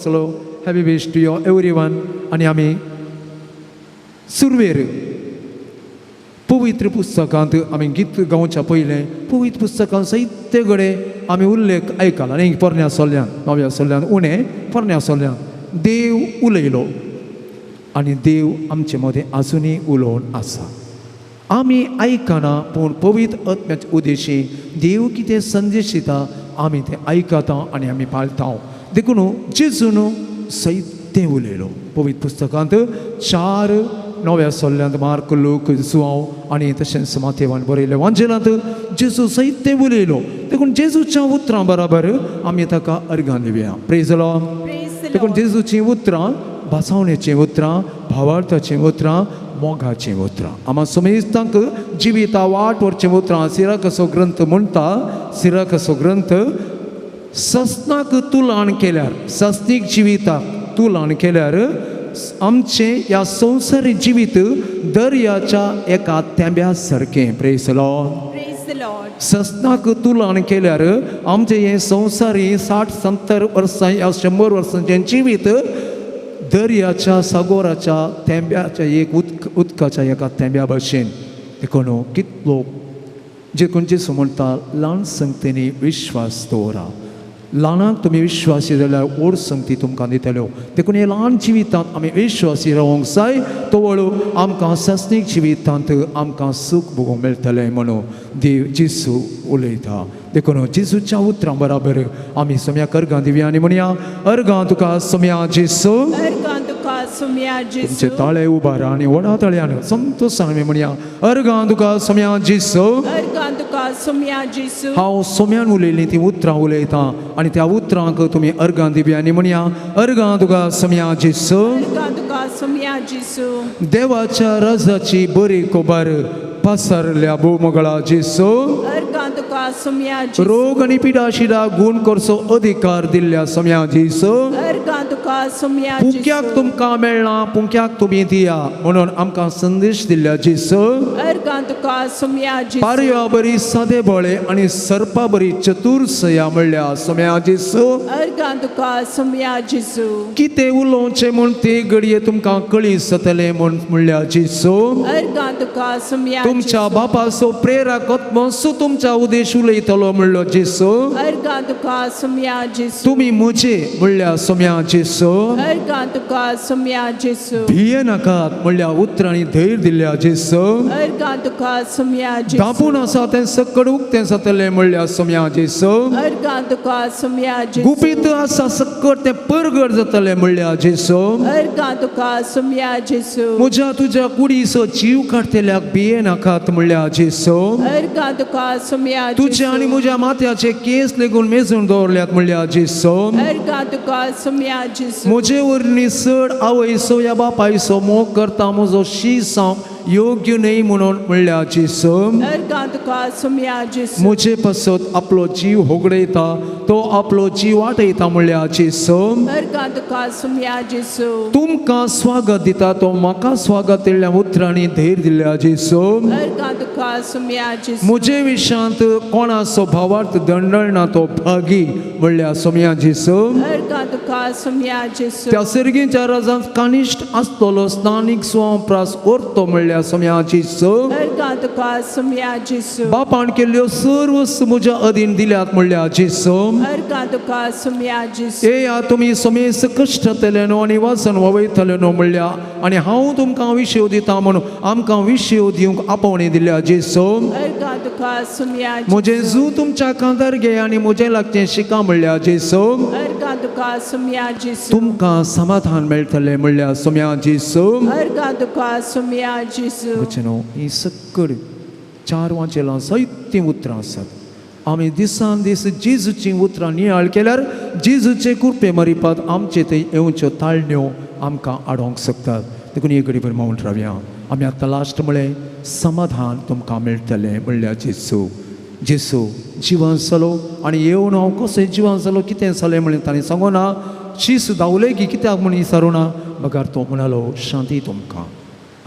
असलो happy wish to you everyone. आणि आमी सुरवेर पवित्र पुस्तकांत आमी गीत गावच्या पयलें पवित्र पुस्तकांत साहित्य घडे आमी उल्लेख आयकला न्ही. पोरण्या सोल्यान नव्या सोल्यान उणें पोरण्या सोल्यान देव उलयलो आनी देव आमचे मदें आजुनूय उलोवन आसा. आमी आयकना पूण पवित्र आत्म्याच्या उद्देशी देव कितें संदेश दिता आमी तें आयकता आनी आमी पाळटा. देखून जेजून साहित्य उलयलो पवित्र पुस्तकांत 4 नव्या सोल्ल्यांत मार्क लूक जुआंव आनी तशेंच माथेवान बरयलें वांजेलांत जेजू साहित्य उलयलो. देखून जेजूच्या उतरां बराबर आमी ताका अर्गां दिवया. Praise the Lord. देखून जेजूचीं उतरां भासावणेचीं उतरां भावार्थाचीं उतरां मोगाचीं उतरां आमा समेस्तांक जिविता वाट व्हरचें उतरां. सिराकसो ग्रंथ म्हणटा सिराकसो ग्रंथ सस्नाक तुलान केल्यार सस्तीक जिविताक तुलान केल्यार आमचें ह्या संवसारी जिवीत दर्याच्या एका थेंब्या सारकें. Praise the Lord. सस्नाक तुलान केल्यार आमचें हें संवसारी 60-70 वर्सां या 100 वर्सांचें जिवीत दर्याच्या सागोराच्या थेंब्याच्या एक उदकाच्या एका थेंब्या भशेन. देखून कितलो देखून जेजू म्हणटा ल्हान संगतींनी विश्वास दवरा. ल्हानाक तुमी विश्वासी जाल्यार व्हड संगती तुमकां दितल्यो. देखून हे ल्हान जिवितांत आमी विश्वासी रावंक जाय तवळू आमकां सस्नीक जिवितांत आमकां सूख भोगूंक मेळटलें म्हणून देव जेजू उलयता. देखून जेजूच्या उतरां बराबर आमी सोम्याक अर्गां दिवया आनी म्हणया अर्गां तुका सोम्या जेजू. तुमचे ताळे उबारा आनी व्हडा ताळ्यान संतोशान आमी म्हणया अर्गां तुका सोम्या जेजू. हांव सोम्यान उलयलीं तीं उतरां उलयतां आनी त्या उतरांक तुमी अर्गां दिवया आनी म्हणया अर्गां तुका सोम्या जेजू. देवाच्या राजाची बरी खबर पसरल्या भूमगळा जेजू. रोग आनी पिडाशिडा गूण करचो अधिकार दिल्ल्या सोम्या जेजू. पुंक्याक तुमकां मेळना पुंक्याक तुमी दिया म्हणून आमकां संदेश दिल्ल्या जेजू. पारया बरी सादे बोळे आनी सर्पा बरी चतुरसया म्हणल्या सोम्या जेजू. कितें उलोवचें म्हूण ते घडये तुमकां कळीत जातलें म्हूण म्हणल्या जेजू. तुमच्या बापाचो प्रेरक आत्मो तुमच्या उदेश उलयतलो म्हणलो जेजू. तुमी म्हजे म्हणल्या सोम्या जेजू. भिये नाकात म्हणल्या उतरांनी धैर्य दिल्ल्या जेजू. धापून आसा तें सकड उक्तें जातलें म्हणल्या सोम्या जेजू. गुपीत आसा सकड तें परगट जातलें म्हणल्या जेजू. म्हज्या तुज्या कुडीचो जीव काडटल्याक भिये नाकात म्हणल्या जेजू. तुज्या आनी म्हज्या माथ्याचे केस लेगून मेजून दवरल्यात म्हणल्या जेजू. म्हजे वरनी चड आवयचो या बापायचो मोग करता म्हजो शीस योग्य न्हय म्हणून म्हणल्या जेजू. म्हजे पासत आपलो जीव होगडयता तो आपलो जीव वाटयता म्हणल्या जेजू. तुमकां स्वागत दिता तो म्हाका स्वागत दिल्ल्या उतरांनी धैर्य दिल्ल्या जेजू. म्हजे विशांत कोणाचो भावार्थ दंडळना तो भागी म्हणल्या सोम्या जेजू. त्या सर्गीच्या राजांत कानिश्ट आसतलो स्थानीक स्वांप्रास ओरतो म्हणल्या सोम्या जेजू. बापान केल्ल्यो सर्व म्हज्या अधीन दिल्यात म्हणल्या जेजू. येया तुमी समेस कश्टातले न्हू आनी वासन ववयतले न्हू म्हणल्या आनी हांव तुमकां विशय दिता म्हणून आमकां विशय दिवंक आपोवणी दिल्या जेजू. म्हजें जू तुमच्या कांतार घे आनी म्हजें लागचें शिका म्हणल्या जेजू. तुमकां समाधान मेळटलें म्हणल्या सोम्या जेजू. ही सकड 4 वांचेलां साहित्य उतरां आसात. आमी दिसान दीस जेजूचीं उतरां नियाळ केल्यार जेजूचे कृपे मरिपात आमचे थंय येवच्यो ताळण्यो आमकां आडोवंक शकतात. देखून एक घडीभर मौन रावया. आमी आतां लास्ट म्हळें समाधान तुमकां मेळटलें म्हणल्या जेजू. जेजू जिवन जालो आनी येवन हांव कसो जिवन जालो कितें जालें म्हणलें ताणें सांगूं ना. शीस धांवलें की कित्याक म्हूण विचारूं ना. मगार तो म्हणलो शांती तुमकां.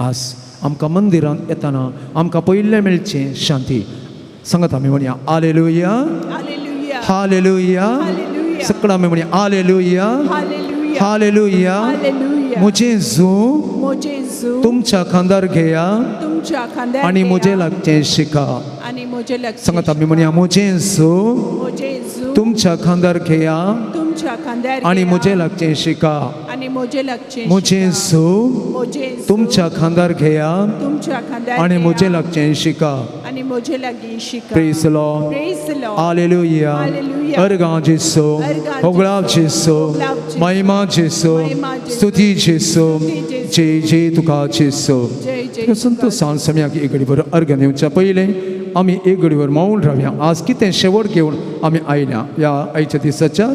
आज आमकां मंदिरांत येताना आमकां पयलें मेळचें शांती. सांगात आमी म्हणया हालेलुया हालेलुया. सकड आमी म्हणया हालेलुया हालेलुया हालेलुया. मुझे जो मुझे जो तुमच्या खांदार घेया तुमच्या खांद्यावर आणि घ्या मुझे लागचे शिका आणि मुझे लक्ष सांगत आम्ही म्हणूया मुझे जो मुझे जो तुमच्या खांदार घेया तुमच्या खांद्यावर आणि घ्या मुझे लागचे शिका आणि मुझे लक्ष मुझे जो मुझे जो तुमच्या खांदार घेया तुमच्या खांद्यावर आणि घ्या मुझे लागचे शिका आणि मुझे लगी शिका praise Lord praise the Lord hallelujah hallelujah. अर्गा जेसो अर्गा होगळाव जेसो होगळाव जेसो. महिमा जेसो महिमा जेसो. स्तुती जेसो स्तुती जेसो. जय जय तुका जेसो जय जय संत सांग सम्याक एक घडीभर अर्घ नेवच्या पहिले आम्ही एक घडीवर मौन राहूया आज कितें शेवट घेऊन आम्ही आयल्या या आयच्या दिसाच्या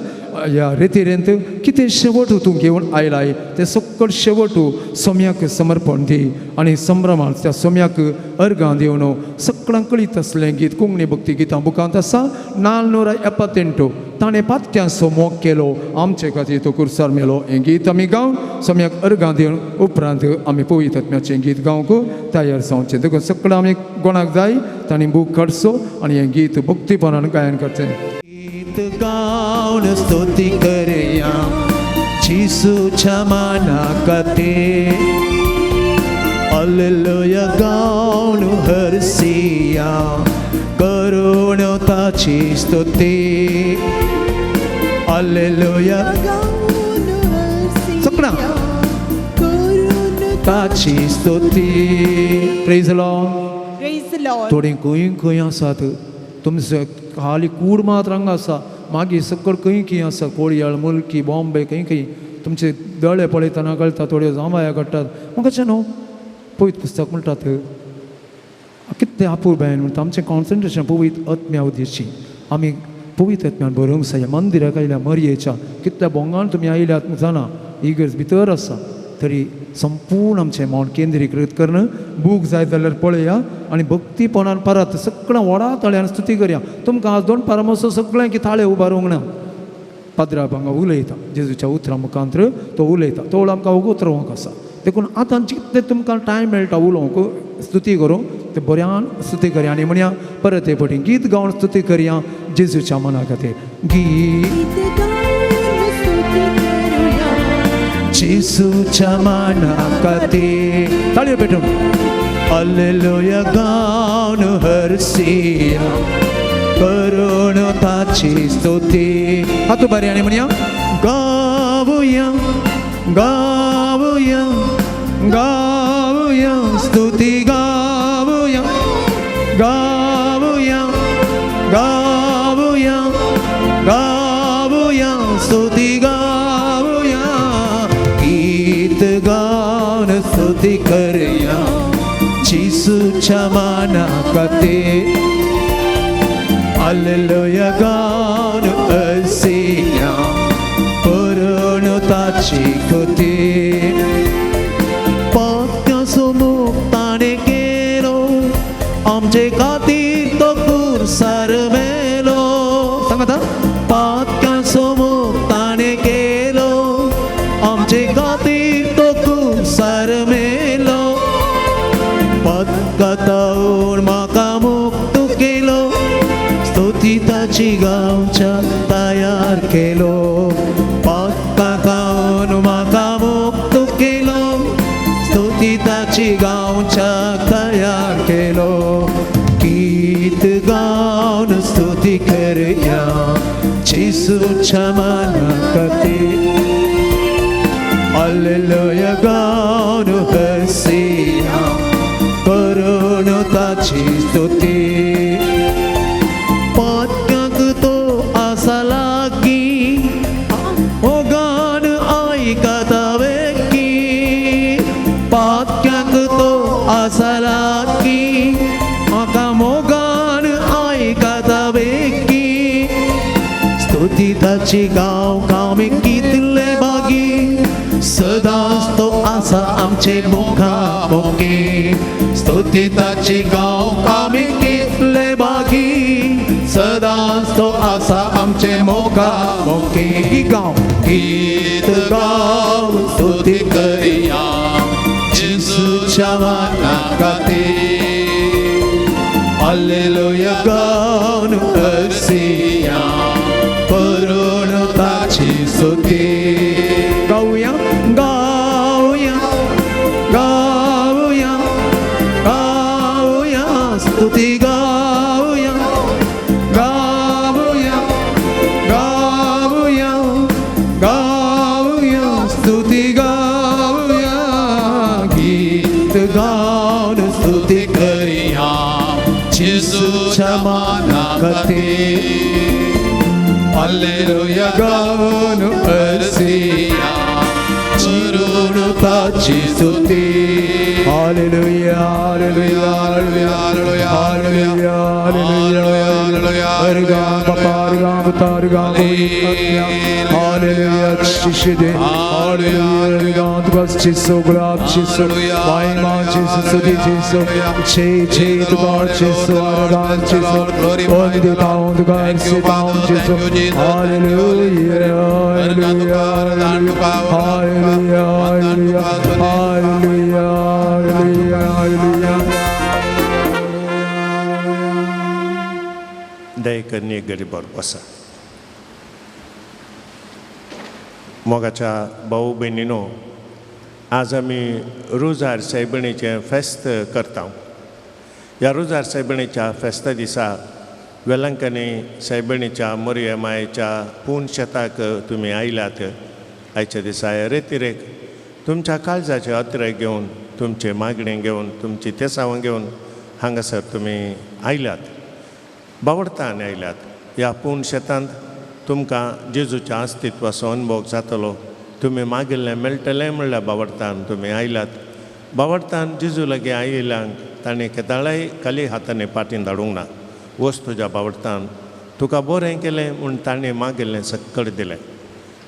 या रेतीरेंत कितें शेवट तूं घेवन आयलाय ते सकट शेवट सोम्याक समर्पण दी आणि संभ्रमात त्या सोम्याक अर्गां दिवन सगळ्यांक कळीत असलें गीत कोंकणी भक्ती गितां बुकांत आसा 478 ताणें पात्यांचो मोग केलो आमचे खातीर तो कुर्सार मेलो हें गीत आमी गावन सोम्याक अर्गां दिवन उपरांत आमी पवित्र आत्म्याचें गीत गावंक तयार जावचें देखून सगळें आमी कोणाक जाय तांणी बूक काडचो आनी हें गीत भक्तीपणान गायन करचें गीत गावन स्तुती करया जिसूच्या माना खातीर हालेलुया गावन हरसिया करून ताची स्तुती हालेलुया सगळ्यां ताची स्तुती praise Lord praise the Lord थोडी खंय आसात तुमचे खाली कूड मात रंग आसा मागीर सकट खंय आसा कोळयाळ मुल्की बॉम्बे खंय तुमचे दळे पळयतना कळटा थोड्यो जांबाया काडटात म्हाका न्हू पवित्र पुस्तक म्हणटात कितें आपुरबायन म्हणटा आमचें कॉन्सन्ट्रेशन पवित्र आत्म्या उद्देशी आमी पवित्र आत्म्यान बरोवंक जाय मंदिराक आयल्या मरयेच्या कितल्या बोंगान तुमी आयल्यात जाणा इगर्ज भितर आसा तरी संपूर्ण आमचें मन केंद्रीकृत करून बूक जाय जाल्यार पळया आनी भक्तीपणान परत सगळ्यां व्हडा तळ्यान स्तुती करया तुमकां आज 2 पारामोसो सगळ्यांक थाळे उबारूंक ना पाद्रा हांगा उलयता जेजूच्या उतरां मुखांतर तो उलयता तो आमकां उगोत्रवंक आसा देखून आतां जितलें तुमकां टायम मेळटा उलोवंक स्तुती करूंक ते बऱ्यान स्तुती करया आनी म्हणया परत हे फावटी गीत गावन स्तुती करया जेजूच्या मना खातीर गीत जेजूच्या मना खातीर ताळयो पेटून हालेलुया गावन हरसिया करून ताची स्तुती हातू बरी आनी म्हणया गावुया गावुया गावुया स्तुती गावुया गावुया गावुया गावुया स्तुती गावुया गीत गावन स्तुती करया जिसूच्या माना खातीर हालेलुया गावन हरसिया करून ताची स्तुती पात्यांचो मोग ताणें केलो आमचे खातीर तो कुर्सार मेलो सांगात पात्यांचो मोग ताणें केलो आमचे खातीर तो कुर्सार मेलो पदकातावून म्हाका मुक्त केलो स्तुती ताची गावच्या तयार केलो पदकातावून म्हाका मुक्त केलो स्तुती ताची गावच्या तयार केलो गीत गावन स्तुती करया जेजूच्या मना खातीर हालेलुया गावन हरसिया करून ताची स्तुती पात्यांक तो आसा लागी हो गान आयकता वेगी पात्यांक तो आसा लागी म्हाका मोगान आयकता वेगी स्तुती ताची गावंक आमी कितले बागी सदांच तो आसा आमचे मुखामुखी स्तुती ताची गावंक आमी कितले बागी सदांच तो आसा आमचे मुखामुखी गाव गीत गाव स्तुती करया जेजूच्या मना खातीर हालेलुया गावन हरसिया करून ताची स्तुती Alleluia, गाऊन अर्सिया चिरून ताची स्तुती. Hallelujah hallelujah hallelujah, hallelujah, hallelujah hallelujah, hallelujah, अर्गाम पारगाम तारगाम हालेलुया शिशुदे हालेलुया अर्गाम बस्चिसो गुलाब चिसो वाइमा चिसो सुदी चिसो चे to God चिसो अर्गाम चिसो only the pound God sit down चिसो hallelujah hallelujah hallelujah hallelujah hallelujah hallelujah hallelujah दयेकरणी गरीबावर बसा. मोगाच्या भाऊ बहिणीनो, आज आम्ही रोजार सायबणीचें फेस्त करता. ह्या रोजार सायबणीच्या फेस्ता दिसा वेलंकनी सायबणीच्या मोरये मायेच्या पूर्ण शेताक तुमी आयल्यात. आयच्या दिसा रेतीरेक तुमच्या काळजाचे अत्रे घेवन, तुमचे मागणे घेवन, तुमची तेसावां घेवन हांगासर तुमी आयल्यात, बावडतान आयल्यात. ह्या पूर्ण शेतांत तुमकां जेजूच्या अस्तित्वाचो अनुभव जातलो. तुमी मागिल्लें मेळटलें म्हणल्यार बावडतान तुमी आयल्यात. बावडतान जेजू लागीं आयिल्ल्यांक ताणें केदाळाय खाली हातांनी पाटीन धाडूंक ना. वच तुज्या बावडतान, तुका बरें केलें म्हूण ताणें मागिल्लें सक्कड दिलें.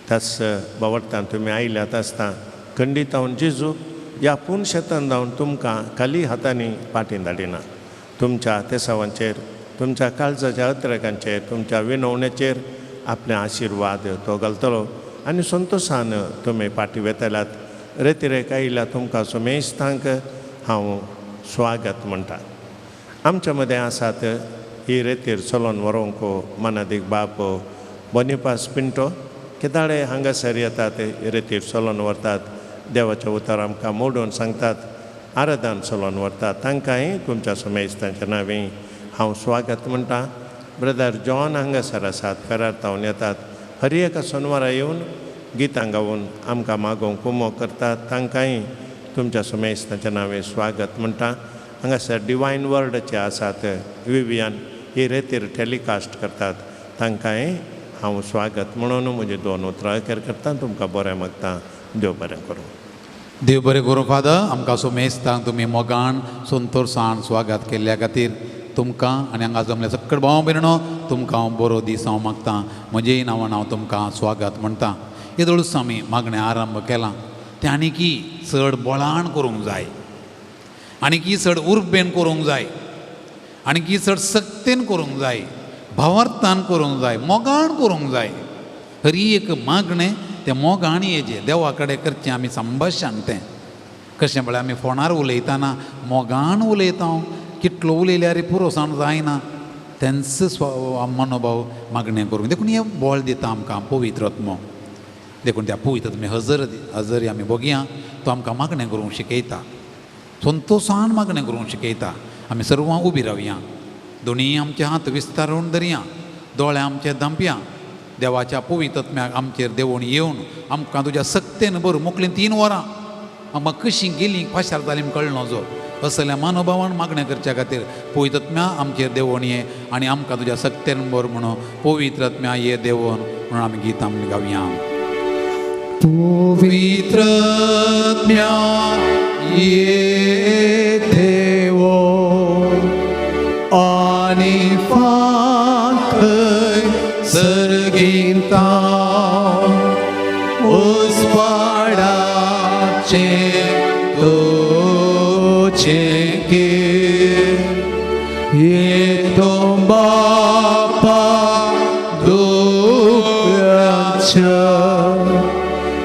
त्याच बावडतान तुमी आयल्यात आसता खंडीत हांव जेजू ह्या पूर्ण शेतान जावन तुमकां खाली हातांनी पाटीन धाडिना. तुमच्या तेसावांचेर, तुमच्या काळजाच्या अत्रेकांचेर, तुमच्या विनवणेचेर आपले आशिर्वाद तो घालतलो आनी संतोशान तुमी पाटी वेतल्यात. रेतीरेक आयिल्ल्या तुमकां सुमेस्तांक हांव स्वागत म्हणटा. आमच्या मदें आसात ही रेतीर चलोन व्हरूंक मानादीक बाप बोनिफास पिंटो. केदाळे हांगासर येतात, रेतीर चलोन व्हरतात, देवाचें उतर आमकां मोडून सांगतात, आराधन चलोन व्हरतात. तांकांय तुमच्या सुमेस्तांच्या नांवी हांव स्वागत म्हणटा. ब्रदर जॉन हांगासर आसात, फेरार्तावन येतात. हर एका सोनवारा येवन गितां गावून आमकां मागोवंक कुमो करतात. तांकांय तुमच्या सुमेस्तांच्या नांवे स्वागत म्हणटा. हांगासर डिवायन वर्ल्डचे आसात, विवियन ही रेतीर टॅलिकास्ट करतात. तांकांय हांव स्वागत म्हणून म्हजी दोन उतरां अखेर करता. तुमकां बरें मागता. देव बरें करूं. देव बरें करूं. फादर, आमकां सुमेस्तांक तुमी मोगान संतोशान स्वागत केल्ल्या खातीर तुमकां आनी हांगा जमल्या सक्कड भाव भयणो तुमकां हांव बरो दीस हांव मागतां. म्हजेय नांवान हांव तुमकां स्वागत म्हणटा. येदोळूच आमी मागणें आरंभ केलां. तें आनीकी चड बोळाण करूंक जाय, आनीकी चड उर्बेन करूंक जाय, आनीकी चड सक्तेन करूंक जाय, भावार्थान करूंक जाय, मोगाण करूंक जाय. हर एक मागणें तें मोगाण हेजें देवा कडेन करचें आमी संभाशण. तें कशें म्हळ्यार आमी फोणार उलयतना मोगान उलयता, कितलो उलयल्यार पुरोसाण जायना. तेंच मनोभाव मागणें करूंक. देखून हें बळ दिता आमकां पवित्र आत्मो. देखून त्या पवित्र आत्मे हजर आमी बगया. तो आमकां मागणें करूंक शिकयता, संतोशान मागणें करूंक शिकयता. आमी सर्वां उबी रावया, दोनीय आमचे हात विस्तारून धरया, दोळे आमचे धांपया. देवाच्या पवित्र आत्म्याक आमचेर देवून येवन आमकां तुज्या सक्तेन भर मोकलीं 3 वरां आमकां कशीं गेलीं पाशार जालीं कळना जो असल्या मनोभावान मागणें करच्या खातीर पवित्र आत्म्या आमचेर देवून ये आनी आमकां तुज्या सक्तेन भर म्हणून पवित्र आत्म्या ये देवून म्हणून आमी गीत आमी गावया. पवित्र आत्म्या ये देवो आनी फांकय सर्गिंता उस्पाडाचे तोचे के येतो बापा दुःखाच्या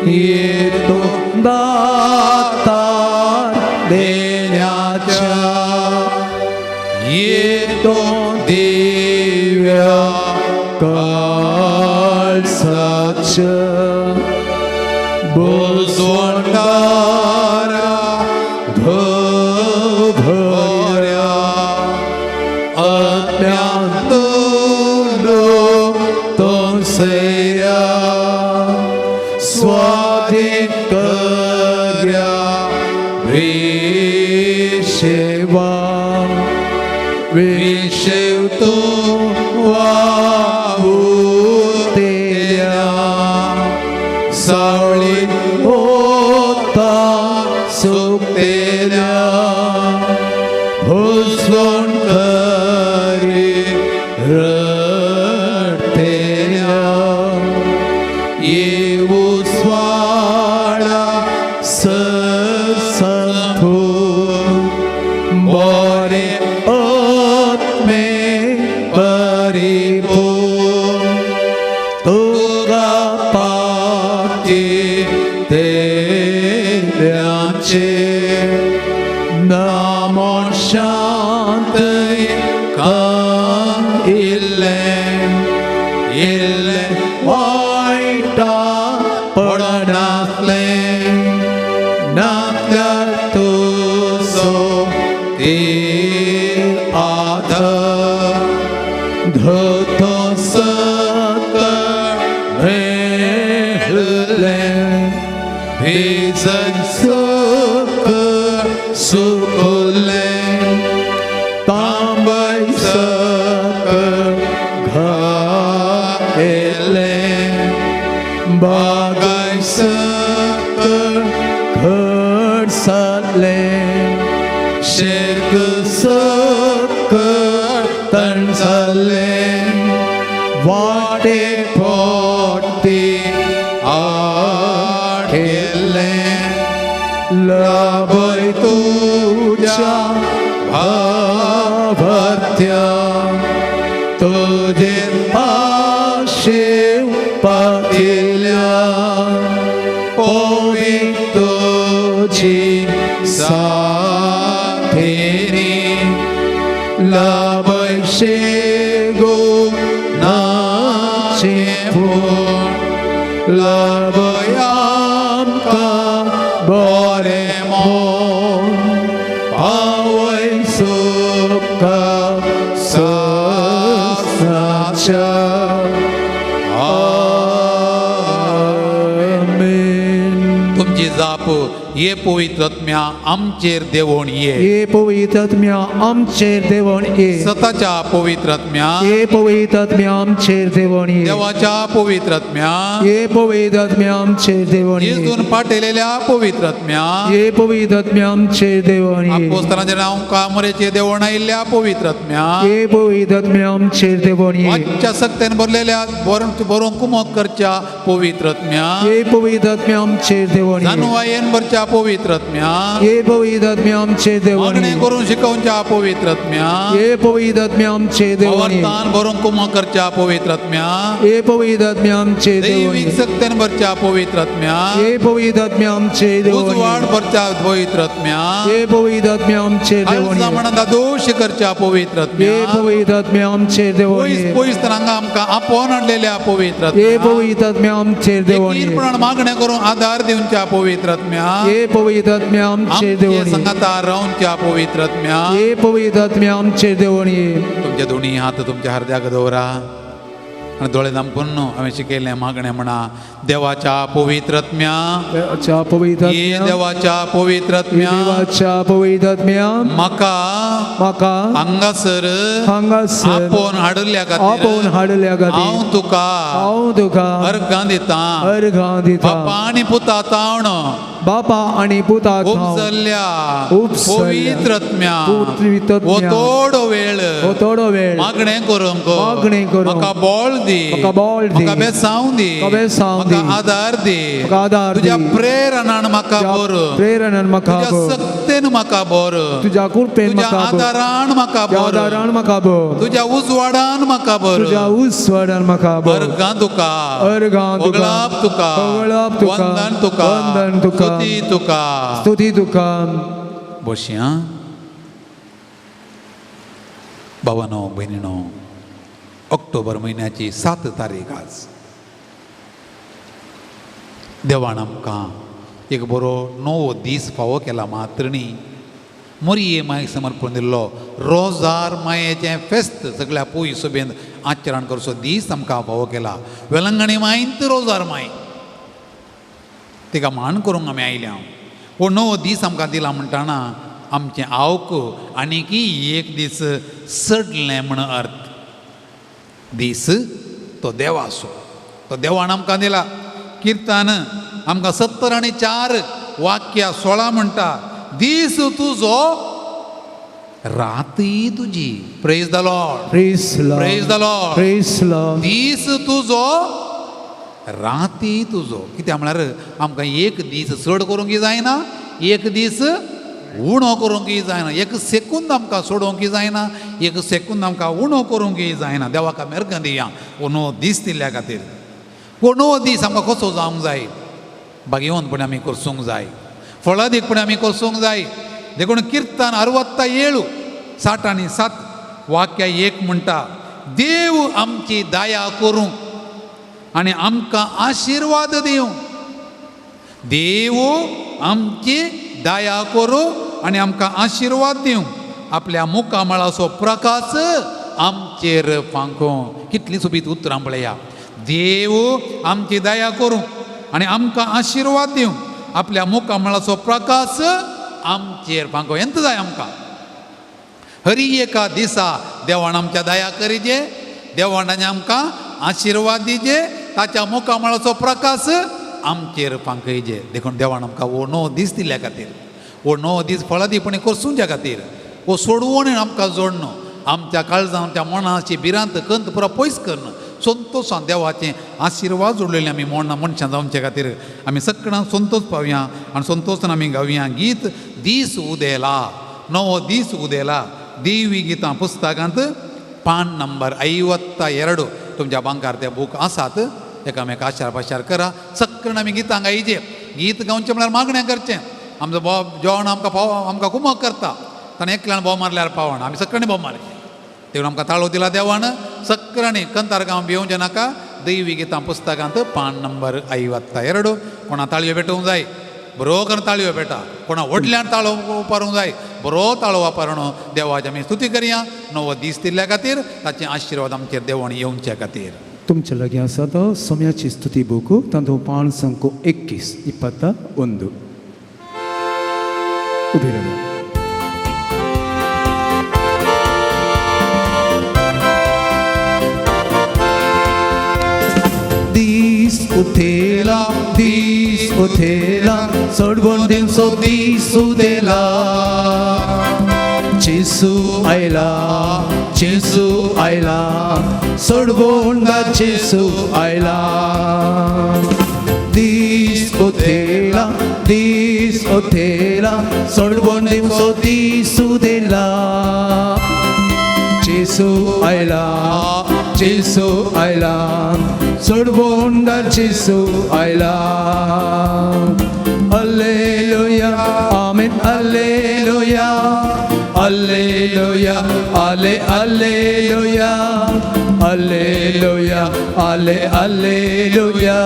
येतो दातार देण्याच्या येतो दिव्या काळजाच्या बुजवणारा भर्या आत्म्यांतलो तो सेया स्वाधीन कर्या विशेवा विशेव तो वा उक्तेल्या हुस्वण करी रडतेल्या येऊ स्वाळा संतो बरे आत्मे परिपूर्ण तुगा पाती तेल्याचे नामो शांतय कान इल्ले वाईटा पडनासले नात्या तुझो ते आधार धतो सकळ मेळले भिजन सकळ सुकले तांबय सकळ घाले बागाय सकळ घडसाले शेक सकळ तणसाले वाटे पोटी आठेले लाभय तुझ्या भाभत्या तुझे आशेव पाहिल्या ओवी तुझी साथेरी लाभय शेगो नाचे फूल लाभय आमकां बरे मोन पावय सुखा ससाच्या आमेन. तुमची जाप ये पवित्र आत्म्या आमचेर देवून ये ये पवित्र आत्म्या आमचेर देवण ये स्वताच्या पवित्र आत्म्या ये पवित्र आत्म्या आमचेर देवण ये देवाच्या पवित्र आत्म्या ये पवित्र आत्म्या आमचेर देवण ये येजून पाठयलेल्या पवित्र आत्म्या ये पवित्र आत्म्या आमचेर देवण ये अपोस्तलांच्या नांव कामरेचे देवण आयिल्ल्या पवित्र आत्म्या ये पवित्र आत्म्या आमचेर देवण ये वाच्या सक्तेन भरलेल्या बरोवन कुमक करच्या पवित्र आत्म्या ये पवित्र आत्म्या आमचेर देवण ये जानुवायेन भरच्या पवित्र आत्म्या ये पवित्र आत्म्या आमचेर देवण मागणे ये करून शिकवच्या पवित्र आत्म्या ये पवित्र आत्म्या आमचेर देवण ये वर्तान भरून कुमक करच्या पवित्र आत्म्या ये पवित्र आत्म्या आमचेर देवण दैविक ये सक्तेन भरच्या पवित्र आत्म्या ये पवित्र आत्म्या आमचेर देवण उजवाड ये भरच्या पवित्र आत्म्या ये पवित्र आत्म्या आमचेर देवण ये म्हणा दोष करच्या पवित्र ये आत्म्या पवित्र आत्म्या आमचेर देवण पयस ये पयस हांगा आमकां आपोवन हाडलेल्या पवित्र ये आत्म्या पवित्र आत्म्या आमचेर देवण ये एकपणान मागणे करून आधार दिवच्या पवित्र आत्म्या ये पवित्र आत्म्या आमचेर आमचे देवण ये संगता रावच्या पवित्र आत्म्या ये पवित्र आत्म्या आमचेर देवण ये तुमचे दोन्ही हात तुमच्या हृदयाक दवरा आणि दोळे दामपून हांवें शिकयलें मागणें म्हणा देवाच्या पवित्र आत्म्या देवाच्या पवित्र ये आत्म्या देवाच्या पवित्र आत्म्या देवाच्या पवित्र आत्म्या म्हाका म्हाका हांगासर हांगासर आपोवन हाडल्या आपोवन खातीर हाडल्या हांव खातीर तुका हांव तुका अर्घां दिता अर्घां दिता बापा आनी पुता तावण बापा आणि पुता उपसल्ल्या उपसल्ल्या पवित्र आत्म्या पवित्र वो आत्म्या तोडो वेळ हो थोडो वेळ मागणें करूंक मागणें करूंक म्हाका बळ दी म्हाका बळ दी म्हाका बेसांव दी म्हाका बेसांव दी म्हाका आदार दी म्हाका आदार तुज्या दी प्रेरणान म्हाका भर प्रेरणान म्हाका तुज्या भर सक्तेन म्हाका भर तुज्या कृपेन तुज्या म्हाका भर आदारान म्हाका तुज्या भर आदारान म्हाका भर तुज्या उजवाडान म्हाका भर तुज्या उसवाडान म्हाका भर अर्घां तुका अर्घां तुका होगळाप तुका होगळाप तुका वंदन तुका वंदन तुका स्तुती तुका स्तुती तुका बसया भावानो भयणीनो ऑक्टोबर म्हयन्याची 7 तारीख आज देवान आमकां एक बरो नवो दीस फावो केला मात्र न्ही मोरये मायेक समर्पण दिल्लो रोजार मायेचें फेस्त सगळ्या पोय सभेंत आचरण करचो दीस आमकां फावो केला वेलंगणी मायंत रोजार माय तिका मान करूंक आमी आयल्या हो नवो दीस आमकां दिला म्हणटाना आमचें आवक आनीकी एक दीस सडलें म्हण अर्थ दीस तो देवाचो तो देवान आमकां दिला किर्तन आमकां 70 आणि 4 वाक्या 16 म्हणटा दीस तुझो राती तुझी. Praise the Lord. Praise Lord. Praise the Lord. Praise Lord. दीस तुझो राती तुझो. कित्याक म्हळ्यार आमकां एक दीस चड करूंक जायना, एक दीस उणो करूंकय जायना, एक सेकंद आमकां सोडोवंकय जायना, एक सेकंद आमकां उणो करूंकय जायना. देवाक आमी अर्घ दिया हो नवो दीस दिल्ल्या खातीर. हो नवो दीस आमकां कसो जावंक जाय? भाग्यवंतपणी आमी करसूंक जाय, फळादीकपणी आमी करसूंक जाय. देखून किर्तन 67:60 वाक्य 1 म्हणटा, देव आमची दया करूं आनी आमकां आशिर्वाद दिवं. देव आमची दया करूं आनी आमकां आशिर्वाद दिवं. आपल्या मुखामळाचो प्रकाश आमचेर फांको. कितलीं सोबीत उतरां पळया. देव आमची दया करूं आनी आमकां आशिर्वाद दिवं. आपल्या मुखामळाचो प्रकाश आमचेर फांको. एंत जाय आमकां? हरी एका दिसा देवान आमच्या दया करीचे, देवानाने आमकां आशिर्वाद दिचे, ताच्या मुखामळाचो प्रकाश आमचेर फांकयचे. देखून देवान आमकां हो नवो दीस दिल्ल्या खातीर, हो नवो दीस फळादीपणी करसूंच्या खातीर, हो सोडवणेन आमकां जोडनो, आमच्या काळजां आमच्या मनाची भिरांत कंत पुरो पयस करन, संतोशान देवाचें आशिर्वाद जोडलेलें आमी मनशां जावचे खातीर आमी सगळ्यांक संतोश पावया आनी संतोशान आमी गावया गीत दीस उदेला. नवो दीस उदेला. देवी गितां पुस्तकांत पान नंबर 52 तुमच्या भांगार ते बूक आसात. एकामेका आशार पाशार करा. सगळ्यांक आमी गितां गायचे. गीत गावचें म्हळ्यार मागणें करचें. आमचो बोब जेवण आमकां कुमक करता, ताणें एकल्यान बोब मारल्यार पावना. आमी सगळ्यांनी बोब मारचे. देखून आमकां ताळो दिला देवान. सगळ्यांनी कंतार गांव भिवचें नाका. दैवी गितां पुस्तकांत पान नंबर 52. कोणा ताळयो भेटूंक जाय, बरो करून ताळयो भेटा. कोणा व्हडल्यान ताळो वापरूंक जाय, बरो ताळो वापरणो. देवाची आमी स्तुती करया नवो दीस दिल्ल्या खातीर, ताचे आशिर्वाद आमचेर देवान येवच्या खातीर. तुमच्या लागीं आसा तो सोम्याची स्तुती बूक, तातूंत पान संख्या 21. उबी रावया. दीस उठेला सोडवून दिवचो दीस उदेला. जेसू आयला सोडवून जेसू आयला. दीस उठेला सोडवून दिवचो दीस उदेला. जेसू आयला सोडवून जेसू आयला. Alleluia, amen, alleluia, alleluia, alleluia, alleluia, alleluia.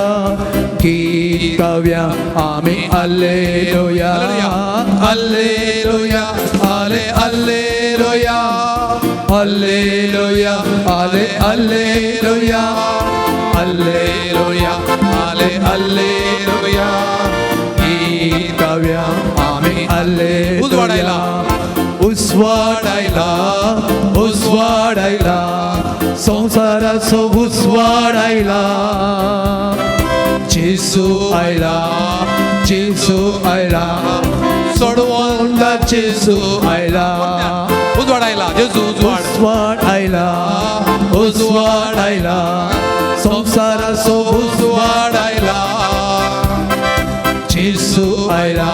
गीत गावया आमी alleluia, alleluia, alleluia, alleluia, alleluia, alleluia, alleluia. गीत गावया आमी alleluia. उसवाडायला संसाराचो उसवाडायला. जेसू आयला सोडवून जेसू आयला. उजवाडायला जेसू उसवाडायला संसाराचो उसवाडायला. जेसू आयला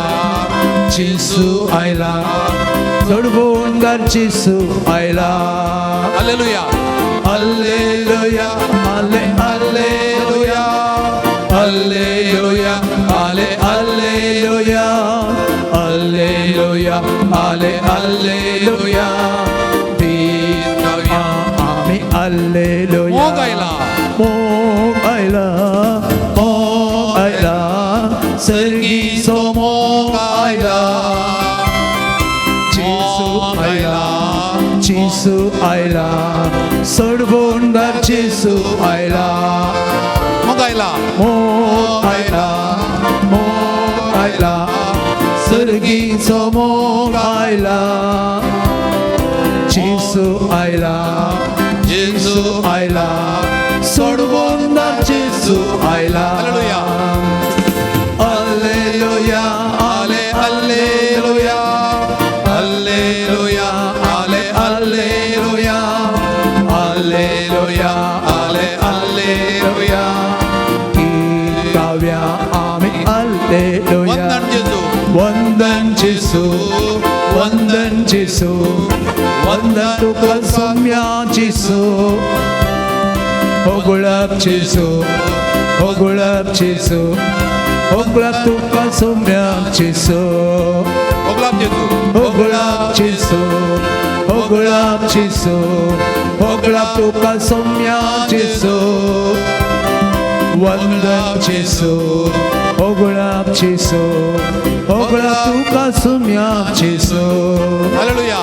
सोडवून जेसू आयला. Hallelujah, Alleluia, alleluia, alleluia, alleluia, alleluia, alleluia. गीत गावया आमी alleluia. मोग आयला सर्गीचो मोग आयला. जेसू आयला सोडवून जेसू आयला. मोग आयला सर्गीचो मोग आयला. जेसू आयला सोडवून जेसू आयला. Alleluia, Alleluia, Alleluia, Ale, Alleluia, Alleluia, Ale, Alleluia. Kavya Amen Alleluia. Vandan Jesu, Vandan Jesu, Vandan तुका सौम्या Jesu. हो गुलाब Jesu, हो गुलाब Jesu, हो गुलाब तुका सौम्या Jesu. Oglap Jesu, हो गुलाब Jesu, हो गुलाब Jesu, हो गुलाब तुका सौम्या Jesu. वंदन Jesu, हो गुलाब Jesu, हो गुलाब तुका Soumya Jesu. Alleluia,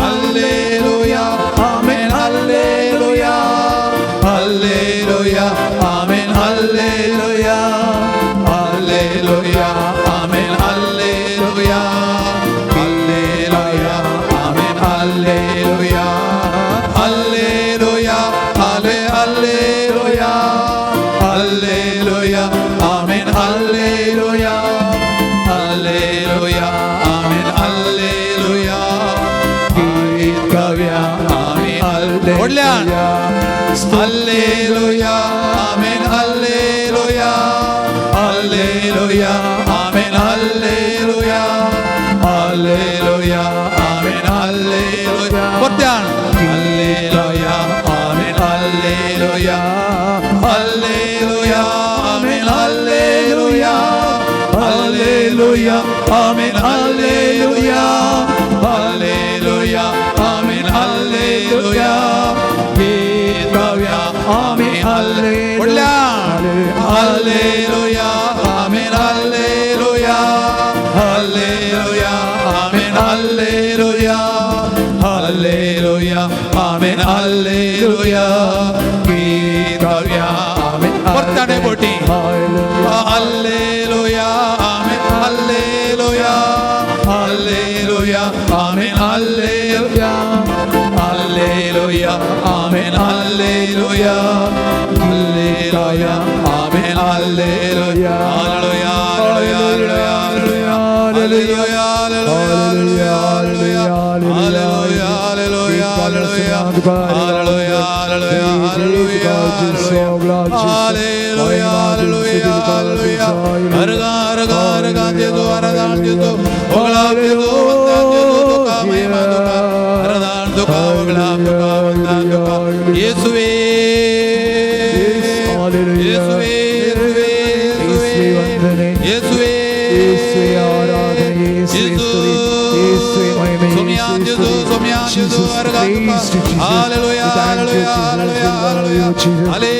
Alleluia, Amen Alleluia, Alleluia, Amen, Alleluia, Alleluia, Amen, Alleluia, Alleluia, Amen, Alleluia, Alleluia, Ale, Alleluia, Alleluia, Amen, Alleluia, Alleluia, Amen, Alleluia, Kavya Amen, Alleluia. Alleluia, Amen, Alleluia, Alleluia, Amen, Alleluia, Alleluia, Amen, Alleluia. Portiamo. Alleluia, Amen, Alleluia, Alleluia, Amen, Alleluia, Alleluia, Amen, Alleluia, Alleluia, Amen, Alleluia. Amen, Alleluia, Alleluia, Amen, Alleluia, Alleluia, Amen, Alleluia, Alleluia, Amen, Alleluia. Gloria, Amen. Portane boti. Alleluia, Amen, Alleluia, Alleluia, Amen, Alleluia. Alleluia, Amen, Alleluia, Alleluia, Amen, Alleluia, Alleluia, Alleluia, Alleluia, Alleluia, Alleluia, Alleluia, Alleluia, Alleluia, Alleluia, Alleluia, Alleluia, Alleluia, Arga, Arga, Arga, Jesu, Arga, Jesu, Ogla, Jesu, Mema, Arga, Duka, Ogla, Duka, Duka, Yesue, Yesue, Yesue, Hallelujah, hallelujah, hallelujah, hallelujah,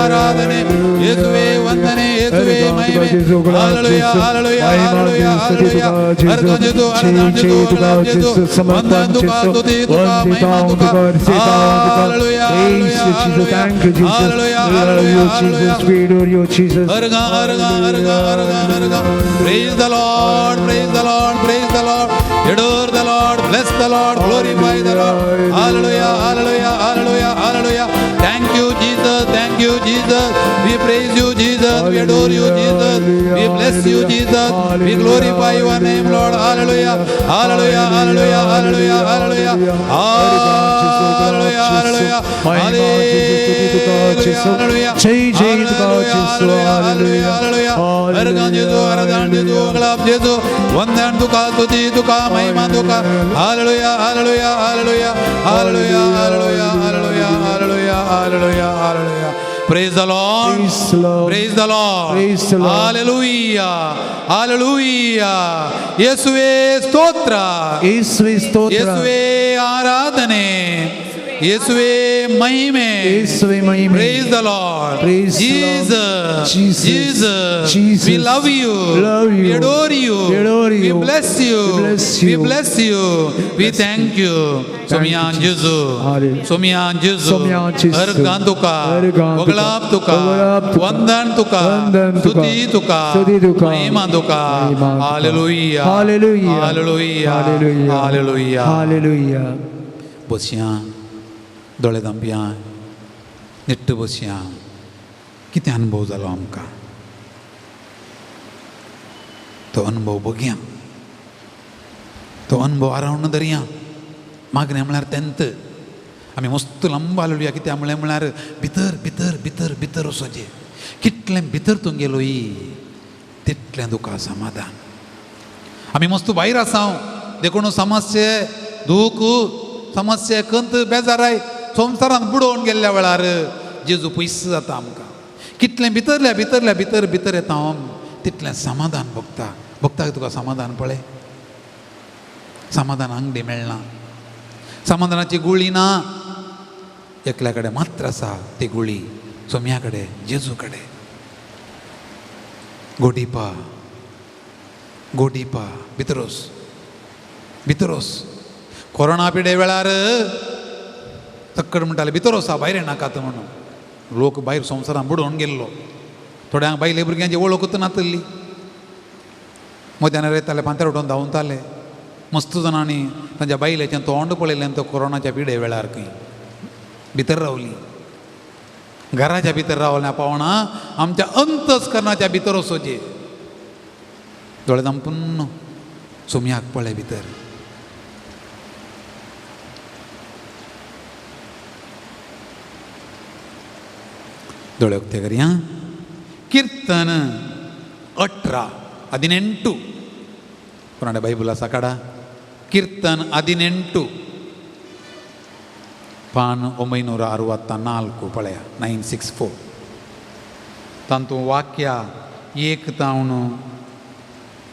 ಆರಾಧನೆ ಯೇಸುವೇ ವಂದನೆ ಯೇಸುವೇ ಮಹಿಮೆ hallelujah hallelujah hallelujah hallelujah ಅರ್ಧಜತು ಅರ್ಧಜತು ಅರ್ಧಜತು ವಂದನ ಸ್ತುತಿ ಮಹಿಮಾ ಹಲ್ಲೆಲೂಯಾ ಹಲ್ಲೆಲೂಯಾ ಹಲ್ಲೆಲೂಯಾ ಹಲ್ಲೆಲೂಯಾ ಅರ್ಗ ಅರ್ಗ ಅರ್ಗ ಅರ್ಗ ಅರ್ಗ praise the lord praise the lord praise the lord adore the lord bless the lord glorify the lord hallelujah hallelujah hallelujah hallelujah thank you Jesus we praise you Jesus we adore you Jesus we bless you Jesus we glorify your name Lord hallelujah hallelujah hallelujah hallelujah hallelujah hallelujah hallelujah hallelujah hallelujah arganjetu arganjetu glabjetu vandan duka tuti duka mahima duka hallelujah hallelujah hallelujah hallelujah hallelujah hallelujah hallelujah hallelujah hallelujah praise the lord praise the lord hallelujah hallelujah yesuve stotra ಯೇಸುವೆ ಸ್ತೋತ್ರ yesuve ಆರಾಧನೆ ಯೇಸುವೆ ಮಹಿಮೆ. ಯೇಸುವೆ ಮಹಿಮೆ. Praise the Lord. Praise the Jesus. Lord. Jesus. We love you. Love you. We adore you. We adore We you. bless you. We bless We you. bless you. We thank you. 소미한 you, 주주. Hallelujah. 소미한 주주. 소미한 주주. 어르간 tuka. 어르간 tuka. 오글랍 tuka. 오글랍 tuka. 원단 tuka. 원단 tuka. స్తుతి tuka. స్తుతి tuka. మహిమ tuka. మహిమ tuka. Hallelujah. Hallelujah. Hallelujah. Hallelujah. Hallelujah. Hallelujah. बसया दोळे धांपया निट्ट बसया कितें अनुभव जालो आमकां तो अनुभव बघया तो अनुभव आरावण धरया मागणें म्हळ्यार तेंत आमी मस्त लंब आलेलो कित्याक म्हळ्यार भितर भितर भितर भितर वचोचें कितलें भितर तूं गेलोय तितलें तुका समाधान आमी मस्त भायर आसाव देखून समस्ये दूख समस्या कंत बेजाराय संवसारांत बुडोवन गेल्ल्या वेळार जेजू पयस जाता आमकां कितलें भितरल्या भितरल्या भितर भितर येता हांव तितलें समाधान भोगता तुका समाधान पळय समाधान अंगडी मेळना समाधानाची गुळी ना एकल्या कडेन मात्र आसा ती गुळी सोम्या कडेन जेजू कडेन गोडीपा गोडीपा भितरोस भितरोस कोरोना पिडे वेळार तक्कड म्हणटाले भितर वचा भायर येनाकात म्हणून लोक भायर संवसारांत बुडोवन गेल्लो थोड्यांक बायले भुरग्यांची वळखूच नासली मध्यान येताले पांतेर उठोवन धांवताले मस्त जाणांनी तांच्या बायलेचें तोंड पळयलें तो कोरोनाच्या पिडे वेळार खंय भितर रावली घराच्या भितर रावल्या पावना आमच्या अंतस्करणाच्या भितर वचोचें दोळे धांपून सोम्याक पळय भितर दोळे उक्ते करया कीर्तन 18 कोणाडे बायबल आसा काडा कीर्तन 18 पान 964 पळया 964 तांतू वाक्या 1 तावन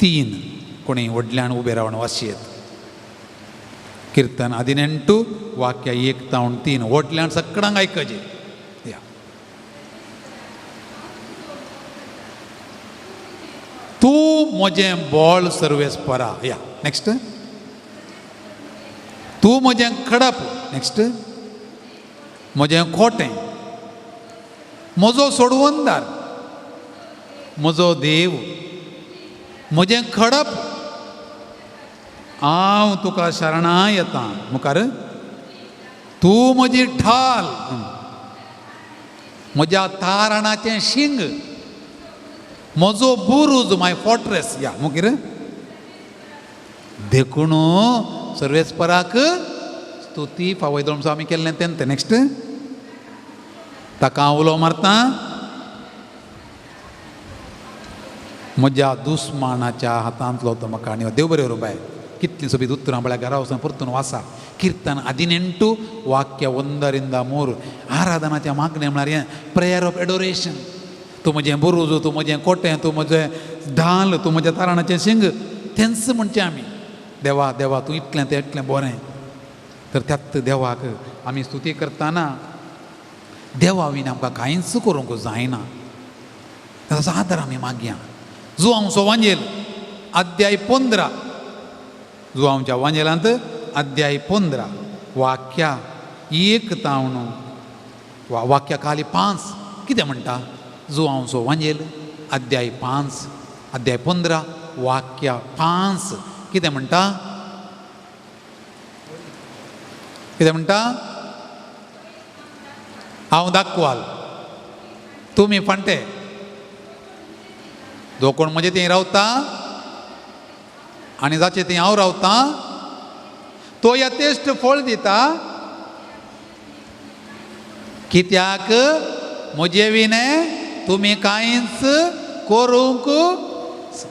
3 कोणी व्हडल्यान उबे रावन वाचयेत कीर्तन 18 वाक्या 1 तावन 3 व्हडल्यान सगळ्यांक आयकचें तूं म्हजें बोळ सर्वेस्परा या नेक्स्ट तूं म्हजें खडप नेक्स्ट म्हजें खोटें म्हजो सोडवंदार म्हजो देव म्हजें खडप हांव तुका शरणा येता मुखार तूं म्हजी ढाल म्हज्या तारणाचें शिंग म्हजो बुरूज माय फॉर्ट्रेस या मुखार देखून सर्वेस्पराक स्तुती फावयदो म्हणून आमी केल्लें तें नेक्स्ट ताका हांव उलो मारता म्हज्या दुस्मानाच्या हातांतलो तो म्हाका आनी देव बरें बाय कितलीं सोबीत उतरां म्हळ्यार घरा वचून परतून वाचा कीर्तन 18 वाक्य 1-3 आराधनाच्या मागणें म्हळ्यार हें प्रेयर ऑफ एडोरेशन तूं म्हजें बुरूज तूं म्हजें कोटें तूं म्हजें ढाल तूं म्हज्या तारणाचें शिंग तेंच म्हणचें आमी देवा देवा तूं इतलें तें इतलें बरें तर त्याच देवाक आमी स्तुती करतना देवा विना आमकां कांयच करूंक जायना ताचो आदार आमी मागया जुआंवचो वांजेल अध्याय 15 जुआंवच्या वांजेलांत अध्याय 15 वाक्या 1 तावन वाक्या खाली 5 कितें म्हणटा जुआंवचो वांजेल अध्याय 5 अध्याय 15 वाक्या 5 कितें म्हणटा कितें म्हणटा हांव दाखवाल तुमी फांटे जो कोण म्हजे थंय रावता आनी जाचे थंय हांव रावता तो यथेश्ट फळ दिता कित्याक म्हजे विने तुमी कांयच करूंक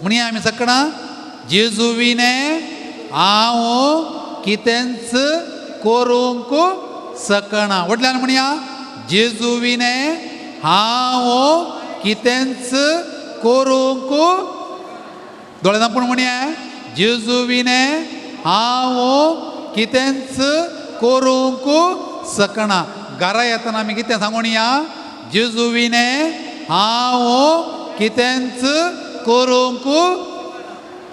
म्हणया आमी सकणा जेजू विने हांव कितेंच करूंक सकना व्हडल्यान म्हणया जेजू विने हांव कितेंच करूंक दोळे धांपून म्हणया जेजू विने हांव कितेंच करूंक सकना घरा येतना आमी कितें सांगून या जेजुविने हांव कितेंच करूंक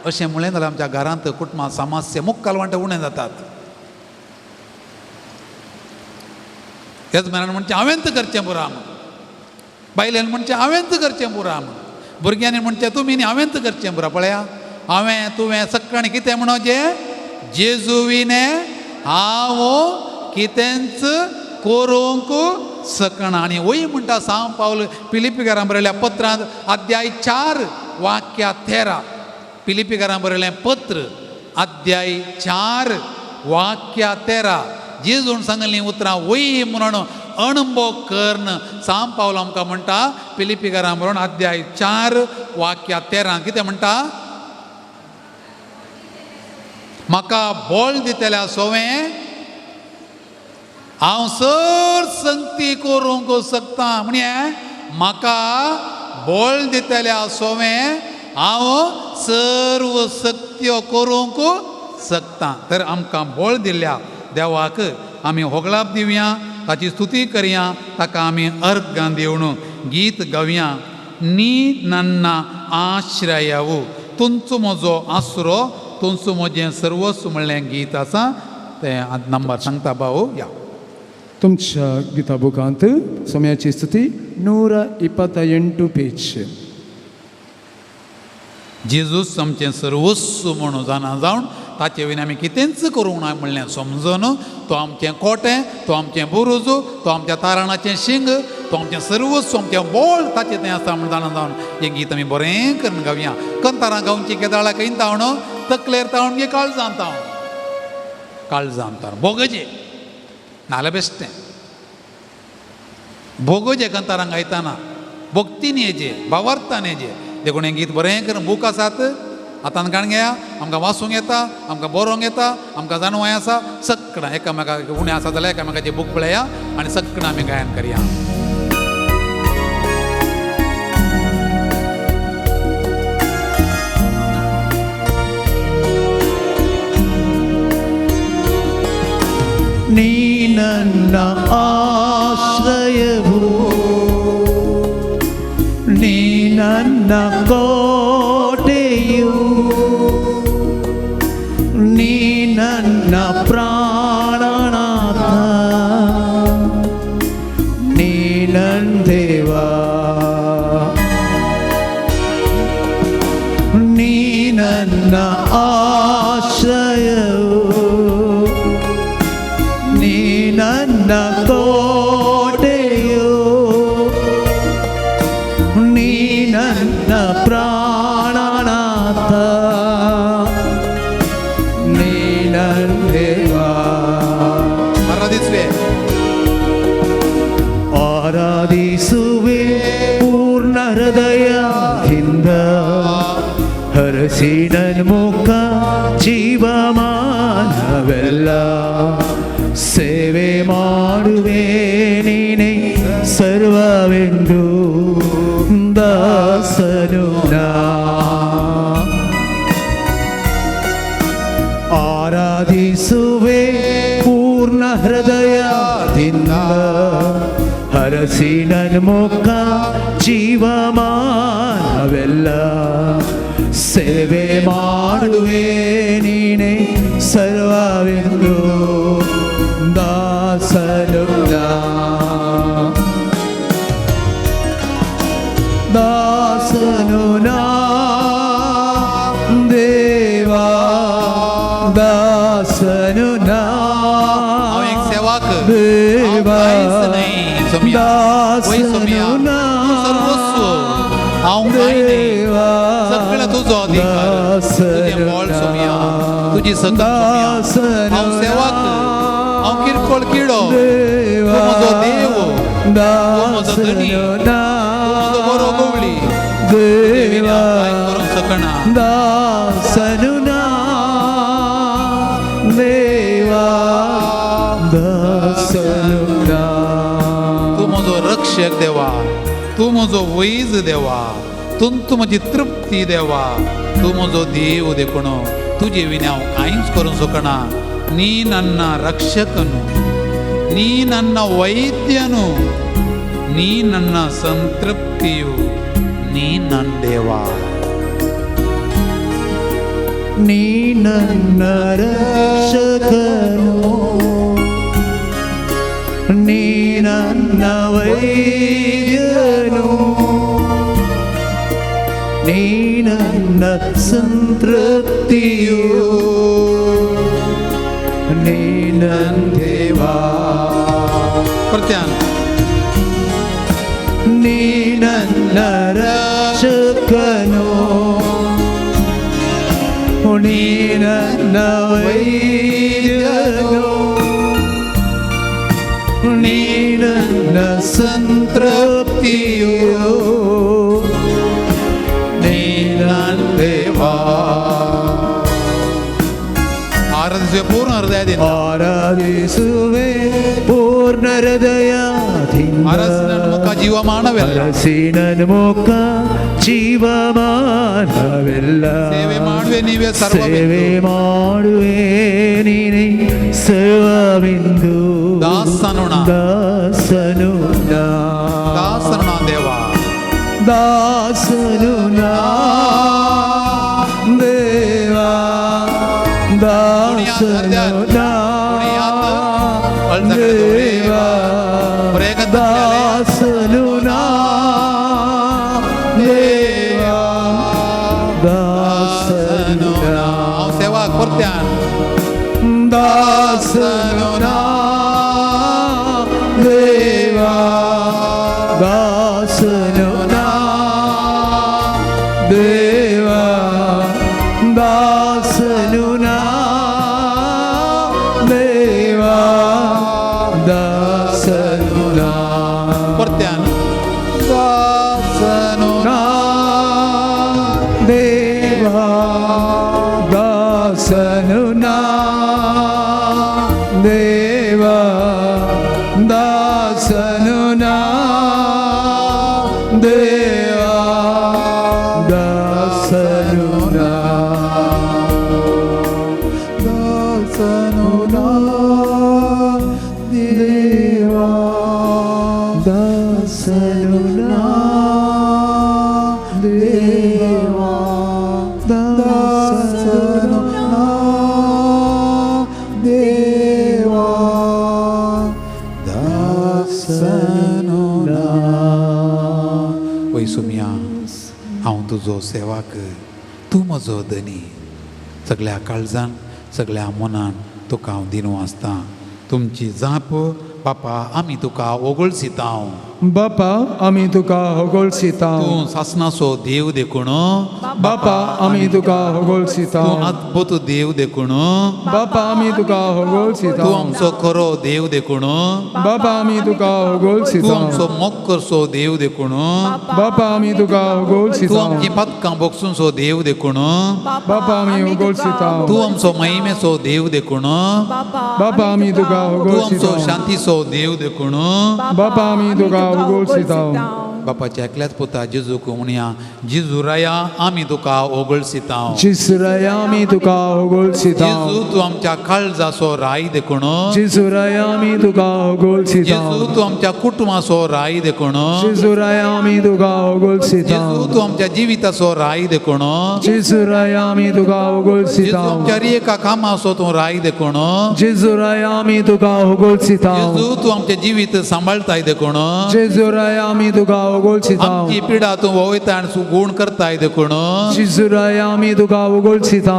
अशें म्हळें जाल्यार आमच्या घरांत कुटुंबांत समस्या मुक्काल वांटे उणें जातात. हेच मनान म्हणचे हांवेंच करचें पुरा म्हण, बायलेन म्हणचें हांवेंच करचें पुरा म्हण, भुरग्यांनी म्हणचें तुमी न्ही हांवेंच करचें पुरा. पळया हांवें तुवें सकाळीं कितें म्हणो जेजुविने हांव कितेंच करूंक सकना. आनी वय म्हणटा सांव पावल पिलिपिकारां बरयल्या पत्रांत अध्याय 4 वाक्य 13. पिलिपिकारां बरयलें पत्र अध्याय 4 वाक्य 13. जेजून सांगलीं उतरां वय म्हणून अणभव करन सांव पावल आमकां म्हणटा पिलिपिकारां बरोवन अध्याय 4 वाक्य 13 कितें म्हणटा म्हाका बोल दितल्या सोवें हांव सर संगती करूंक शकता. म्हणजे म्हाका बोल दितल्या सोवें हांव सर्व सक्त्यो करूंक शकता. तर आमकां बोल दिल्ल्या देवाक आमी होगळाप दिवया, ताची स्तुती करया, ताका आमी अर्घ दिवन गीत गावया. नी नन्ना आश्रयवू तुमचो म्हजो आसरो तुमचो म्हजें सर्वस्व म्हणलें गीत आसा तें नंबर सांगता भाऊ या. तुमच्या गिता बुकांत समयाची स्तुती 128 पेज. जेजूस आमचें सर्वस्व म्हणून जाणा जावन ताचे वयल्यान आमी कितेंच करूंक ना म्हणलें समजून तो आमचें कोटें, तो आमचें बुरूज, तो आमच्या तारणाचें शिंग, तो आमचें सर्वस्व, आमचें बोळ ताचें तें आसा म्हण जाणा जावन हें गीत आमी बरें करून गावया. कंतारां गावची केदाळा कईन तावण तकलेर तावण गे काळजां तावण काळजां तावण बोगजे नाल्यार बेश्टें बोगजे कंतारां गायताना भक्तीन हेजे भावार्थान हेजे देखून हें गीत बरें करून बूक आसात आतां गाण घेया. आमकां वाचूंक येता, आमकां बरोवंक येता, आमकां जाणवाय आसा. सगळां एकामेकाक उणें आसा जाल्यार एकामेकाचें बूक पळया आनी सगळां आमी गायन करया. नी नन्न आश्रयवू नी नन्न कोटेयु नी नन्न प्राणनाथ नी नन्न देवा नी नन्न आश्रयवू नी नन्न कोटेयु नी नन्न प्राणनाथ नी नन्न देवा. ಆರಾಧಿಸುವೆ ಪೂರ್ಣ ಹೃದಯದಿಂದ ಹರಸಿ ನನ್ಮುಖ ಜೀವಮಾನವೆಲ್ಲ ಸೇವೆ ಮಾಡುವೆ ನೀನೆ ಸರ್ವವೆಂದು ದಾಸನು ನಾ. ಆರಾಧಿಸುವೆ ಪೂರ್ಣ ಹೃದಯದಿಂದ ಹರಸಿ ನನ್ಮುಖ ಜೀವಮಾನವೆಲ್ಲ ಸೇವೆ ಮಾಡುವೆ ನೀನೆ ಸರ್ವವೆಂದು ದಾಸನು ನಾ. ದಾಸನು ನಾ ದೇವಾ ದಾಸನು ನಾ ದೇವಾ ದಾಸನು ನಾ देवा सगळं तुझो अधिकार तुझे बोल सोम्या तुझी सकत सोम्या हांव सेवक हांव किरकोळ किडो तूं म्हजो देव तूं म्हजो धनी तूं म्हजो बरो गवळी देविना कांय करूंक शकना दासनु ना देवा दासनु ना. तूं म्हजो रक्षक देवा, तूं म्हजो वैज देवा, तूं म्हजी तृप्ती देवा, तूं म्हजो देव देखून तुजे विना हांव कांयच करूंक शकना. नी नन्ना रक्षक न्हू ನೀ ನನ್ನ ವೈದ್ಯನು, ನೀ ನನ್ನ ಸಂತೃಪ್ತಿಯು, ನೀ ನನ್ನ ದೇವ. ನೀ ನನ್ನ ರಕ್ಷಕನು, ನೀ ನನ್ನ ವೈದ್ಯನು, ನೀ ನನ್ನ ಸಂತೃಪ್ತಿಯು, ನೀ ನನ್ನ ದೇವ. ಪ್ರತ್ಯಾನ್ ನೀ ನನ್ನ ರಕ್ಷಕನು, ನೀ ನನ್ನ ವೈದ್ಯನು, ನೀ ನನ್ನ ಸಂತೃಪ್ತಿಯು, ನೀ ನನ್ನ ದೇವ. ಆರಾಧಿಸುವೆ ಪೂರ್ಣ ಹೃದಯದಿಂದ, ಆರಾಧಿಸುವೆ ಪೂರ್ಣ ಹೃದಯದಿಂದ. ಅರಸಿನ ಮುಖ ಜೀವಮಾನವೆಲ್ಲ, ಅರಸಿನ ಮುಖ ಜೀವಮಾನವೆಲ್ಲ. ಸೇವೆ ಮಾಡುವೆ ನೀವೇ ಸೇವೆ ಸರ್ವವೆಂದು, ಮಾಡುವೆ ನೀನೇ ಸರ್ವವೆಂದು. ದಾಸನು ನಾ, ದಾಸನು ನಾ, ದಾಸನು ನಾ ದೇವ. ದಾಸನು ನಾ ದೇವ, ದಾಸನು ನಾ ದೇವ, ದಾಸನು ನಾ ದೇವ, ದಾಸನು ನಾ ಸೇವಾ ಕೊಡ್ತ್ಯಾನ್. ದಾಸನು ನಾ ದೇವ, ದಾಸನು ನಾ ದೇವ, ದಾಸನು ನಾ ದೇವ, ದಾಸನು ನಾ ಕೊಡ್ತ್ಯಾನ್. ದಾಸನು ನಾ ದೇವ, ದಾಸನು ನಾ ದೇವ, ದಾಸನು ನಾ ದೇವ, ದಾಸನು ನಾ, ದಾಸನು ನಾ ದೇವ, ದಾಸನು ನಾ ದೇವ, ದಾಸನು ನಾ ದೇವ, ದಾಸನು ನಾ. वय सुमिया, हांव तुजो सेवाक, तूं म्हजो धनी. सगळ्या काळजान, सगळ्या मनान तुका हांव दिनू आसता. तुमची जाप बापा आमी तुका ओगळसिता. बापा आमी तुका होगोळसिता. तूं सासनाचो देव देखून, बापा आमी तुका होगोळसिता. तूं अद्भुत देव देखून, बापा आमी तुका होगोळसिता. तूं आमचो खरो देव देखून, बापा आमी तुका तूं होगोळसिता. आमचो मोक्करसो देव देखून, बापा आमी तुका तूं होगोळसिता. आमची पदकां बोगसूनचो देव देखून, बापा आमी होगोळसिता. तूं आमचो महिमेचो देव देखून, बापा आमी तुका तूं होगोळसिता. आमचो शांतीचो देव देखून. बापा आमी तुका होगोळसिता. बापाच्या एकल्याच पुता जेजूक म्हणया, जेजूराया आमी तुका ओगळसिता. जिसुराया आमी तुका होगोळसिता. जेजू तूं आमच्या काळजाचो राय देखून, जिसुराया आमी तुका होगोळसिता. जेजू तूं आमच्या कुटुंबाचो राय देखून, जिसुराया आमी तुका होगोळसिता. जेजू तूं आमच्या जिविताचो राय देखून, जिसुराया आमी तुका जेजू होगोळसिता. आमच्या एका कामाचो तूं राय देखून, जिसुराया आमी तुका होगोळसिता. जेजू तूं आमचें जिवीत सांबाळताय देखून, जिसुराया आमी तुका होगोळसिता. आमची पिडा तूं वोयता आनी सुगूण करताय देखून. जिसुराया आमी तुका होगोळसिता.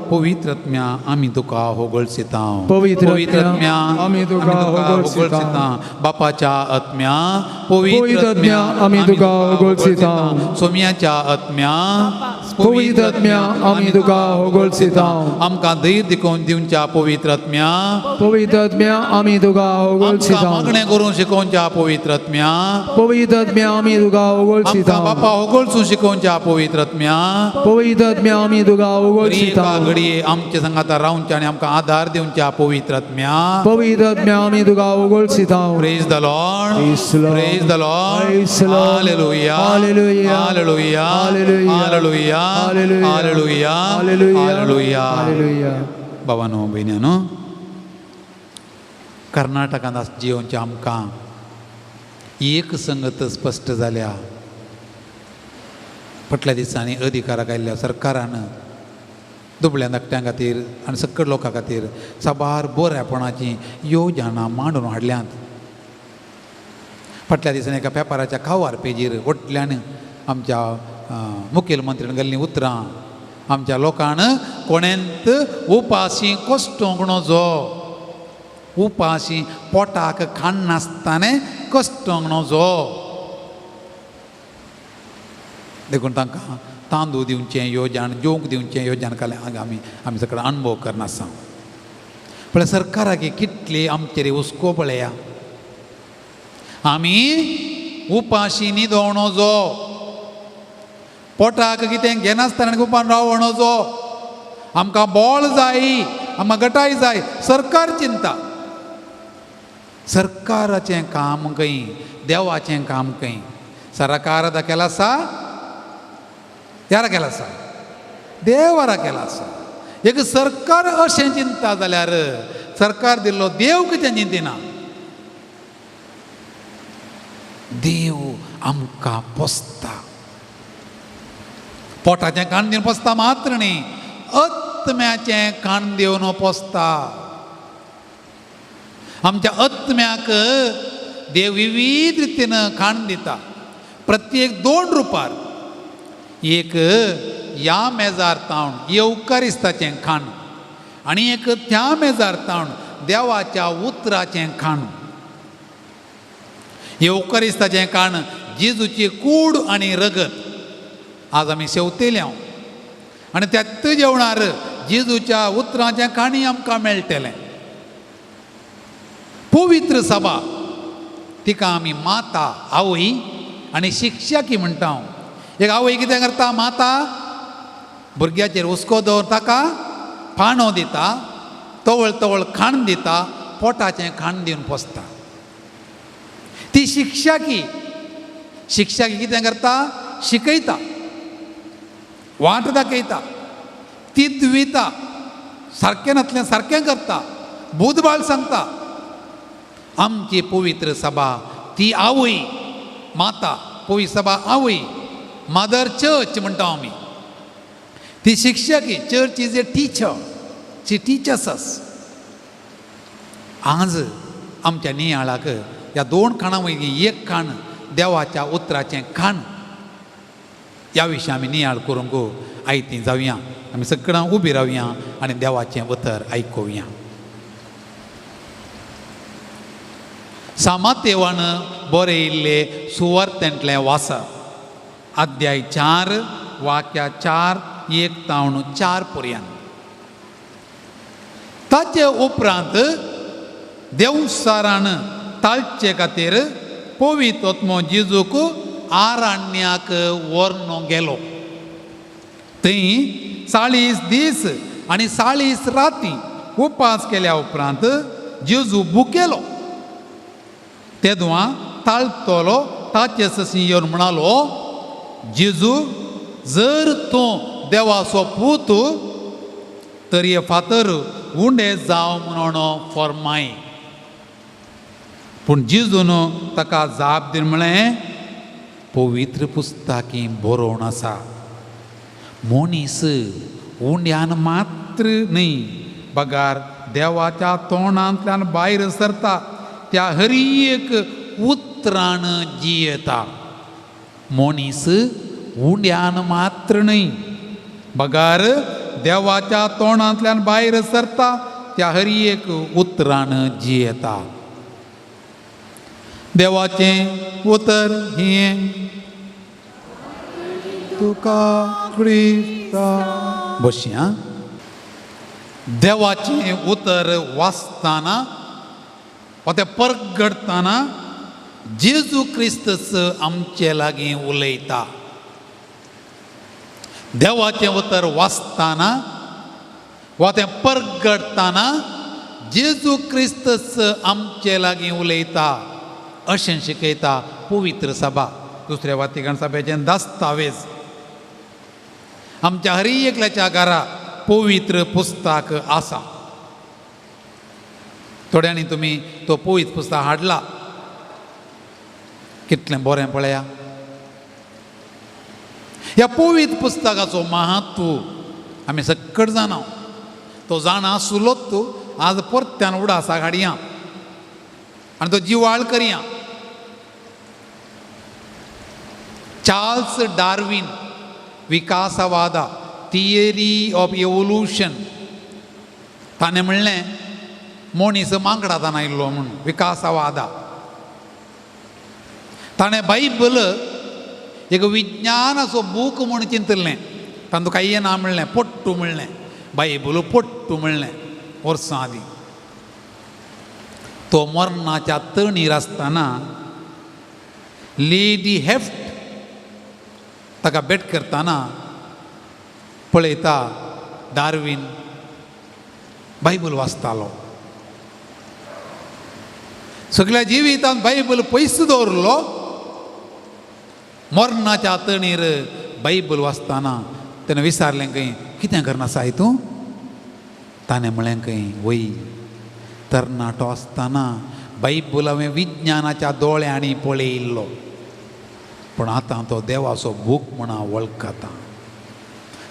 पवित्र आत्म्या आमी तुका होगळसिता. पवित्र आत्म्या आमी तुका होगळसिता. बापाच्या आत्म्या, पवित्र आत्म्या आमी तुका होगोळसिता. सोम्याच्या आत्म्या, पवित्र आत्म्या आमी तुका होगोळसिता. आमकां धैर्य दिकोवन दिवच्या पवित्र आत्म्या, पवित्र आत्म्या आमी तुका आमकां होगोळसिता. मागणें करून शिकोवच्या पवित्र आत्म्या, पवित्र आत्म्या आमी तुका होगोळसिता. आमकां बापा होगळसून शिकोवच्या पवित्र आत्म्या, पवित्र आत्म्या आमी तुका होगोळसिता. घडये आमचे संगाता रावच्या आनी आमकां आधार दिवच्या पवित्र आत्म्या. पवित्र आत्म्या आमी तुका होगोळसिता. Praise the Lord. Praise the Lord. Praise the Lord. Praise the Lord. Hallelujah. Hallelujah. Hallelujah. Hallelujah. Hallelujah. Hallelujah. Hallelujah. Hallelujah. Hallelujah. Hallelujah. भावानो बहिण्यानो, कर्नाटकांत जियोवचे आमकां एक संगत स्पश्ट जाल्या. फाटल्या दिसांनी अधिकाराक आयिल्ल्या सरकारान दुबळ्या धाकट्यां खातीर आनी सकयल लोकां खातीर साबार बऱ्यापणाची येवजणां मांडून हाडल्यांत. फाटल्या दिसांनी एका पेपराच्या कावार पेजीर व्हडल्यान आमच्या मुखेलमंत्र्यान घाल्लीं उतरां. आमच्या लोकांक कोणेंत उपाशी कश्टोंक नजो, उपाशी पोटाक खाण नासताना कश्टोंक नजो. देखून तांकां तांदूळ दिवचें येवजण, जेवंक दिवचें येवजण कांय आमी सगळो अनुभव करना आसा. पण सरकाराक कितली आमचेर हुस्को पळया. आमी उपाशी न्हिदोंक नजो, पोटाक कितें घेनासतना उपान रावों नजो. आमकां बोळ जाय, आमकां गटाय जाय, सरकार चिंता. सरकाराचें काम खंय, देवाचें काम खंय. सरकार केला आसा, यारा केला आसा, देवारा केला आसा. एक सरकार अशें चिंता जाल्यार सरकार दिल्लो देव कितें चिंतिना. देव आमकां पोसता. पोटाचें खाण दिवन पोसता मात्र न्ही, आत्म्याचें खाण दिवन पोसता. आमच्या आत्म्याक देव विविध रितीन खाण दिता. प्रत्येक 2 रुपार एक ह्या मेजार तावन येवकारिस्ताचें खाण आनी एक त्या मेजार तावन देवाच्या उतराचें खाण. येवकारिस्ताचें खाण जेजूची कूड आनी रगत आज आमी शेवतेल्या आनी त्याच जेवणार जेजूच्या उतराचें खाणी आमकां मेळटलें. पवित्र सभा तिका आमी माता, आवय आनी शिक्षकी म्हणटा. एक आवय कितें करता, माता भुरग्याचेर हुस्को दवर ताका पाणो दिता, तवळ तवळ खाण दिता, पोटाचें खाण दिवन पोसता. ती शिक्षकी कितें करता, शिकयता, वाट दाखयता, तिदविता, सारकेनांतल्यान सारकें करता, बुधबाळ सांगता. आमची पवित्र सभा ती आवय, माता, पवित्र सभा आवय, मदर चर्च म्हणटा आमी. ती शिक्षकी, church is a teacher, she teachers अस. आज आमच्या नियाळाक ह्या 2 खाणां वयली एक खाण देवाच्या उतराचें खाण. ह्या विशीं आमी नियाळ करूंक आयतीं जावया. आमी सगळां उबी रावया आनी देवाचें उतर आयकुया. सामातेवान बरयिल्ले सुवार्थेंतलें वाचप, अध्याय 4 वाक्या 4:1 तावन 4 पर्यंत. ताचे उपरांत देवसारान ताळचे खातीर पवित्र आत्मो जेजूक आराण्याक व्हरून गेलो. थंय 40 दीस आनी 40 राती उपास केल्या उपरांत जेजू भुकेलो. तेदुआ ताळतलो ताचे ससी येवन म्हणालो, जेजू जर तूं देवाचो पूत तर हे फातर उंडे जाव म्हणून फरमाय. पूण जेजून ताका जाप दिवन म्हळें, पवित्र पुस्तकांत बरोवन आसा, मनीस उंड्यान मात्र न्ही बगार देवाच्या तोंडांतल्यान भायर सरता त्या हर एक उतरान जियेता. मनीस उंड्यान मात्र न्ही बगार देवाच्या तोंडांतल्यान भायर सरता त्या हर एक उतरान जियेता. देवाचें उतर हें तुका क्रिस्ता. बसया. देवाचें उतर वाचताना वा तें परगडताना जेजू क्रिस्तच आमचे लागीं उलयता. देवाचें उतर वाचताना वा तें परगडताना जेजू क्रिस्तच आमचे लागीं उलयता अशें शिकयता पवित्र सभा. दुसऱ्या वातिकण सभेचें दस्तावेज. आमच्या हर एकल्याच्या घरा पवित्र पुस्तक आसा. थोड्यांनी तुमी तो पवित्र पुस्तक हाडला कितलें बरें पळया. ह्या पवित्र पुस्तकाचो महत्व आमी सक्कट जाणा. तो जाणा आसुलोच तूं आज परत्यान उडासा हाडया आनी तो जिवाळ करया. Charles Darwin विकासवादा theory of evolution ताणें म्हणलें मनीस मांकडांतल्यान आयिल्लो म्हूण विकासवादा. ताणें बायबल एक विज्ञानाचो बूक म्हूण चिंतलें. तातूंत काही ना म्हणलें पट्टू म्हणलें बायबल पट्टू म्हणलें वर्सां आदीं. तो मरणाच्या तणीर आसतना लेडी हेफ्ट ताका भेट करतना पळयता डार्विन बायबल वाचतालो. सगळ्या जिवितांत बायबल पयस दवरलो. मरणाच्या तणीर बायबल वाचतना तेणें विचारलें खंय कितें करना साय तूं. ताणें म्हळें खंय वय तरणाटो आसतना बायबल हांवें विज्ञानाच्या दोळ्यांनी पळयल्लो पूण आतां तो देवाचो बूक म्हूण हांव वळखता.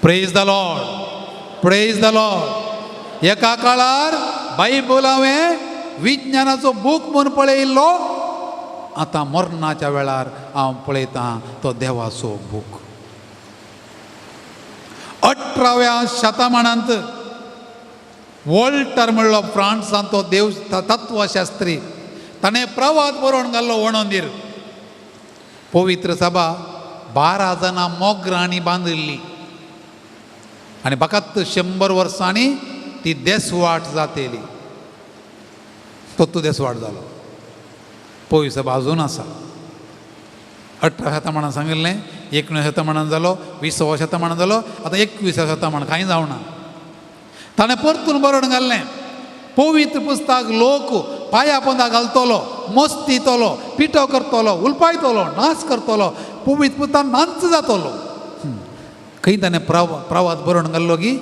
Praise the Lord, praise the Lord. एका काळार बायबल हांवें विज्ञानाचो बूक म्हूण पळयल्लो. आतां मरणाच्या वेळार हांव पळयतां तो देवाचो बूक. 18व्या शतमानांत वॉल्टर म्हणलो फ्रांसांत देव तत्वशास्त्री ताणें प्रवाद बरोवन घाल्लो वणोंदीर. पवित्र सभा 12 जाणां मोगरांनी बांदिल्ली आनी फकत 100 वर्सांनी ती देसवाट जातली. तो देसवाट जालो. पवित्र सभा अजून आसा. 18 शतमानांत सांगिल्लें 19 शतमानांत जालो 20व्या शतमानांत जालो आतां 21व्या शतमान कांय जावना. ताणें परतून बरोवन घाल्लें पवित्र पुस्तक लोक पांया पोंदा घालतलो मस्तीतलो पिठो करतलो उलपायतलो नाच करतलो पवित्र पुस्तक नाच जातलो. खंय ताणें प्रवाद बरोवन घाल्लो की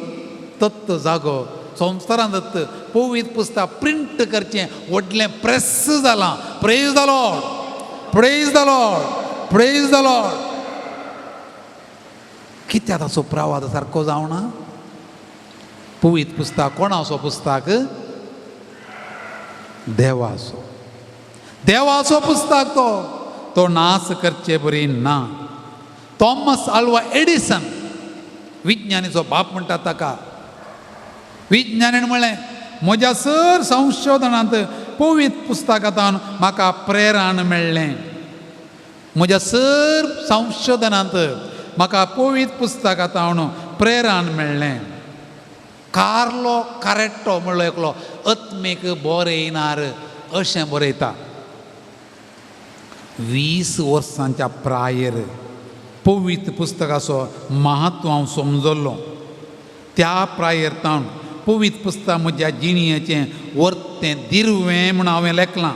तत्त जागो संवसारांत पवित्र पुस्तक प्रिंट करचें व्हडलें प्रेस जालां. Praise the Lord, praise the Lord, praise the Lord. कित्याक ताचो प्रवाद सारको जावना. पवित्र पुस्तक कोणाचो पुस्तक देवाचो. देवाचो पुस्तक तो नाच करचे बरी ना. थॉमस आल्वा एडिसन विज्ञानीचो बाप म्हणटा ताका. विज्ञानीन म्हळें म्हज्या सर संशोधनांत पवित्र पुस्तकांतल्यान म्हाका प्रेरण मेळ्ळें. म्हज्या सर संशोधनांत म्हाका पवित्र पुस्तकांतल्यान प्रेरण मेळ्ळें. कार्लो कारेट्टो म्हणलो एकलो आत्मेक बरयणार अशें बरयता. 20 वर्सांच्या प्रायर पवित्र पुस्तकाचो महत्व हांव समजलो. त्या प्रायरतावन पवित्र पुस्तक म्हज्या जिणेचें वर्तें दिरवें म्हूण हांवें लेखलां.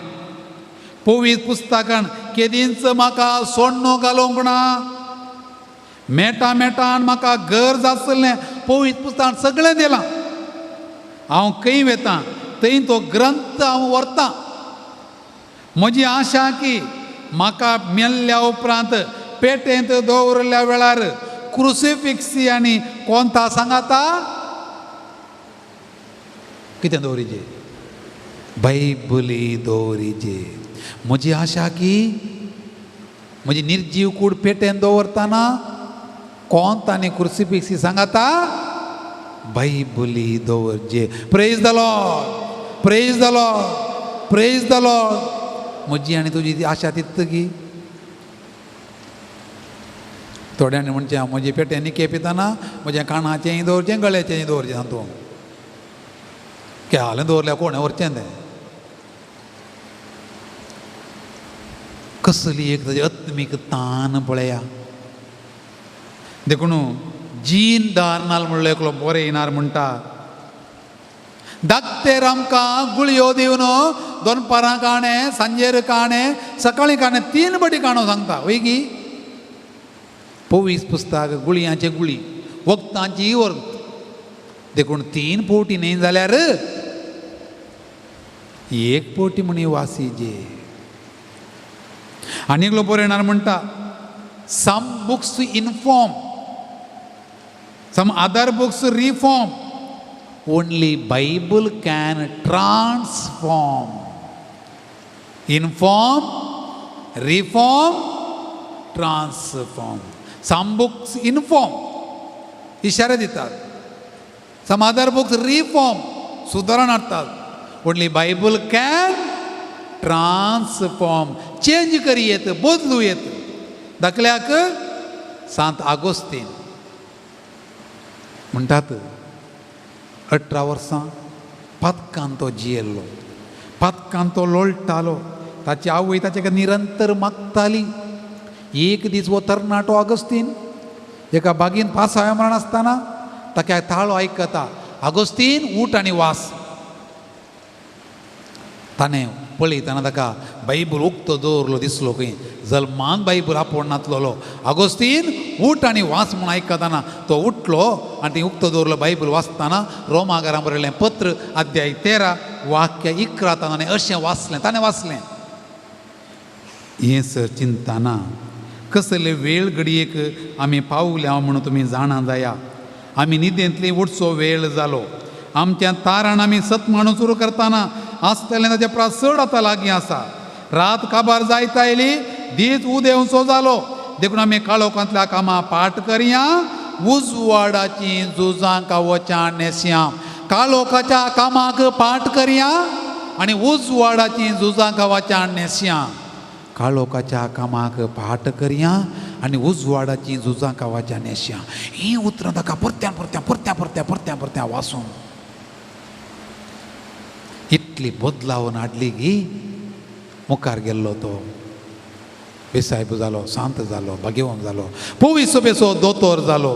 पवित्र पुस्तकान केदींच म्हाका सोडणो घालूंक ना. मेटान म्हाका गरज आसलें पवित्र पुस्तकान सगळें दिलां. हांव खंय वेतां थंय तो ग्रंथ हांव व्हरतां. म्हजी आशा की म्हाका मेल्ल्या उपरांत पेटेंत दवरल्या वेळार क्रुसिफिक्सी आनी कोंता सांगाता कितें दवरिजे बायबली दवरिजे. म्हजी आशा की म्हजी निर्जीव कूड पेटेन दवरतना कोंत आनी क्रुसिफिक्सी सांगाता बायबली दवरजे. Praise the Lord, praise the Lord, praise the Lord. म्हजी आनी तुजी आशा तितकी. थोड्यांनी म्हणचें हांव म्हजे पेट्यांनी केपितना म्हज्या कानाचेंय दवरचें गळ्याचेंय दवरचें सांगतो. केळालें दवरल्यार कोणें व्हरचें तें. कसली एक ताची आत्मीक तान पळया. देखून जीन डार्नाल म्हणलो एकलो बरयणार म्हणटा धाकटेर आमकां गुळयो दिवन दनपारां काणें सांजेर काणें सकाळीं काणें 3 फावटी काणो सांगता. वैगी पवित्र पुस्तक गुळयांचे गुळी वखदांची वखद. देखून 3 फावटी न्ही जाल्यार एक पोटी म्हणी वासीजे. आनी एकलो बरयणार म्हणटा some books inform, some other books reform, only Bible can transform. Inform, reform, transform. Some books inform इशारे दितात, सम अदर बुक्स रिफॉर्म सुधारण हाडतात. Only Bible can transform, change करी येत, बदलू येत. दाखल्याक सांत आगोस्तीन म्हणटात 18 वर्सां पदकान तो जियेल्लो, पदकान तो लोळटालो. ताची आवय ताचे निरंतर मागताली. एक दीस वो तरणाटो आगोस्तीन एका बागेन पावसाळ्या मरण आसतना ताका ताळो आयकता, आगोस्तीन उठ आनी वास. ताणें पळयतना ताका बायबल उक्तो दवरलो दिसलो खंय. जल्मान बायबल आपोवन नातलोलो. आगोस्तीन उठ आनी वास म्हूण आयकतना तो उठलो आनी ती उक्तो दवरलो बायबल वाचतना रोमाकारां बरयलें पत्र अध्याय 13 वाक्य 11 ताणें अशें वाचलें. ताणें वाचलें. हें सर चिंता ना. कसले वेळ घडयेक आमी पावल्या म्हणून तुमी जाणा जाया. आमी न्हिदेंतली उठचो वेळ जालो. आमच्या तारण आमी सतमाणू सुरू करतना आसतलें ताचे प्रास चड आतां लागीं आसा. रात काबार जायत आयली, दीस उदेंवचो जालो. देखून आमी काळोखांतल्या कामां पाट करया, उजवाडाची झुजांक वचां नेस्या. काळोखाच्या कामाक पाट करया आनी उजवाडाची झुजांक वचां नेस्या. काळोखाच्या कामाक पाट करया आनी उजवाडाची झुजांक वचां नेस्या. ही उतरां ताका परत्या परत्या परत्या परत्या परत्या परत्या वाचून इतली बदलावन हाडली की मुखार गेल्लो तो बेसायब जालो, शांत जालो, भाग्यवान जालो, पोवीस सभेचो दोतोर जालो.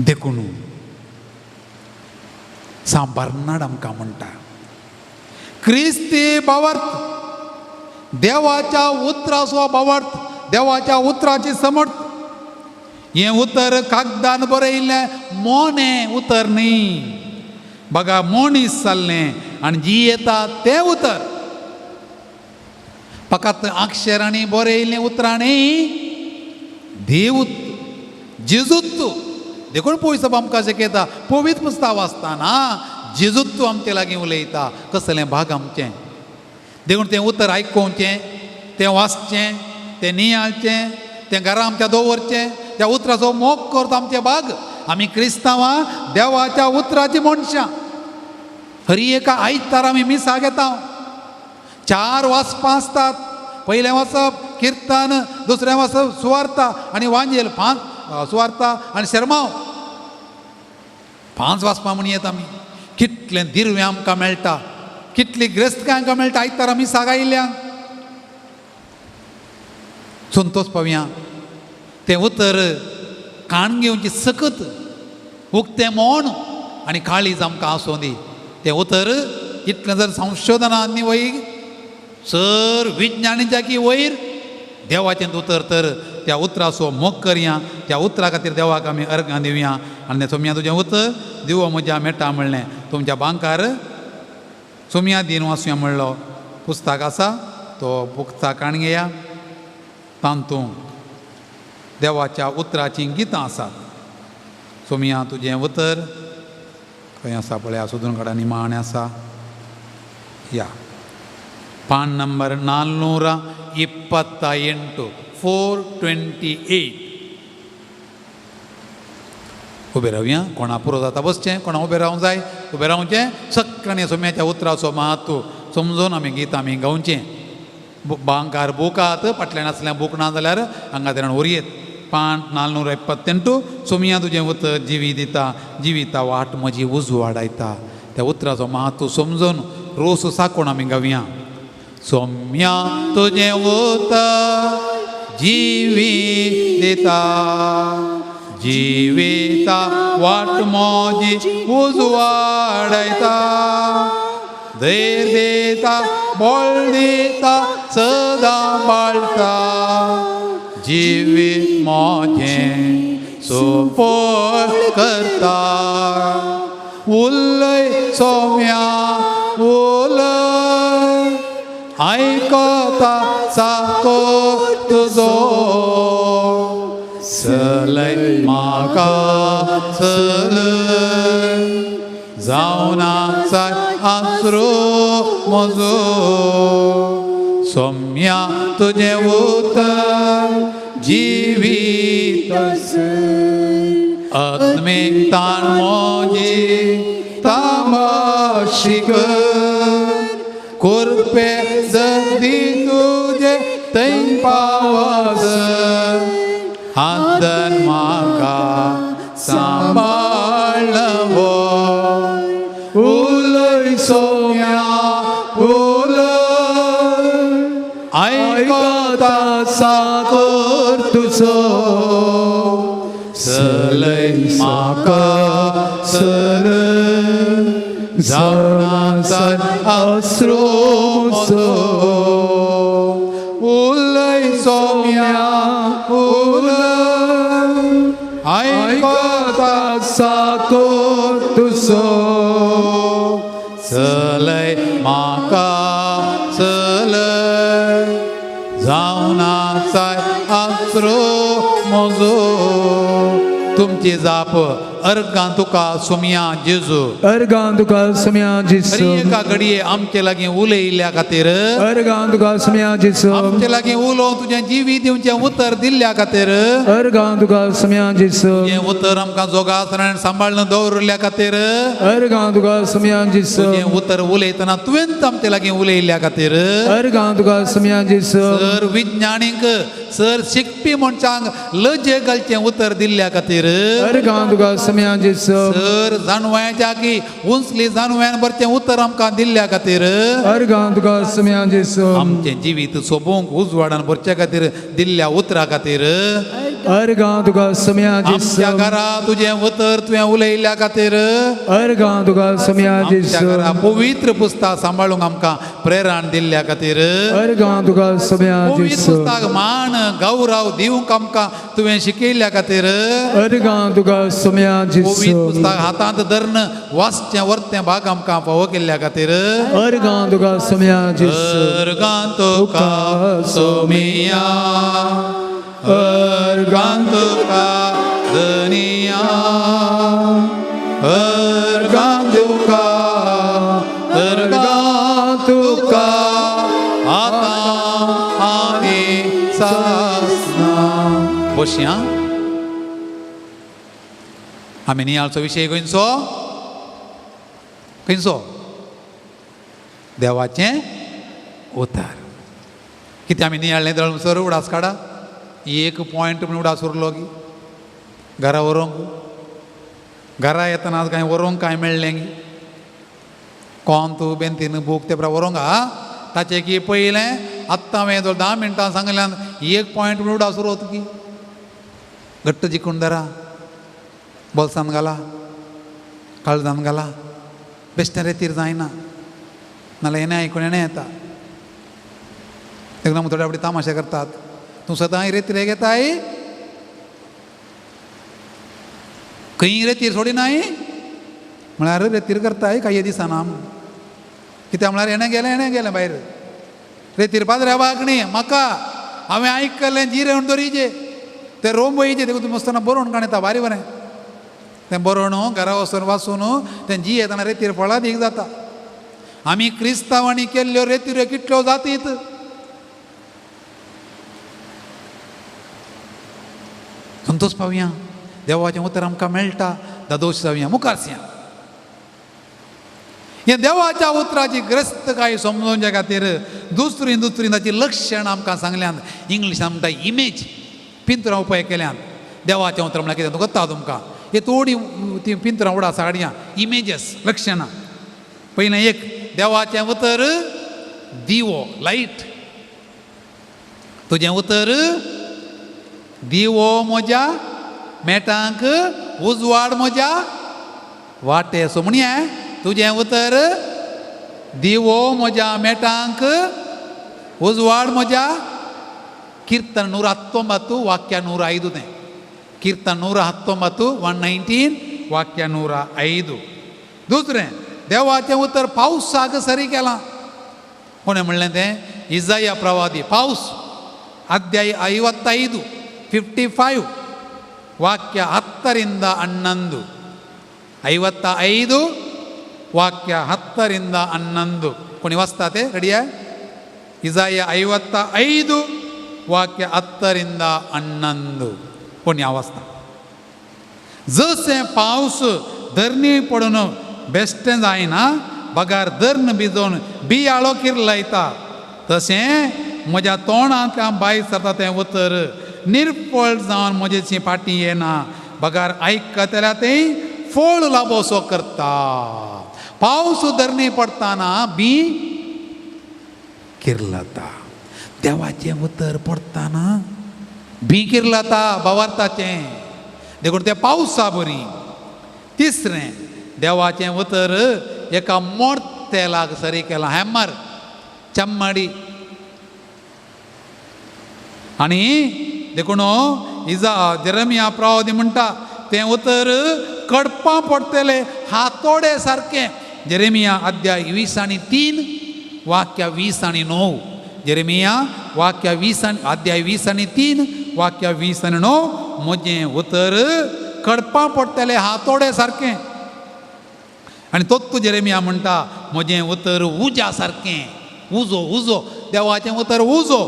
देखून सा बर्नाड आमकां म्हणटा क्रिस्ती भावार्थ, देवाच्या उतराचो भावार्थ, देवाच्या उतराची समर्थ. हें उतर कागदान बरयल्लें मोनें उतर न्ही. बघा मोनीस जाल्लें आनी जी येता तें उतर. फकत अक्षरांनी बरयल्लें उतरां न्ही, देव जेजूत. देखून पळय आमकां शिकयता पवित्र पुस्तक वाचतना जेजूत आमचे लागीं उलयता. कसलें भाग आमचें. देखून तें उतर आयकोवचें, तें वाचचें, तें नियाळचें, तें घरा आमच्या दवरचें. त्या उतराचो मोग करता आमचे भाग. आमी क्रिस्तांवां देवाच्या उतराची मनशां. हरी एका आयतार आमी मिसा घेता. 4 वाचपां आसतात. पयलें वाचप किर्तन, दुसरें वाचप सुवार्ता आनी वांजेल. 5 सुवार्ता आनी शर्माव 5 वाचपां म्हण येता आमी. कितलें दिर्वें आमकां मेळटा, कितली ग्रेस्तकां आमकां मेळटा आयतार आमी सागायिल्ल्यांक. संतोश पावया तें उतर काण घेवची सकत उक्तें मोण आनी काळीज आमकां आसूं दी. तें उतर इतलें जर संशोधनांनी वयर सर विज्ञानाच्या की वयर देवाचें उतर तर त्या उतराचो मोग करया. त्या उतरा खातीर देवाक आमी अर्गां दिवया. आनी सोम्या तुजें उतर दिवो म्हज्या मेटा म्हणलें. तुमच्या बांकार सोम्या दिन वाचुया म्हणलो. पुस्तक आसा तो पुस्तक काण घेया. तातूंत देवाच्या उतराचीं गितां आसात. सोम्या तुजें उतर खंय आसा पळय. सोदून काडा. निमाणें आसा. या पान नंबर 428 428. उबें रावया. कोणा पुरो जाता बसचें, कोणा उबें रावंक जाय उबें रावचें. सक्कणे सोम्याच्या उतराचो महत्व समजून आमी गीत आमी गावचें. बांकार बुकात फाटल्यान आसल्यार बूक ना जाल्यार हांगा तेरण उरयेत. पान 428. सोम्या तुजें उतर जिवी दिता, जिविता वाट म्हजी उजवाडायता. त्या उतराचो महत्व समजून रोस साकोण आमी गावया. सोम्या तुजें उतर जिवी दिता, जिविता वाट म्हजी उजवाडायता. धैर्य दिता, बळ दिता, सदां बाळटा. जिवीत म्हजें सफळ करता. उलय सोम्या आयकता साको तुजो सलय म्हाका सलय जावना जाय आसरो म्हजो सौम्या तुजें उतर जिवीत आत्मिकतान मोजी तामाशी कुर्पे जदी तुजे थंय पावस हातन म्हाका सांबाळवो उलय सौम्या उलय आयकता साकर तुजो सलय म्हाका सलय जावनाचन आसरो म्हजो उलय सौम्या उलय आयकता साकर तुजो सलय म्हाका सलय जावनाचन आसरो म्हजो तुमची जाप अर्गां तुका सुमया जेजू अर्गां तुका सुमया जेजू खरी एका घडये आमचे लागीं उलयिल्ल्या खातीर अर्गां तुका सुमया जेजू आमचे लागीं उलोवन तुजें जिवी दिवचें उतर दिल्ल्या खातीर अर्गां तुका सुमया जेजू तुजें उतर आमकां जोगासरान सांबाळून दवरल्या खातीर अर्गां तुका सुमया जेजू तुजें उतर उलयतना तुवेंच आमचे लागीं उलयिल्ल्या खातीर अर्गां तुका सुमया जेजू सर विज्ञानीक सर शिकपी मनशांक लजे घालचें उतर दिल्ल्या खातीर अर्गां तुका सुमया जेजू सर जानवयाच्या की उंचली जानवयान बरचें उतर आमकां दिल्ल्या खातीर अर्गां तुका सुमया जेजू आमचें जिवीत सोबूंक उजवाडान भरचे खातीर दिल्ल्या उतरा खातीर अर्गां तुका सुमया जेजू आमच्या घरा तुजें उतर तुवें उलयिल्ल्या खातीर अर्गां तुका सुमया आमच्या जेजू घरा पवित्र पुस्तक सांबाळूंक आमकां प्रेरण दिल्ल्या खातीर अर्गां तुका सुमया पवित्र जेजू पुस्तक मान गौरव दिवंक आमकां तुवें शिकयल्ल्या खातीर अर्गां तुका सुमया पवित्र जेजू पुस्तक हातांत धरन वाचचें वर्तें भाग आमकां फावो केल्ल्या खातीर अर्गां तुका सुमया जेजू अर्गां तुका सोमिया अर्गां तुका धनिया अर्गां तुका आतां आनी सासना बसया आमी नियाळचो विशय खंयचो खंयचो देवाचें उतर कितें आमी नियाळ्ळें दळ सर उडास काडा एक पॉयंट म्हण उडास उरलो की घरा व्हरूंक घरा येतना कांय व्हरूंक कांय मेळ्ळें की कोंत बेंतीन बूक ते बरा व्हरूंक हा ताचें की पयलें आत्तां हांवें 10 मिनटां सांगल्यान एक पॉयंट म्हण उडास उरत की घट्ट जिखून धरा बोल्सान घाला काळजान घाला बेश्टें रेतीर जायना नाल्यार येणें आयकून येणें येता एकदम थोडे फावटी तामाशे करतात तूं सदां रेतीर घेताय खंय रेतीर सोडिनाय म्हळ्यार रेतीर करताय काही दिसाना कित्याक म्हळ्यार येणें गेलें भायर रेतीर पाद्र्या वागणी म्हाका हांवें आयकलें जिरेवन दोरीचे ते रोंबईचे देखून तुमी आसतना बरोवन काडटा भारी बरें तें बरोवन घरा वचून वाचून तें जी येतना रेतीर फळां दीक जाता आमी क्रिस्तांवांनी केल्ल्यो रेतीऱ्यो कितल्यो जातीत संतोश पावया देवाचें उतर आमकां मेळटा दादोश जावया मुखारसया हे देवाच्या उतराची ग्रस्तकाय समजोवच्या खातीर दुसरी ताची लक्षण आमकां सांगल्यान इंग्लिशान म्हणटा इमेज पिंतुरां उपाय केल्यान देवाचें उतर म्हळ्यार कितें तुका कळटा तुमकां हे थोडी ती पिंतुरां उडा साडया इमेजस लक्षणां पयलें एक देवाचें उतर दिवो लायट तुजें उतर दिवो म्हज्या मेटांक उजवाड म्हज्या वाटे सो म्हणया तुजें उतर दिवो म्हज्या मेटांक उजवाड म्हज्या कीर्तन 119 वाक्य 105 तें कीर्तन 119 119 वाक्य 105 दुसरें देवाचें उतर पावसाक सरी केलां कोणें म्हणलें तें ಇಸಾಯ ಪ್ರವಾದಿ ಪೌಸ್ ಅಧ್ಯಾಯ 55 55 ವಾಕ್ಯ 10ರಿಂದ 11 55 ವಾಕ್ಯ 10ರಿಂದ 11 कोणी वाचतात रेडी आहे इजाया 55 वाक्य 10ರಿಂದ 11 कोणी वाचता जसे पाऊस धरणी पडून बेश्टें जायना बगार धरण भिजोवन बियाळो किरलायता तशें म्हज्या तोंडांतल्यान भायर सरता तें उतर निर्फळ जावन म्हजेची फाटी येना बगार आयकतल्या तें फळ लाबोसो करता पाऊस धरणी पडताना बी किरलाता देवाचें उतर पडताना बी किरलाता भावार्थाचें देखून तें पावसा बरी तिसरें देवाचें उतर एका मोर्तेलाक सरी केलां हॅमर चम्माडी आनी देखून जेरेमिया प्रवादी म्हणटा तें उतर कडपां पडटलें हातोडे सारकें जेरेमिया अध्याय 20:3 वाक्य 20:9 जेरेमिया वाक्य 20 अध्याय 20:3 वाक्य 20:9 म्हजें उतर कडपां पडटलें हातोडे सारकें आनी तोच जेरेमिया म्हणटा म्हजें उतर उज्या सारकें उजो उजो देवाचें उतर उजो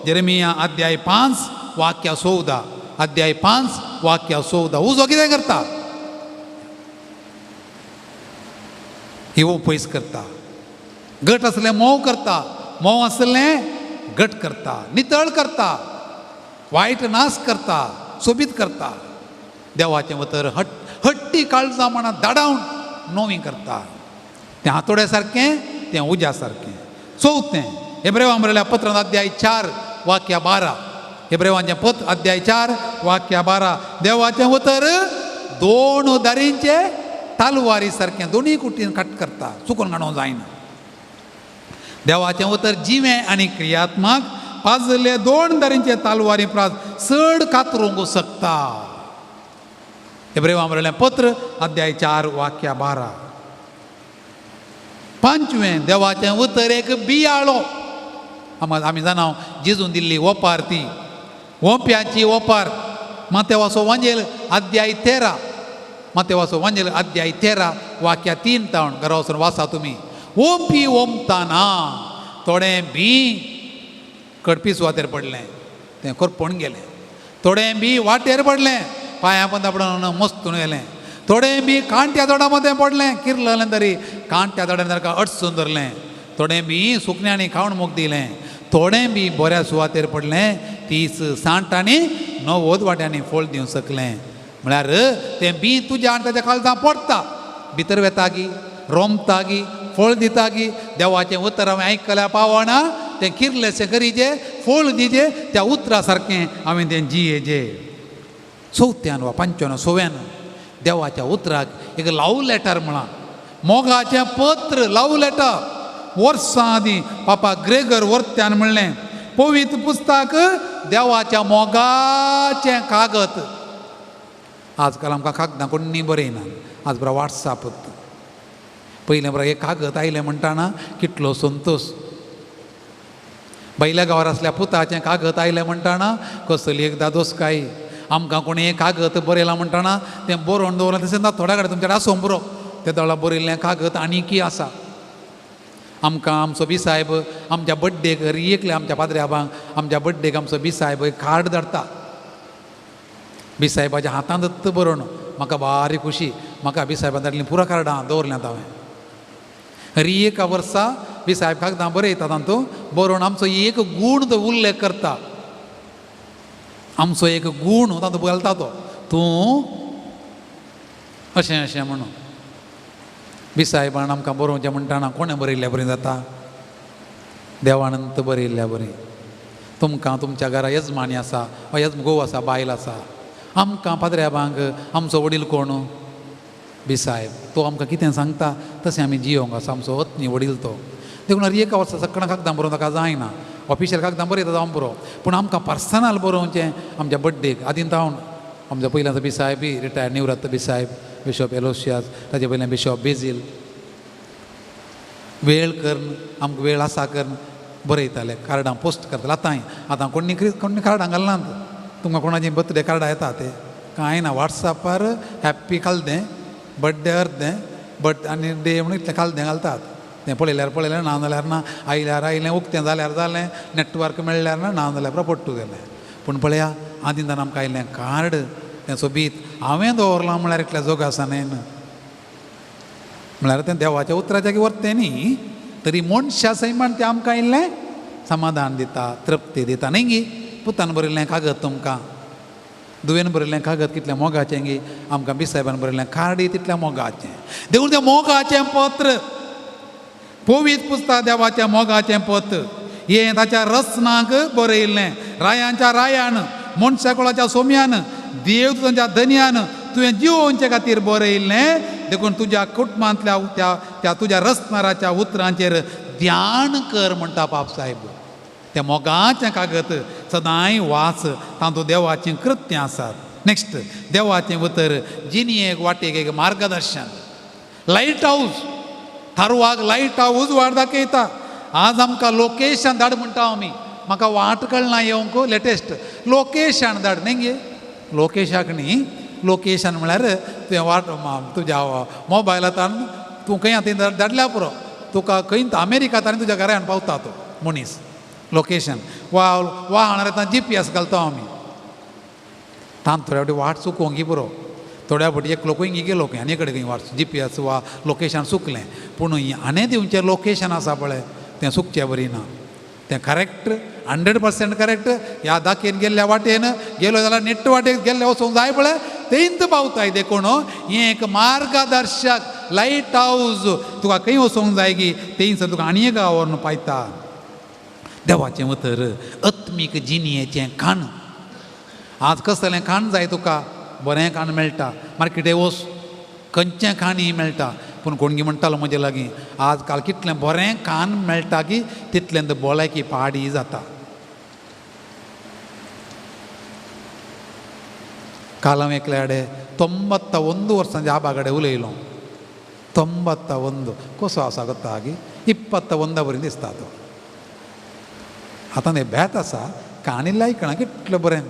जेरेमिया अध्याय 5 वाक्य 14 अध्याय 5 वाक्य 14 उजो कितें करता हिवो पयस करता घट असलें मोव करता मोव असलें घट करता नितळ करता वायट नाश करता सोबीत करता देवाचें उतर हट्टी काळजां म्हणा धाडावन नोवी करता तें हातोड्या सारकें तें उज्या सारकें चवथें हेब्रेवां बरयल्या पत्रांत अध्याय 4 वाक्य 12 हेब्रेवांचें पत्र अध्याय 4 वाक्य 12 देवाचें उतर दोन दारींचे तालवारी सारकें दोनी कुटीन कट करता चुकून गाणोवंक जायना देवाचें उतर जिवें आनी क्रियात्मक पाजले दोन दारींचे तालवारी प्रास चड कातरूंक शकता हेब्रेवां बरयलें पत्र अध्याय 4 वाक्य 12 पांचवें देवाचें उतर एक बियाळो आमी जाणा जेजून दिल्ली ओपार ती ओंप्याची ओपार मातेवाचो वांजेल अध्याय 13 मातेवाचो वांजेल अध्याय 13 वाक्य 3 तावन घरा वचून वाचा तुमी ओंपी ओंपताना थोडें बी कडपी सुवातेर पडलें तें करपण गेलें थोडें बी वाटेर पडलें पांयां पंदा पडून मस्तून गेलें थोडें बी कांट्या झाडां मदें पडलें किरललें तरी कांट्या झाडांनी ताका अडसून धरलें थोडें बी सुकण्यांनी खावन मोग दिलें थोडें बी बऱ्या सुवातेर पडलें 30, 60 आनी 90 वाट्यांनी फळ दिवंक शकलें म्हळ्यार तें बी तुज्या आनी ताच्या काळजां पडटा भितर वेता गी रोमता गी फळ दिता गी देवाचें उतर हांवें आयकल्यार पावना तें किरलेशें करीचें फळ दिजें त्या उतरा सारकें हांवें तें जियेचें चवथ्यान वा पंचव्यान सव्यान देवाच्या उतराक एक लव लेटर म्हळां मोगाचें पत्र लव लेटर वर्सां आदीं पापा ग्रेगर वर्त्यान म्हणलें पवित्र पुस्तक देवाच्या मोगाचें कागद आजकाल आमकां कागदां कोणी बरयना आज बरो वॉट्सॅप पयलें बरो एक कागद आयलें म्हणटाना कितलो संतोश बैल्या गांवार आसल्या पुताचें कागद आयलें म्हणटाना कसली एकदां दोसकाय आमकां कोणी एक कागद बरयलां म्हणटाना तें बरोवन दवरलां तशें ना थोड्या कडेन तुमच्या आसूं बरो त्या दळा बरयल्लें कागद आनीकय आसा आमकां आमचो बी साहेब आमच्या बड्डेक रियेकले आमच्या पाद्र्याबांक आमच्या बड्डेक आमचो बी साहेब एक कार्ड धाडटा बी साहेबाच्या हातांत बरोवन म्हाका बारी खुशी म्हाका बी साहेबान धाडलीं पुरो कार्डां दवरल्यांत हांवें रियेका वर्सा बी साहेब कागदां बरयता तातूंत बरोवन आमचो एक गूण तो उल्लेख करता आमचो एक गूण तातूंत घालता तो तूं अशें अशें म्हणून बी साहेबान आमकां बरोवचें म्हणटाना कोणें बरयल्ल्या बरें जाता देवानंत बरयल्ल्या बरें तुमकां तुमच्या घरा यजमानी आसा वा घोव आसा बायल आसा आमकां पाद्र्याबांक आमचो वडील कोण बी साहेब तो आमकां कितें सांगता तशें आमी जियोंक आसा आमचो अत्नी वडील तो देखून एका वर्सा सकाळ कागदां बरोवंक ताका जायना ऑफिशियल कागदां बरयता जावं बरो पूण आमकां पर्सनल बरोवचें आमच्या बड्डेक आदीं तावन आमच्या पयल्याचो बी साहेब बी रिटायर्ड निवृत्त बी साहेब बिशॉप एलोशियास ताचे पयलें बिशॉप बेझील वेळ करन आमकां वेळ आसा करन बरयताले कार्डां पोस्ट करताले आतां कोणी कार्डां घालनात तुमकां कोणाची बर्थडे कार्डां येता ते कांय ना वॉट्सॅपार हॅप्पी घालतें बर्थडे अर्दें बट आनी डे म्हणून इतलें घालतें घालतात तें पळयल्यार ना जाल्यार ना आयल्यार आयलें उक्तें जाल्यार जालें नेटवर्क मेळ्ळ्यार ना जाल्यार पुरो पट्टू गेलें पूण पळया आदींदान आमकां आयलें कार्ड तें सोबीत हांवें दवरलां म्हळ्यार इतल्या जोगासानेन म्हळ्यार तें देवाच्या उतराच्या व्हरतें न्ही तरी मनशा सैमान तें आमकां इल्लें समाधान दिता तृप्ती दिता न्ही गी पुतान बरयल्लें कागद तुमकां दुवेन बरयल्लें कागद कितलें मोगाचें गी आमकां बिसायबान बरयल्लें कार्डय तितलें मोगाचें देखून तें मोगाचें पत्र पवित्र पुस्तक देवाचें मोगाचें पत्र हें ताच्या रत्नाक बरयल्लें रायांच्या रायान मनशा कुळाच्या सोम्यान देव तुज्या धन्यान तुवें जिवोवचे खातीर बरयल्लें देखून तुज्या कुटुंबांतल्या त्या तुज्या रत्नाराच्या उतरांचेर ध्यान कर म्हणटा बाबसाहेब तें मोगाचें कागद सदांय वाच तातूंत देवाचीं कृत्यां आसात नेक्स्ट देवाचें उतर जिनियेक वाटेक एक मार्गदर्शन लायट हावस थारवाक लायट हावस वाट दाखयता आज आमकां लोकेशन धाड म्हणटा आमी म्हाका वाट कळना येवंक लेटेस्ट लोकेशन धाड न्ही गे लोकेशाक न्ही लोकेशन म्हळ्यार तुवें वाट तुज्या मोबायलांतल्यान तूं खंय थंय धाडल्या पुरो तुका खंय अमेरिकांत आनी तुज्या घरान पावता तो मनीस लोकेशन वा हांगा येता GPS घालता आमी तांत थोड्या फावटी वाट चुकोवंक गी पुरो थोड्या फावटी एक लोक हिंगी गेलो खंय आनी कडेन खंय वाट GPS वा लोकेशन चुकलें पूण आनी दिवचें लोकेशन आसा पळय तें चुकचें बरी ना तें करेक्ट 100% करेक्ट ह्या दाखयेन गेल्ल्या वाटेन गेलो जाल्यार नेट्ट वाटेक गेल्ले वचूंक जाय पळय थंयच पावताय देखून हें एक मार्गदर्शक लायट हावस तुका खंय वचूंक जाय गी थंयच तुका आनी एक गांव व्हरून पायता देवाचें उतर आत्मीक जिनियेचें खाण आज कसलें खाण जाय तुका बरें खाण मेळटा मार्केटे वच खंयचें खाणय मेळटा पूण कोणगी म्हणटालो म्हजे लागीं आज काल कितलें बरें खाण मेळटा की तितलें भलायकी पाडी जाता काल हांव एकल्या कडेन 91 वर्सांच्या आबा कडेन उलयलो 91 कसो आसा कोता गी 21 बरी दिसता तो आतां तें बेत आसा काणी लायकणा कितलें बरें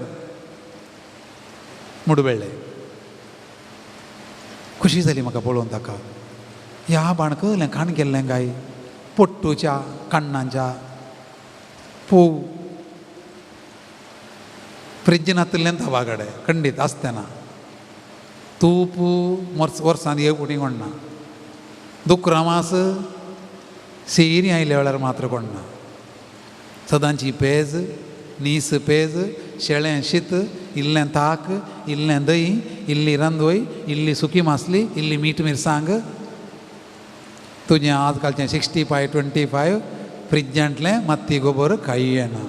मुडबेळ्ळें खुशी जाली म्हाका पळोवन ताका ह्या बाण कळलें खाण केल्लें गाय पोट्टूच्या काण्णांच्या पोव फ्रिज्जीन हातुरलें तवा कडेन खंडीत आसतना तूप वर्सांत एक फुटी कोणना दुकरां मास सेरी आयल्या वेळार मात्र कोणना सदांची पेज नीस पेज शेळें शीत इल्लें ताक इल्लें दही इल्ली रांदोय इल्ली सुकी मासली इल्ली मीठ मिरसांग तुजें आजकालचें 65-25 फ्रिज्जांतलें माती गोबर कांय येना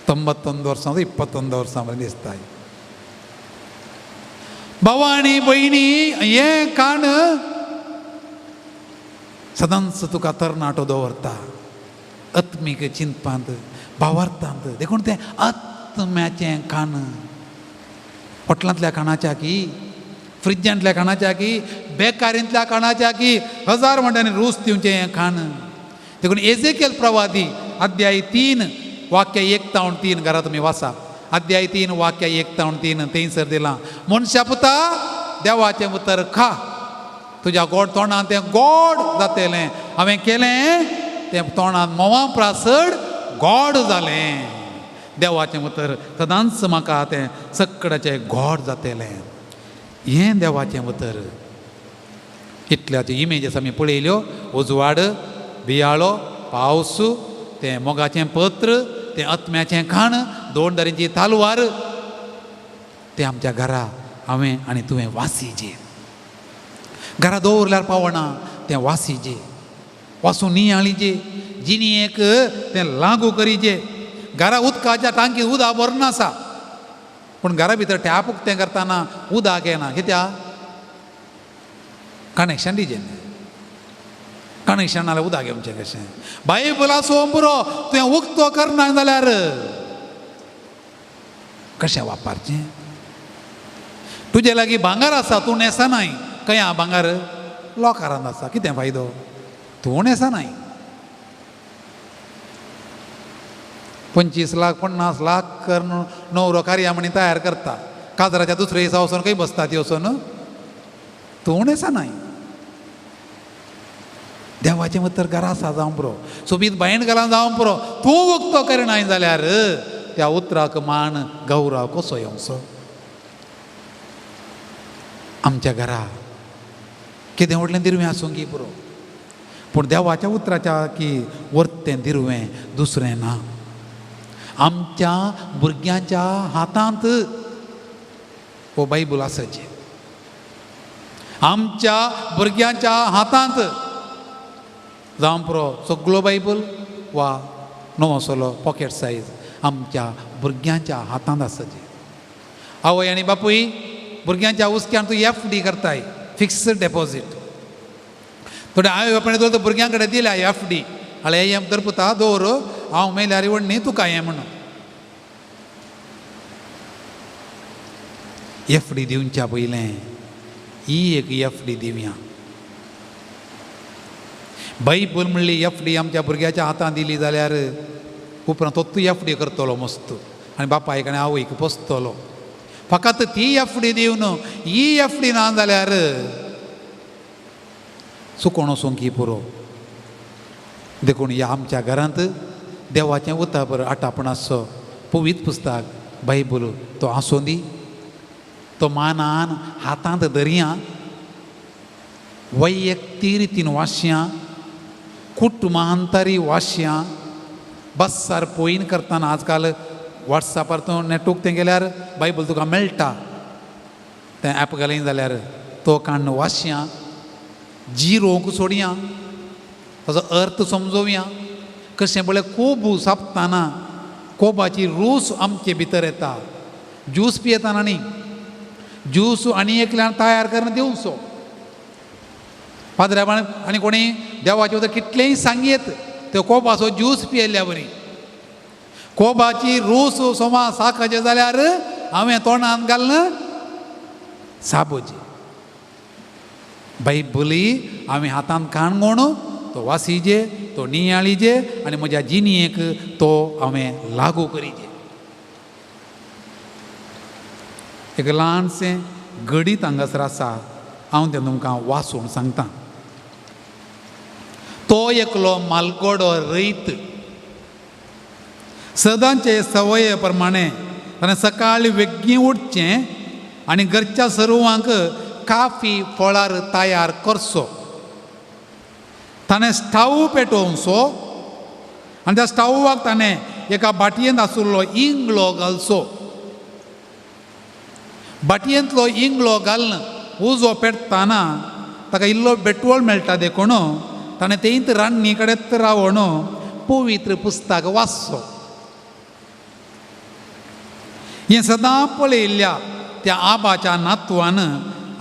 91 वर्सां 21 वर्सां बरें दिसता भावानी भयणी हें खाण सदांच तुका तरणाटो दवरता आत्मीक चिंतपांत भावार्थांत देखून तें आत्म्याचें खाण हॉटलांतल्या खाणाच्या की फ्रिज्जांतल्या खाणाच्या की बेकारींतल्या खाणाच्या की 1000 म्हणटानी रूच दिवचें हें खाण देखून एजेकियल प्रवादी अध्याय 3 वाक्य 1-3 घरा तुमी वाचा अध्याय 3 वाक्य 1-3 थंयसर दिलां मनशा पुता देवाचें उतर खा तुज्या गोड तोंडांत तें गोड जातलें हांवें केलें तें तोंडांत मोवां प्रासड गोड जालें देवाचें उतर सदांच म्हाका तें सक्कडाचें गोड जातलें हें देवाचें उतर इतल्याच्यो इमेजीस आमी पळयल्यो उजवाड बियाळो पावस तें मोगाचें पत्र तें आत्म्याचें खाण 2 दारींची तालवार तें आमच्या घरा हांवें आनी तुवें वासीजे घरा दवरल्यार पावना तें वासीजे वासून नियाळीजे जिनियेक तें लागू करीजे घरा उदकाच्या टांकीत उदक भरना आसा पूण घरा भितर टॅप उक्तें करतना उदक येना कित्याक कनेक्शन दिजें कनेक्शन नाल्यार उदक येवचें कशें बायबल आसूं पुरो तुवें उक्तो करना जाल्यार कशें वापरचें तुजे लागीं भांगर आसा तूं नेसनाय खंय आहा भांगर लॉकरांत आसा कितें फायदो तूं नेसनाय 25 लाख 50 लाख करून नवरो कार्या म्हणी तयार करता काजराच्या दुसऱ्या दिसा वचून खंय बसता ती वचून तूं उणेसा नाही देवाचें उतर घरा आसा जावं पुरो सोबीत बायण घालून जावं पुरो तूं उक्तो करनाय जाल्यार त्या उतराक मान गौरव कसो येवचो आमच्या घरा कितें व्हडलें दिरवें आसूं की पुरो पूण देवाच्या उतराच्या की वर्तें दिरवें दुसरें ना आमच्या भुरग्यांच्या हातांत हो बायबल आसचे आमच्या भुरग्यांच्या हातांत जावं पुरो सगळो बायबल वा नवोसलो पॉकेट सायज आमच्या भुरग्यांच्या हातांत आसचे आवय आनी बापूय भुरग्यांच्या उस्क्यान तूं FD करताय फिक्स्ड डेपॉझीट थोडे आवय बापायन तर भुरग्यां कडेन दिल्या FD हाळे हें दरपुता दवर हांव मेल्यार व्हडणी तुका हें म्हणून FD दिवच्या पयलें ही एक FD दिवया बायबल म्हणली FD आमच्या भुरग्याच्या हातांत दिली जाल्यार उपरांत तो FD करतलो मस्त आनी बापायक आनी आवयक पोसतलो फकत ती FD दिवन ही FD ना जाल्यार चुकोण वचूंक की पुरो देखून ह्या आमच्या घरांत देवाचें उतर आटापणाचो पवित्र पुस्तक बायबल तो आसूं दी तो मानान हातांत धरया वैयक्तीक रितीन वाचया कुटुंबांतरी वाचया बस्सार पयन करतना आजकाल वॉट्सॅपार तूं नेटूक तें गेल्यार बायबल तुका मेळटा तें ऍप घालीन जाल्यार तो काडून वाचया जिरोवंक सोडया ताचो अर्थ समजोवया कशें म्हळ्यार कोबू सापतना कोबाची रूस आमचे भितर येता ज्यूस पियेतना न्ही ज्यूस आनी एकल्यान तयार करून दिवचो पाद्र्या आनी कोणी देवाचे उतर कितलेंय सांगयेत त्यो कोबाचो ज्यूस पियेल्ल्या बरी कोबाची रूस सोमा साखजे जाल्यार हांवें तोंडांत घालना साबोजी बायबली हांवें हातांत काणगोण तो वासिजे तो नियाळीजे आनी म्हज्या जिणयेक तो हांवें लागू करीजे एक ल्हानशें गडीत हांगासर आसा हांव तें तुमकां वाचून सांगता तो एकलो मालगोडो रयत सदांचे सवये प्रमाणे ताणें सकाळीं बेगीन उठचें आनी घरच्या सर्वांक काफी फळार तयार करचो ताणें स्टव पेटोवचो आनी त्या स्टवाक ताणें एका बाटयेंत आशिल्लो इंगलो घालचो बाटयेंतलो इंगलो घालन उजो पेटतना ताका इल्लो बेटवळ मेळटा देखून ताणें तेंत रान्नी कडेन रावून पवित्र पुस्तक वाचचो हें सदां पळयल्ल्या त्या आबाच्या नातवान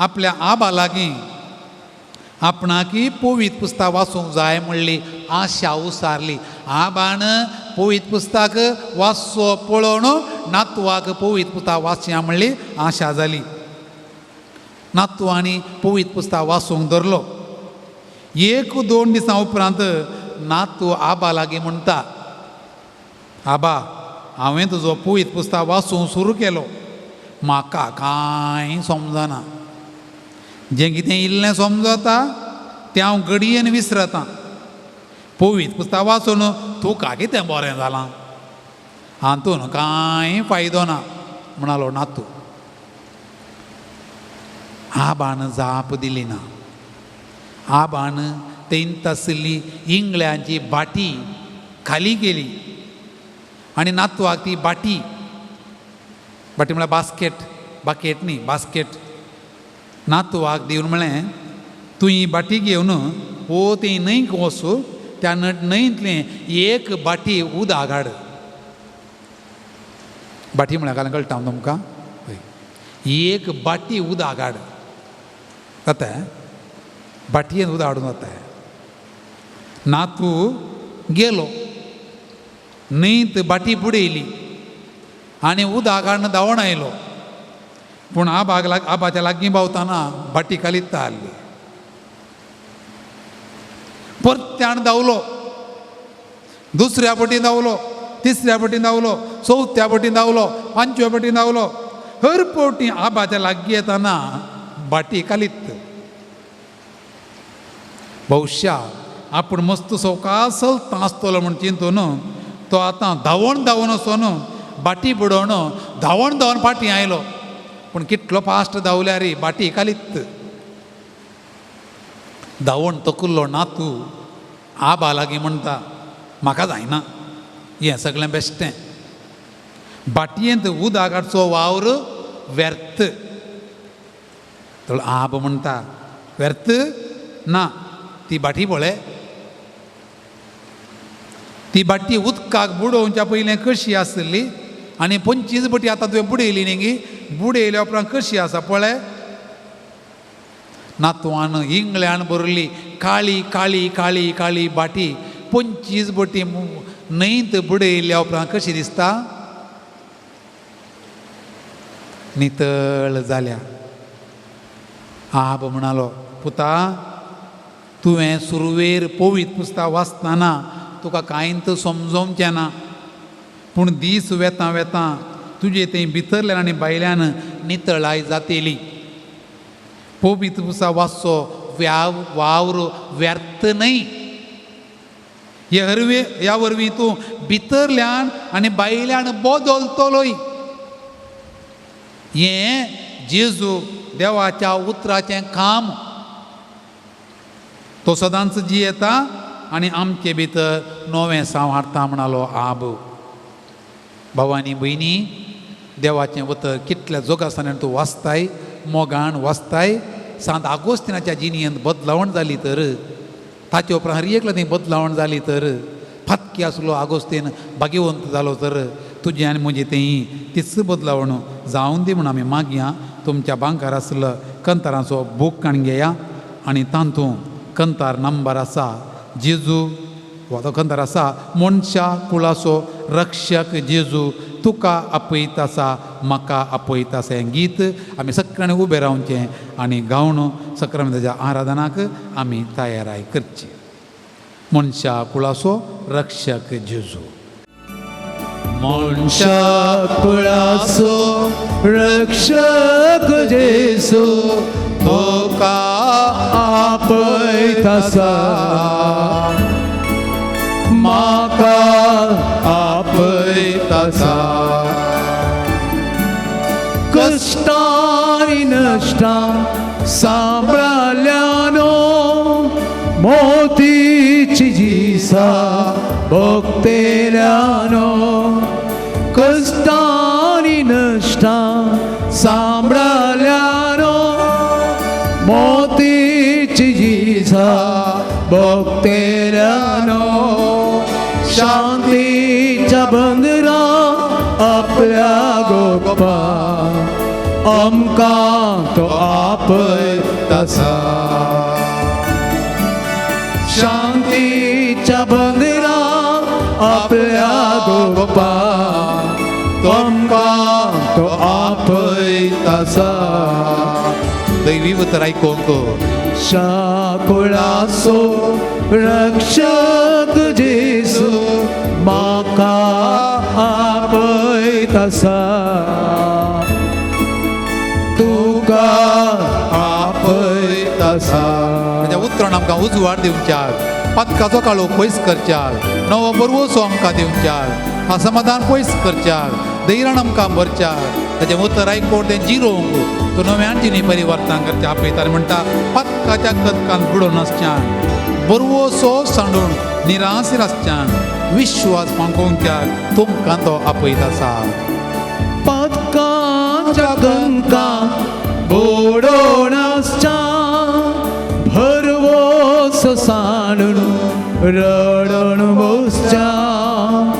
आपल्या आबा लागीं आपणाकी पवित्र पुस्तक वाचूंक जाय म्हणली आशा उसारली आबान पवित्र पुस्तक वाचचो पळोवन नातवाक पवित्र पुस्तक वाचया म्हणली आशा जाली नातवांनी पवित्र पुस्तक वाचूंक धरलो 1-2 दिसां उपरांत नातू आबा लागीं म्हणटा आबा हांवें तुजो पवित्र पुस्तक वाचूंक सुरू केलो म्हाका कांय समजना जें कितें इल्लें समजता तें हांव घडयेन विसरतां पवित्र पुस्तक वाचून तुका कितें बरें जालां हातून कांय फायदो ना म्हणालो नातू आबान जाप दिली ना आबान तेंत आशिल्ली इंगळ्यांची बाटी खाली केली आनी नातवाक ती बाटी म्हळ्यार बाकेट न्ही बास्केट नातवाक दिवन म्हळें तूं ही बाटी घेवन वो ती न्हंयक वच त्या न्हंयतलें एक बाटी उदक हाड बाटी म्हळ्यार घालून कळटा तुमकां एक बाटी उदक हाड जाता बाटयेन उदक हाडून जाता नातू गेलो न्हंयत बाटी बुडयली आनी उदक हाडून धांवून आयलो पूण आबाच्या लागीं पावतना बाटी खालीत आहली परत्यान धांवलो दुसऱ्या फावटी धांवलो तिसऱ्या पटीन धांवलो, चवथ्या पटीन धांवलो, पांचव्या पटीन धांवलो. हर फावटी आबाच्या लागीं येताना बाटी कालीत. भविष्या आपूण मस्त सवकासल तांसतलो म्हण चिंतून तो आतां धांवण धांवून वचून बाटी बुडोवन धांवण धांवून फाटीं आयलो. पूण कितलो फास्ट धांवल्यार बाटी कालीत. धांवण तकुल्लो नातू आबा लागीं म्हणटा म्हाका जायना, हें सगळें बेश्टें. बाटयेंत उदक हाडचो वावर व्यर्थ. तो आब म्हणटा व्यर्थ ना, ती बाटी पळय, ती बाटी उदकाक बुडोवच्या पयलें कशी आसली आनी 25 बाटी आतां तुवें बुडयली न्ही गी, बुडयल्या उपरांत कशी आसा पळय. नातवान इंगळ्यान भरली काळी काळी काळी काळी बाटी 25 बाटी न्हंयत बुडयल्या उपरांत कशी दिसता, नितळ जाल्या. आब म्हणालो पुता, तुवें सुरवेर पवित्र पुस्तक वाचतना तुका कांयच समजोवचें ना, पूण दीस वेतां वेतां तुजे थंय भितरल्यान आनी भायल्यान नितळाय जातेली. पवित्र पुस्तक वाचचो वावर व्यर्थ न्हय. ह्या वरवीं तूं भितरल्यान आनी भायल्यान बदलतलोय. हें जेजू देवाच्या उतराचें काम. तो सदांच जियेता आनी आमचे भितर नवें सांवारता म्हणालो आब. भावानी भयणी, देवाचें उतर कितल्या जोगासनान तूं वाचताय, मोगान वाचताय. सांत आगोस्तिनाच्या जिणेंत बदलावण जाली तर, ताचे उपरांत हरियेकला थंय बदलावण जाली तर, फातकी आसलो आगोस्तीन भाग्यवंत जालो तर, तुजें आनी म्हजें थंय तीच बदलावण जावून दी म्हूण आमी मागया. तुमच्या भांगर आसलो कंताराचो बूक काण घेया आनी तातूंत कंतार नंबर आसा जेजू, हो तो कंतार आसा मनशा कुळाचो रक्षक जेजू, तुका आपयत आसा म्हाका आपयत आसा. हें गीत आमी सगळ्यांनी उबें रावचें आनी गावन सक्रामेंताच्या आराधनाक आमी तयाराय करची. मनशा कुळाचो रक्षक जेजू. मनशा कुळाचो रक्षक जेजू, तुका आपयत आसा म्हाका आपयत आसा. कश्टांनी नश्टां सांबाळल्यानो मोतीची जिसा भोगतेल्यानो. कश्टांनी नश्टां सांबाळल्यानो मोतीची जिसा भोगतेल्यानो. शांतीच्या बंदरा आपल्या गोपा आमकां तो आपयत आसा. शांतीच्या बंदरा आपल्या गोपा आमकां तो आपयत आसा. दैवी उतर आयकोंक शाकुळाचो रक्षक जेजू, म्हाका आपयत आसा. तुका आपयत आसा. ताच्या उतरान आमकां उजवाड दिवच्यार, पातकाचो काळो पयस करच्यार, नवो बरवोसो आमकां दिवच्यार, असमाधान पयस करच्यार, धैर्यान आमकां भरच्यार. ताचें उतर आयकोन तें जिरोवंक तो नव्यान जिणी परिवर्तन करचें आपयता. म्हणटा पातकाच्या कदकान बुडोवन आसच्यान, बरवोसो सांडून निराशीर आसच्यान विश्वास मागोवंक्यार तुमकां तो आपयत आसा. पातकाच्या कदकान बुडोवन आसच्यान भरवोसो सांडून रडोन बसच्यान.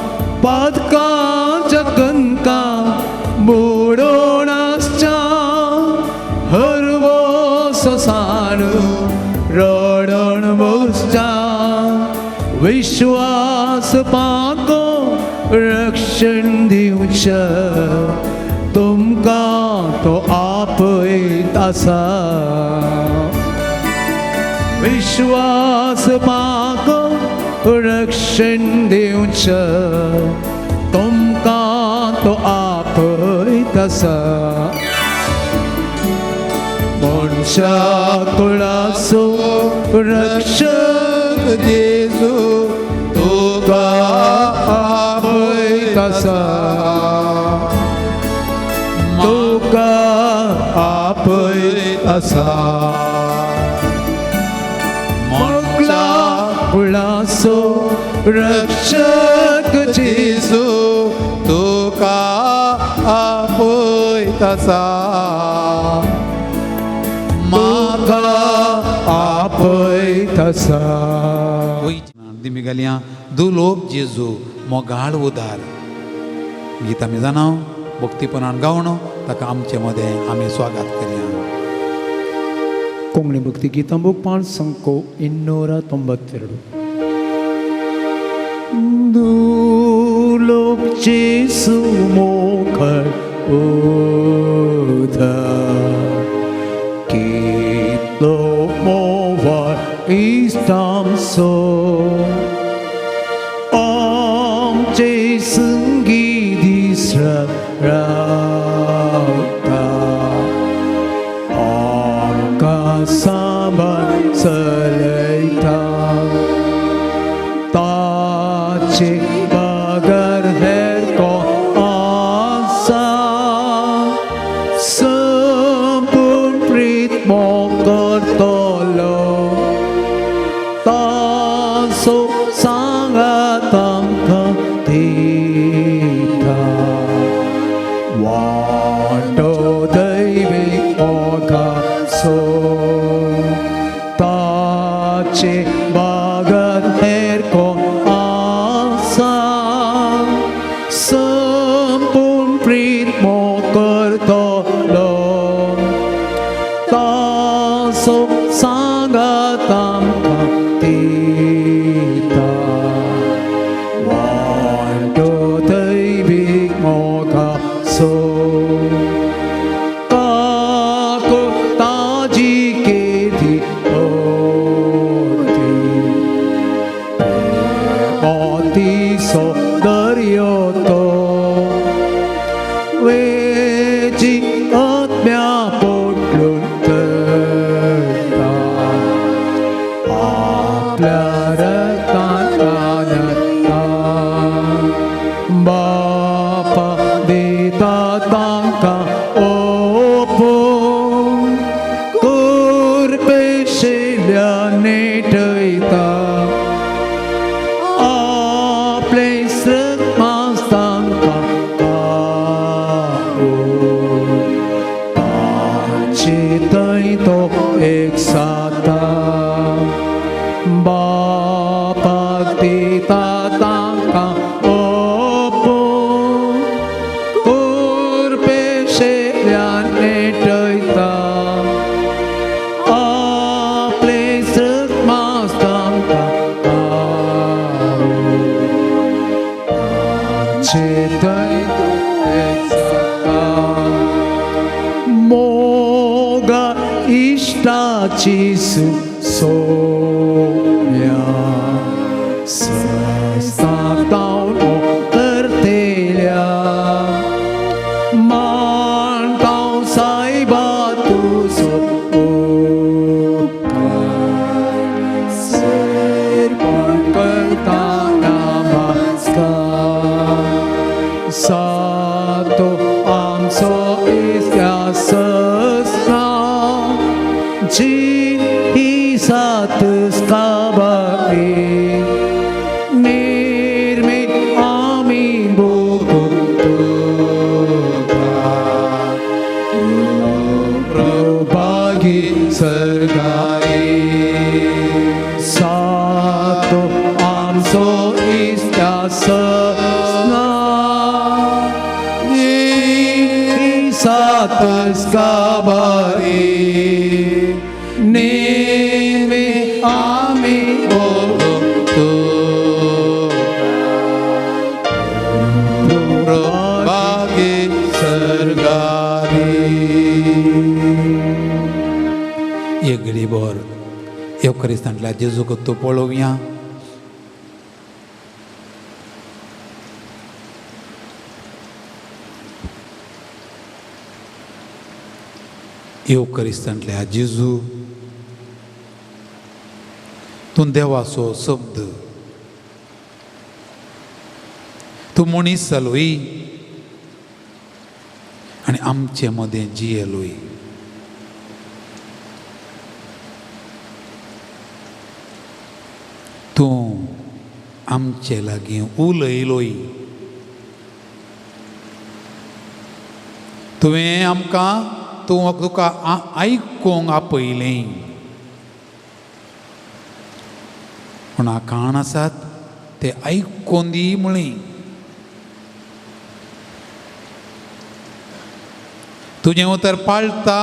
पातकाच्या कदकान बुडोवन आसच्यान हरवोसो सांडून रडोन बसच्यान. विश्वास पाको रक्षण दिवचें तुमकां तो आपयत आसा. विश्वास पाको रक्षण दिवचें तो आपयतासा मनशा कुळाचो रक्षक जेजू तुका आपयतासा तुका आपयतासा मोगला कुळाचो रक्षक जेजू तुका आपयतासा म्हाका आपयतासा दिमी घालया दुलोप जेजू मोगाळ उदार गीत आमी जाणाव भक्तीपणान गावणो ताका आमचे मदें आमी स्वागत करया कोंकणी भक्ती गीतां बूक पांच संको 292 दुलोप जेजू मोगाळ उदार कितलो मोवाळ इस्तामचो आमचे संगीत इसराता आमकां सांबाळ चलयता ताचे बागर हेर कोण आसा संपूर्ण प्रीत करतलो तासो सांगात आमकां दिता वाटो दैवीक मोगाचो ताचे बागान हेर कोण आसा संपूर्ण प्रीत करतलो तासो सांगात आमकां दिता वाटो दैवीक मोगाचो काको ताजी केदी मोतीचो दर्यो तो वेची आत्म्या पोटलून तरता आपल्या रक्तान आनंदा बापा दिता तांकां ओपून कुरपेशिल्ल्या नेटयता आपले श्रमास तांकां तांचे तो एक साता बापाक दिता तांकां ओपून कुरपेशिल्ल्यान नेटयता आपले श्रमास तांकां मोगा इष्टाची सोम्या सस्तावण करतेल्या मांडाव सायबा तुजो सेरपण करता नमस्कार सातो आमचो इस्त्या सस्ना जी ही सातस काबारी निर्मी आमी प्रभागी सर्गाई सातो आमचो इस्त्या सस्ना सातस काबारी नेमे आमी प्रभागी सर्गारी एक घडी भर एवकरिस्तांतल्या जेजूक तूं पळोवया येवकरिस्तांतल्या जेजू तूं देवाचो शब्द तूं मनीस जालोय आनी आमचे मदें जियेलोय. तूं आमचे लागीं उलयलोय. तुवें आमकां तुका आयकूंक आपयलें. कोणा कान आसात ते आयकून दी म्हळें. तुजें उतर पाळटा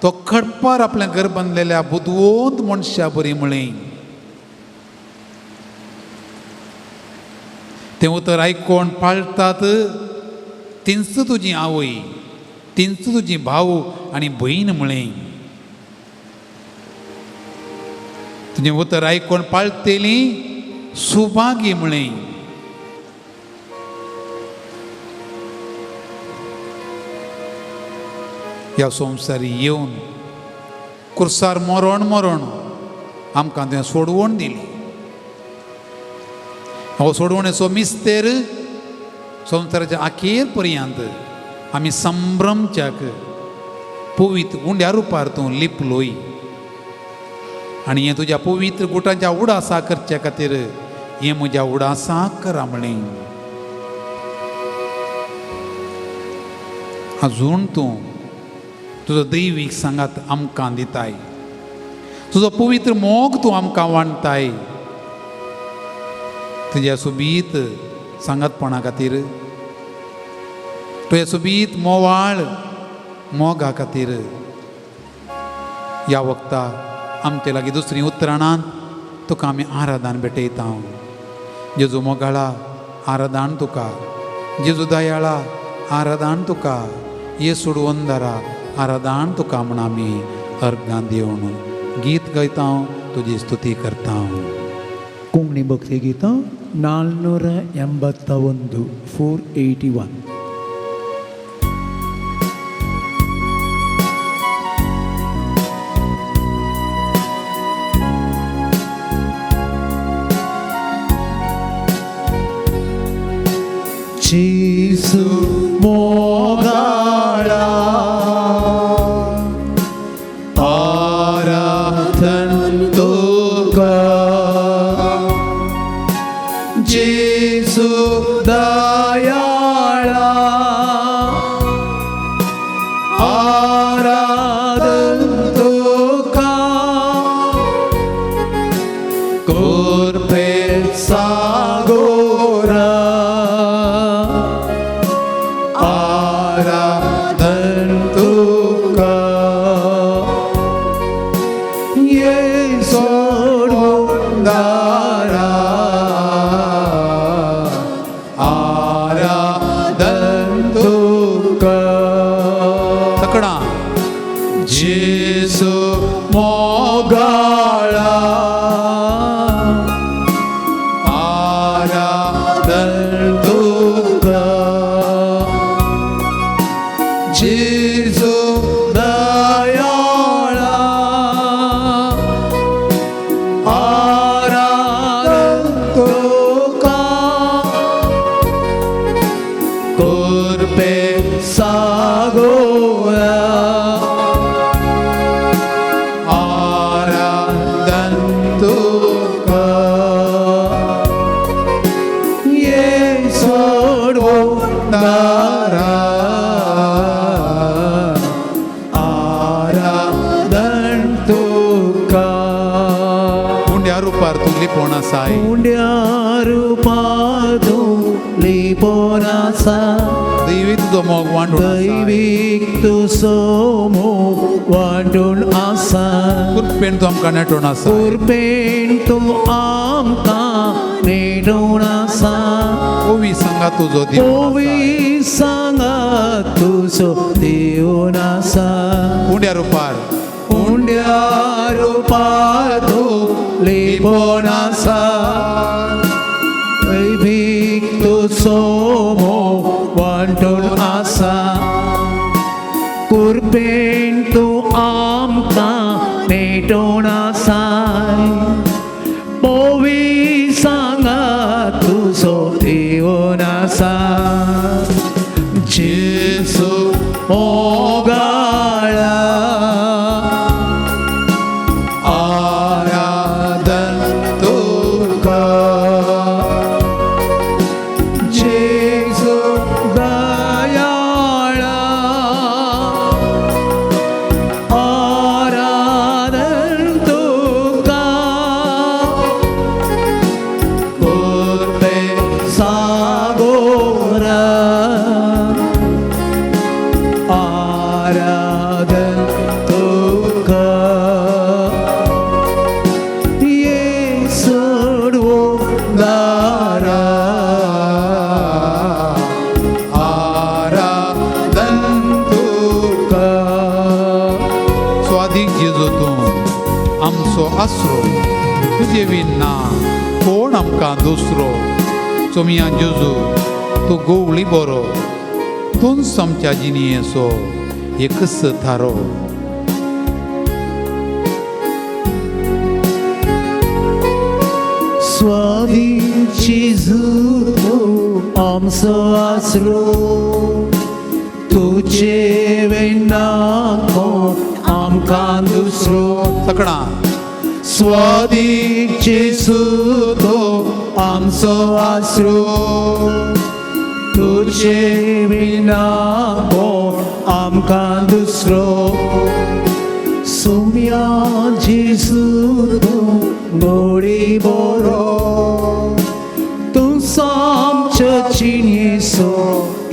तो खडपार आपल्या घर बांदलेल्या बुदवंत मनशा बरी म्हळें. तें उतर आयकोन पाळटात तिंच तुजी आवय, तिंच तुजी भाव आनी भयण म्हळें. तुजें उतर आयकोन पाळटेली सुभागी म्हळें. ह्या संवसारी येवन कुर्सार मरण आमकां तें सोडवण दिली. हो सोडवणेचो मिस्तेर संवसाराच्या अखेर पर्यंत आमी संभ्रमच्याक पवित्र उंड्या रुपार तूं लिपलोय. आनी हें तुज्या पवित्र गुटांच्या उडासा करचे खातीर हें म्हज्या उडासाक करा म्हळें. आजून तूं तुजो दैवीक सांगात आमकां दिताय. तुजो पवित्र मोग तूं आमकां वांडटाय. तुज्या सोबीत सांगातपणा खातीर, तुज्या सोबीत मोवाळ मोगा खातीर ह्या वक्ता आमचे लागीं दुसरी उतराणांत तुका आमी आराधन भेटयता. जेजू मोगाळा आराधन तुका, जेजू दयाळा आराधन तुका, येसू सोडवंदारा आराधन तुका म्हण आमी अर्गां दिवन गीत गायता, तुजी स्तुती करता. कोंकणी भक्ती गीतां 481 481. जेजू मोगाळा आराधन तुका, जेजू दयाळा आराधन तुका, कृपेन सागोरा आराधन तुका, येसू सोडवंदारा आराधन तुका. तकडा जेजू मोगाळा आराधन तुका, जेजू दयाळा आराधन तुका, कृपेन सागोरा आराधन तुका, येसू सोडवंदारा आराधन तुका. उंड्या रुपार तूं लिपोवन आसाय. उंड्या रुपार तूं लिपोवन आसा. दैवीक तुजो मोग वांटून आसाय. दैवीक तुजो मोग वांटून आसा. कृपेन तूं आमकां नेटोवन आसा. कृपेन तूं आमकां नेटोवन आसा. ओवी सांगा तुजो दिवून ओवी सांगात तुजो दिवून आसा. उंड्या रुपार उंड्या रुपार तूं लिपोवन आसा. दैवीक तुजो मोग वांटून आसा. कृपेन मेटोना साय पोवी सांगा तुझो देवना सा जेसू मोगाळा आराधन तुका जेसू दयाळा आराधन तुका कुर्ते सागोरा आराधन तुका येसुडो दारा आराधन तुका स्वाधीन जेजू तूं आमचो आसरो तुजे विना कोण आमकां दुसरो सोमिया जेजू तूं गोवळी बरो तूंच आमच्या जिणयेचो एकच थारो स्वाधीनची झुतो आमचो आसरो तुझे विना कोण आमकां दुसरो सकळां स्वाधीनची झुतो आमचो आसरो तुझे विना कोण आमकां दुसरो सोम्या जेजू तूं गोडी बरो तूं आमच्या जिणयेचो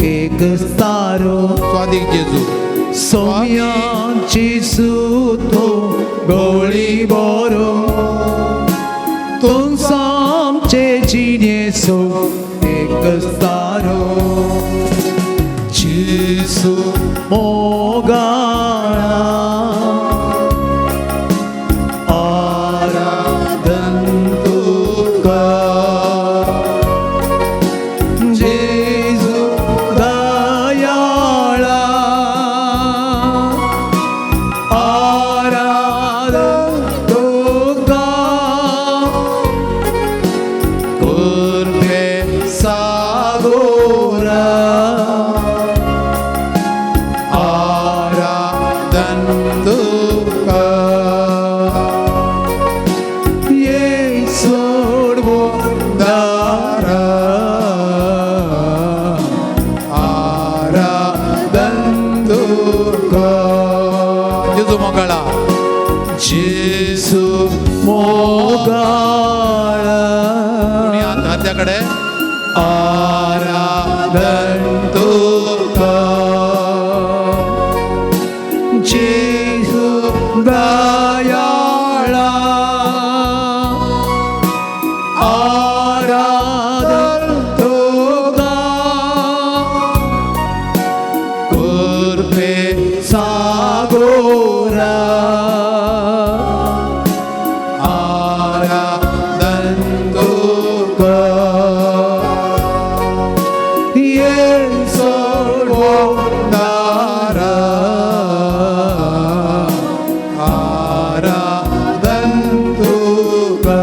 एक तारो स्वाधीन जेजू सोम्या जेजू तूं गोडी बरो तूं आमचे जिणयेचो एक तारो जेजू मोगाळा आराधन तुका जेजू दयाळा आराधन तुका कुर्ते सागोरा आराधन तुका येसुडो दारा आराधन तुका जेजू मोगाळा जेजू मोगाळा कोणी आत्महत्या कडेन आराधन तुका जेजू दयाळा आराधन तुका कुर्ते सागोरा आराधन तुका येसुडो दारा आराधन तुका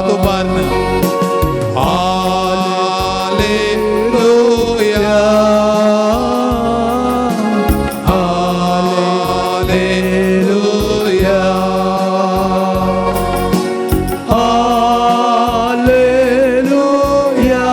तुपान हालेलुया हालेलुया Hallelujah.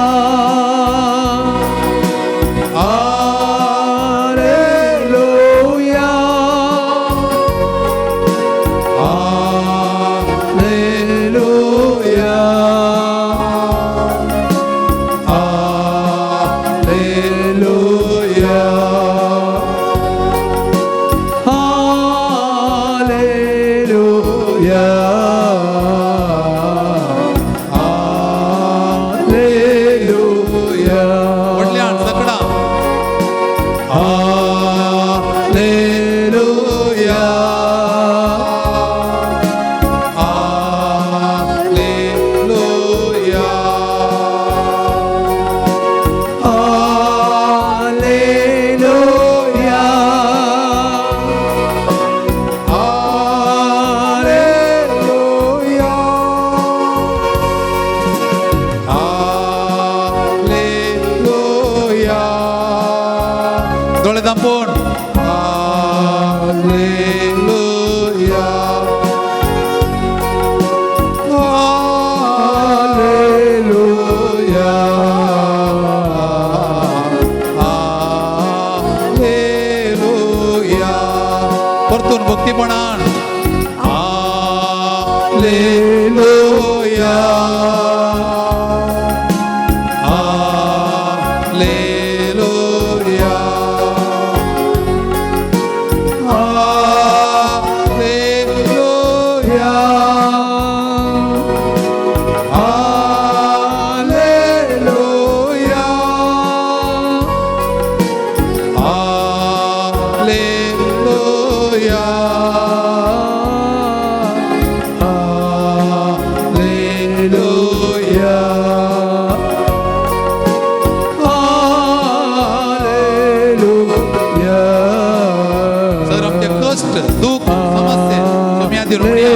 समस्ये सोम्या ती रोवण्या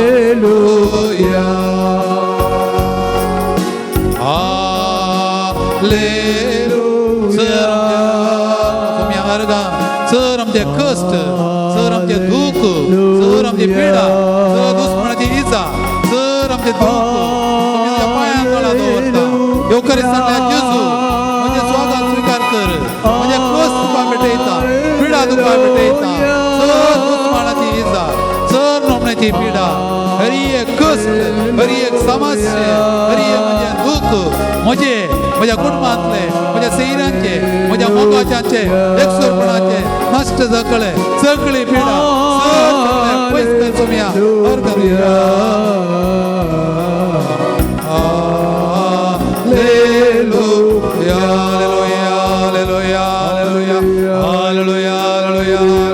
सोम्या अर्गा सर आमचे कष्ट सर आमचे दुःख सर आमची पिडा सर दुश्मनाची इजा सर आमचे दुःख तुझ्या पायां तळा दवरता येवकारिस्तांतल्या जेजू म्हणजे स्वागत स्वीकार कर म्हणजे कष्ट तुका भेटयता पिडा तुका भेटयता सर दुश्मनाची इजा सर नोमण्याची पिडा हरी एक कष्ट हरी एक समस्या हरी एक म्हणजे दुःख म्हज्या कुटुंबांतले म्हज्या सैरांचे म्हज्या मोगाच्यांचे एकसुरपणाचे नश्ट जातले सगळी पिडा पयस कर सोम्या हर करूया hallelujah hallelujah hallelujah hallelujah hallelujah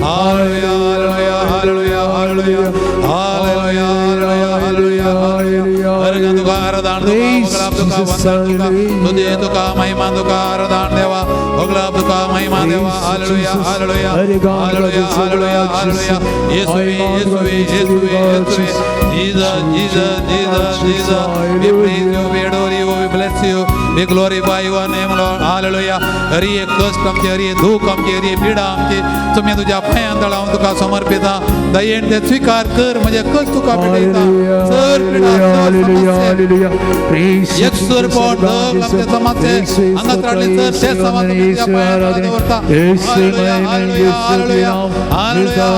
hallelujah hallelujah hallelujah hallelujah hallelujah अर्घ तुका आराधना तुका तुका वंदन तुका तुझे तुका महिमा तुका आराधना देवा भगला तुका महिमा देवा hallelujah hallelujah hallelujah hallelujah hallelujah येशुवे येशुवे येशुवे येशुवे Jesus Jesus Jesus Jesus we praise you we adore you we bless you we glorify your name Lord hallelujah Hari एक कष्ट आमचे हरी एक दुःख आमचे हरी एक पीडा आमची तुम्ही तुझ्या पायांत हांव तुका समर्पिता दयेन ते स्वीकार कर म्हणजे कष्ट तुका भेटयता सर पीडा एक सुर पोट आमचे समस्ये अंगात राडले सर ते समस्ये तुझ्या पायांत दवरता hallelujah hallelujah hallelujah hallelujah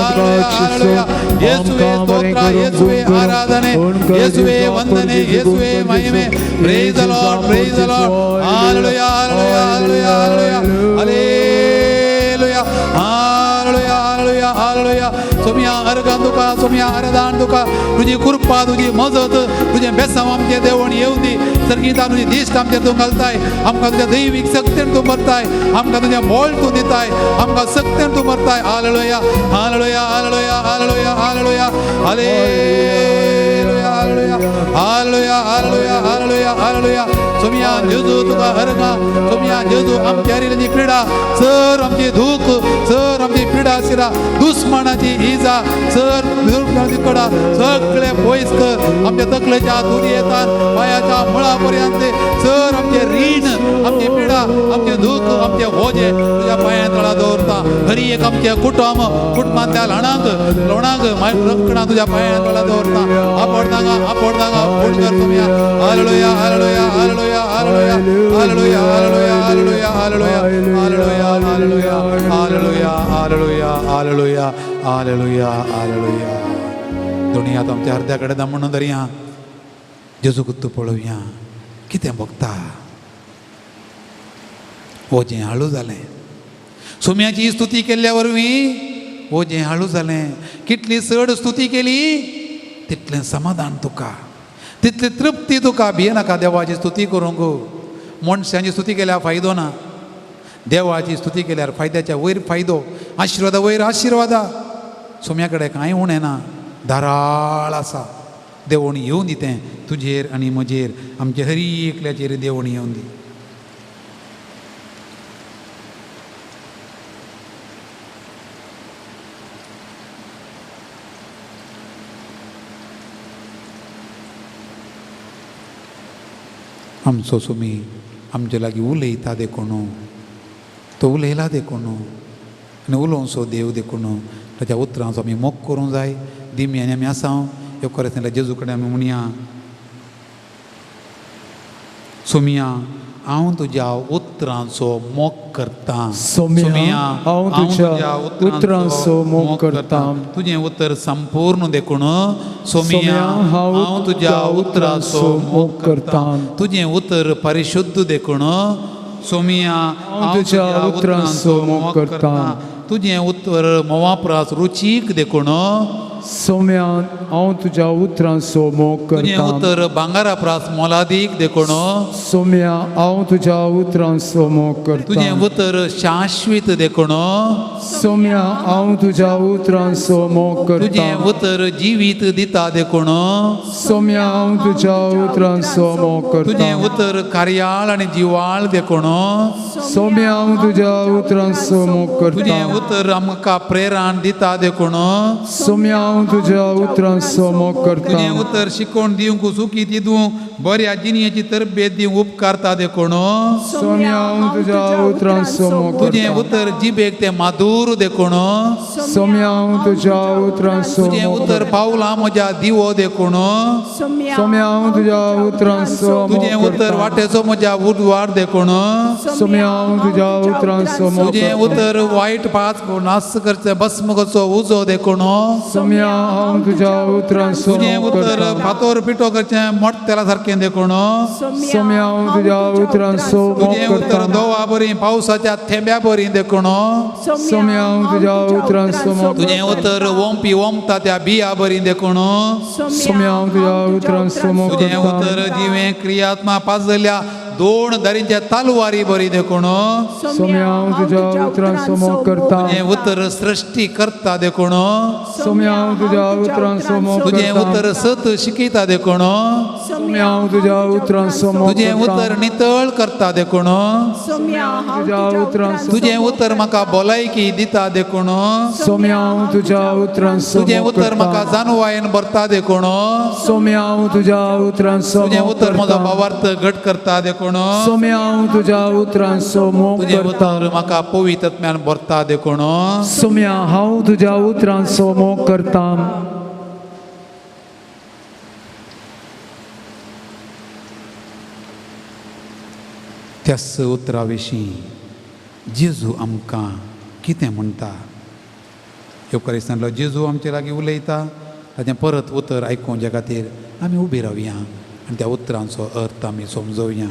hallelujah येशुवे स्तोत्र येशुवे आराधने येशुवे वंदने येशुवे महिमे praise the Lord hallelujah hallelujah hallelujah hallelujah hallelujah hallelujah hallelujah सोम्या अर्गान तुका सोम्या आराधना तुका तुझी कृपा तुझी मजत तुझे बेसांव आमचे देवण येवं दी सर्गीता तुझी दिश्ट आमचेर तूं घालताय आमकां तुज्या दैवीक शक्तीन तूं भरताय आमकां तुजें बोल तूं दिताय आमकां शक्तीन तूं भरताय hallelujah hallelujah hallelujah hallelujah hallelujah hallelujah hallelujah hallelujah hallelujah hallelujah सोम्या जेजू तुका अर्गा सोम्या जेजू आमच्या हरिलाची पिडा सर आमची दुःख सर आमची पिडा शिरा दुश्मनाची इजा सर दुश्मनाची कडा सगळे पयस कर आमच्या तकलेच्या दुर्येतान पायाच्या मुळापर्यंत सर आमचे रीण आमची पिडा आमचे दुःख आमचे ओझे तुझ्या पांयां तळा दवरता हरी एक आमचे कुटुंबांतल्या ल्हाणांक रंकणां तुज्या पांयां तळा दवरता आपडतांगा फोड कर सोम्या hallelujah hallelujah hallelujah hallelujah hallelujah hallelujah hallelujah hallelujah hallelujah hallelujah hallelujah hallelujah hallelujah hallelujah दुनियात आमच्या अर्ध्या कडेन म्हणून धरया जेजू कुत्तू पळोवया कितें भोगता ओजें हाळू जालें सोम्याची स्तुती केल्ल्या वरवीं ओजें हाळू जालें कितली चड स्तुती केली तितलें समाधान तुका तितली तृप्ती तुका भियेनाका देवाची स्तुती करूंक मनशांची स्तुती केल्यार फायदो ना देवाची स्तुती केल्यार फायद्याच्या वयर फायदो आशिर्वादा वयर आशिर्वादा सोम्या कडेन कांय उणें ना धाराळ आसा देवण येवं दितें तुजेर आनी म्हजेर आमचे हरी एकल्याचेर देवण येवं दी आमचो सुमी आमचे लागीं उलयता देखून तो उलयला देखून आनी उलोवचो देव देखून ताच्या उतरांचो आमी मोग करूंक जाय दिमी आनी आमी आसां येवकारिस्तांतल्या जेजू कडेन आमी म्हणया सोम्या हांव तुज्या उतरांचो मोग करतां सोम्या हांव तुज्या उतरांचो मोग करतां तुजें उतर संपूर्ण देखून सोम्या हांव तुज्या उतरांचो मोग करतां तुजें उतर परिशुद्ध देखून सोम्या हांव तुज्या उतरांचो मोग करतां तुजें उतर मोवापरास रुचीक देखून सोम्यान हांव तुज्या उतरांचो मोग तुजें करतां उतर भांगारा प्रास मोलादीक देखून सोम्या हांव तुज्या उतरांचो मोग तुजें करतां उतर शाश्वीत देखून सोम्या हांव तुज्या उतरांचो मोग तुजें करतां उतर जिवीत दिता देखूण सोम्या हांव तुज्या उतरांचो मोग तुजें करतां उतर कार्याळ आनी जिवाळ देखूण सोम्या हांव तुज्या उतरांचो मोग तुजें करतां उतर आमकां प्रेरण दिता देखूण सोम्या हांव तुज्या उतरांचो मोग तुजें करतां उतर शिकोवन दिवंक सुखी दिवंक बऱ्या जिणेची तरबेत दिवंक उपकारता देखूण सोम्या हांव तुज्या उतरांचो मोग तुजें करतां उतर जिबेक तें माधूर देखूण सोम्या हांव तुज्या उतरांचो तुजें मोग उतर पावलां म्हज्या दिवो देखूण सोम्या हांव तुज्या उतरांचो तुजें मोग उतर करतां वाटेचो म्हज्या उजवाड देखूण सोम्या हांव तुज्या उतरांचो मोग तुजें करतां उतर वायट पाच नास करचे भस्म करचो उजो देखूण सोम्या हांव तुज्या उतरांचो तुजें मोग उतर करतां फातोर पिठो करचें मोठ तेला सारकें देखूण सोम्या हांव तुज्या उतरांचो मोग तुजें उतर करतां दोवा बरी पावसाच्या थेंब्या बरी देखूण सोम्या हांव तुज्या उतरांचो मोग तुजें उतर ओंपी ओंपता त्या बिया बरी देखूण सोम्या हांव तुज्या उतरांचो मोग तुजें करतां उतर जिवें क्रियात्मा पाजलेल्या दोन धरींच्या तालवारी बरी देखूण सोम्या हांव तुज्या उतरांचो मोग करतां तुजें उतर सृश्टी करता देखूण सोम्या हांव तुज्या उतरांचो मोग तुजें करतां उतर सत शिकयता देखूण सोम्या हांव तुज्या उतरांचो मोग तुजें करतां उतर नितळ करता देखूण तुज्या उतरांचो तुजें उतर म्हाका भलायकी दिता देखूण सोम्या हांव तुज्या उतरांचो तुजें मोग उतर म्हाका करतां जानवायेन भरता देखूण सोम्या हांव तुज्या उतरांचो तुजें मोग उतर म्हजो करतां भावार्थ घट करता देखूण सोम्या हांव तुज्या उतरांचो मोग तुजें करतां उतर म्हाका पवित्रत्म्यान भरता देखूण सोम्या हांव तुज्या उतरांचो मोग करतां त्याच उतरा विशीं जेजू आमकां कितें म्हणटा येवकारिस्तांतलो जेजू आमचे लागीं उलयता ताचें परत उतर आयकूं जे खातीर आमी उबी रावया आनी त्या उतरांचो अर्थ आमी समजोवया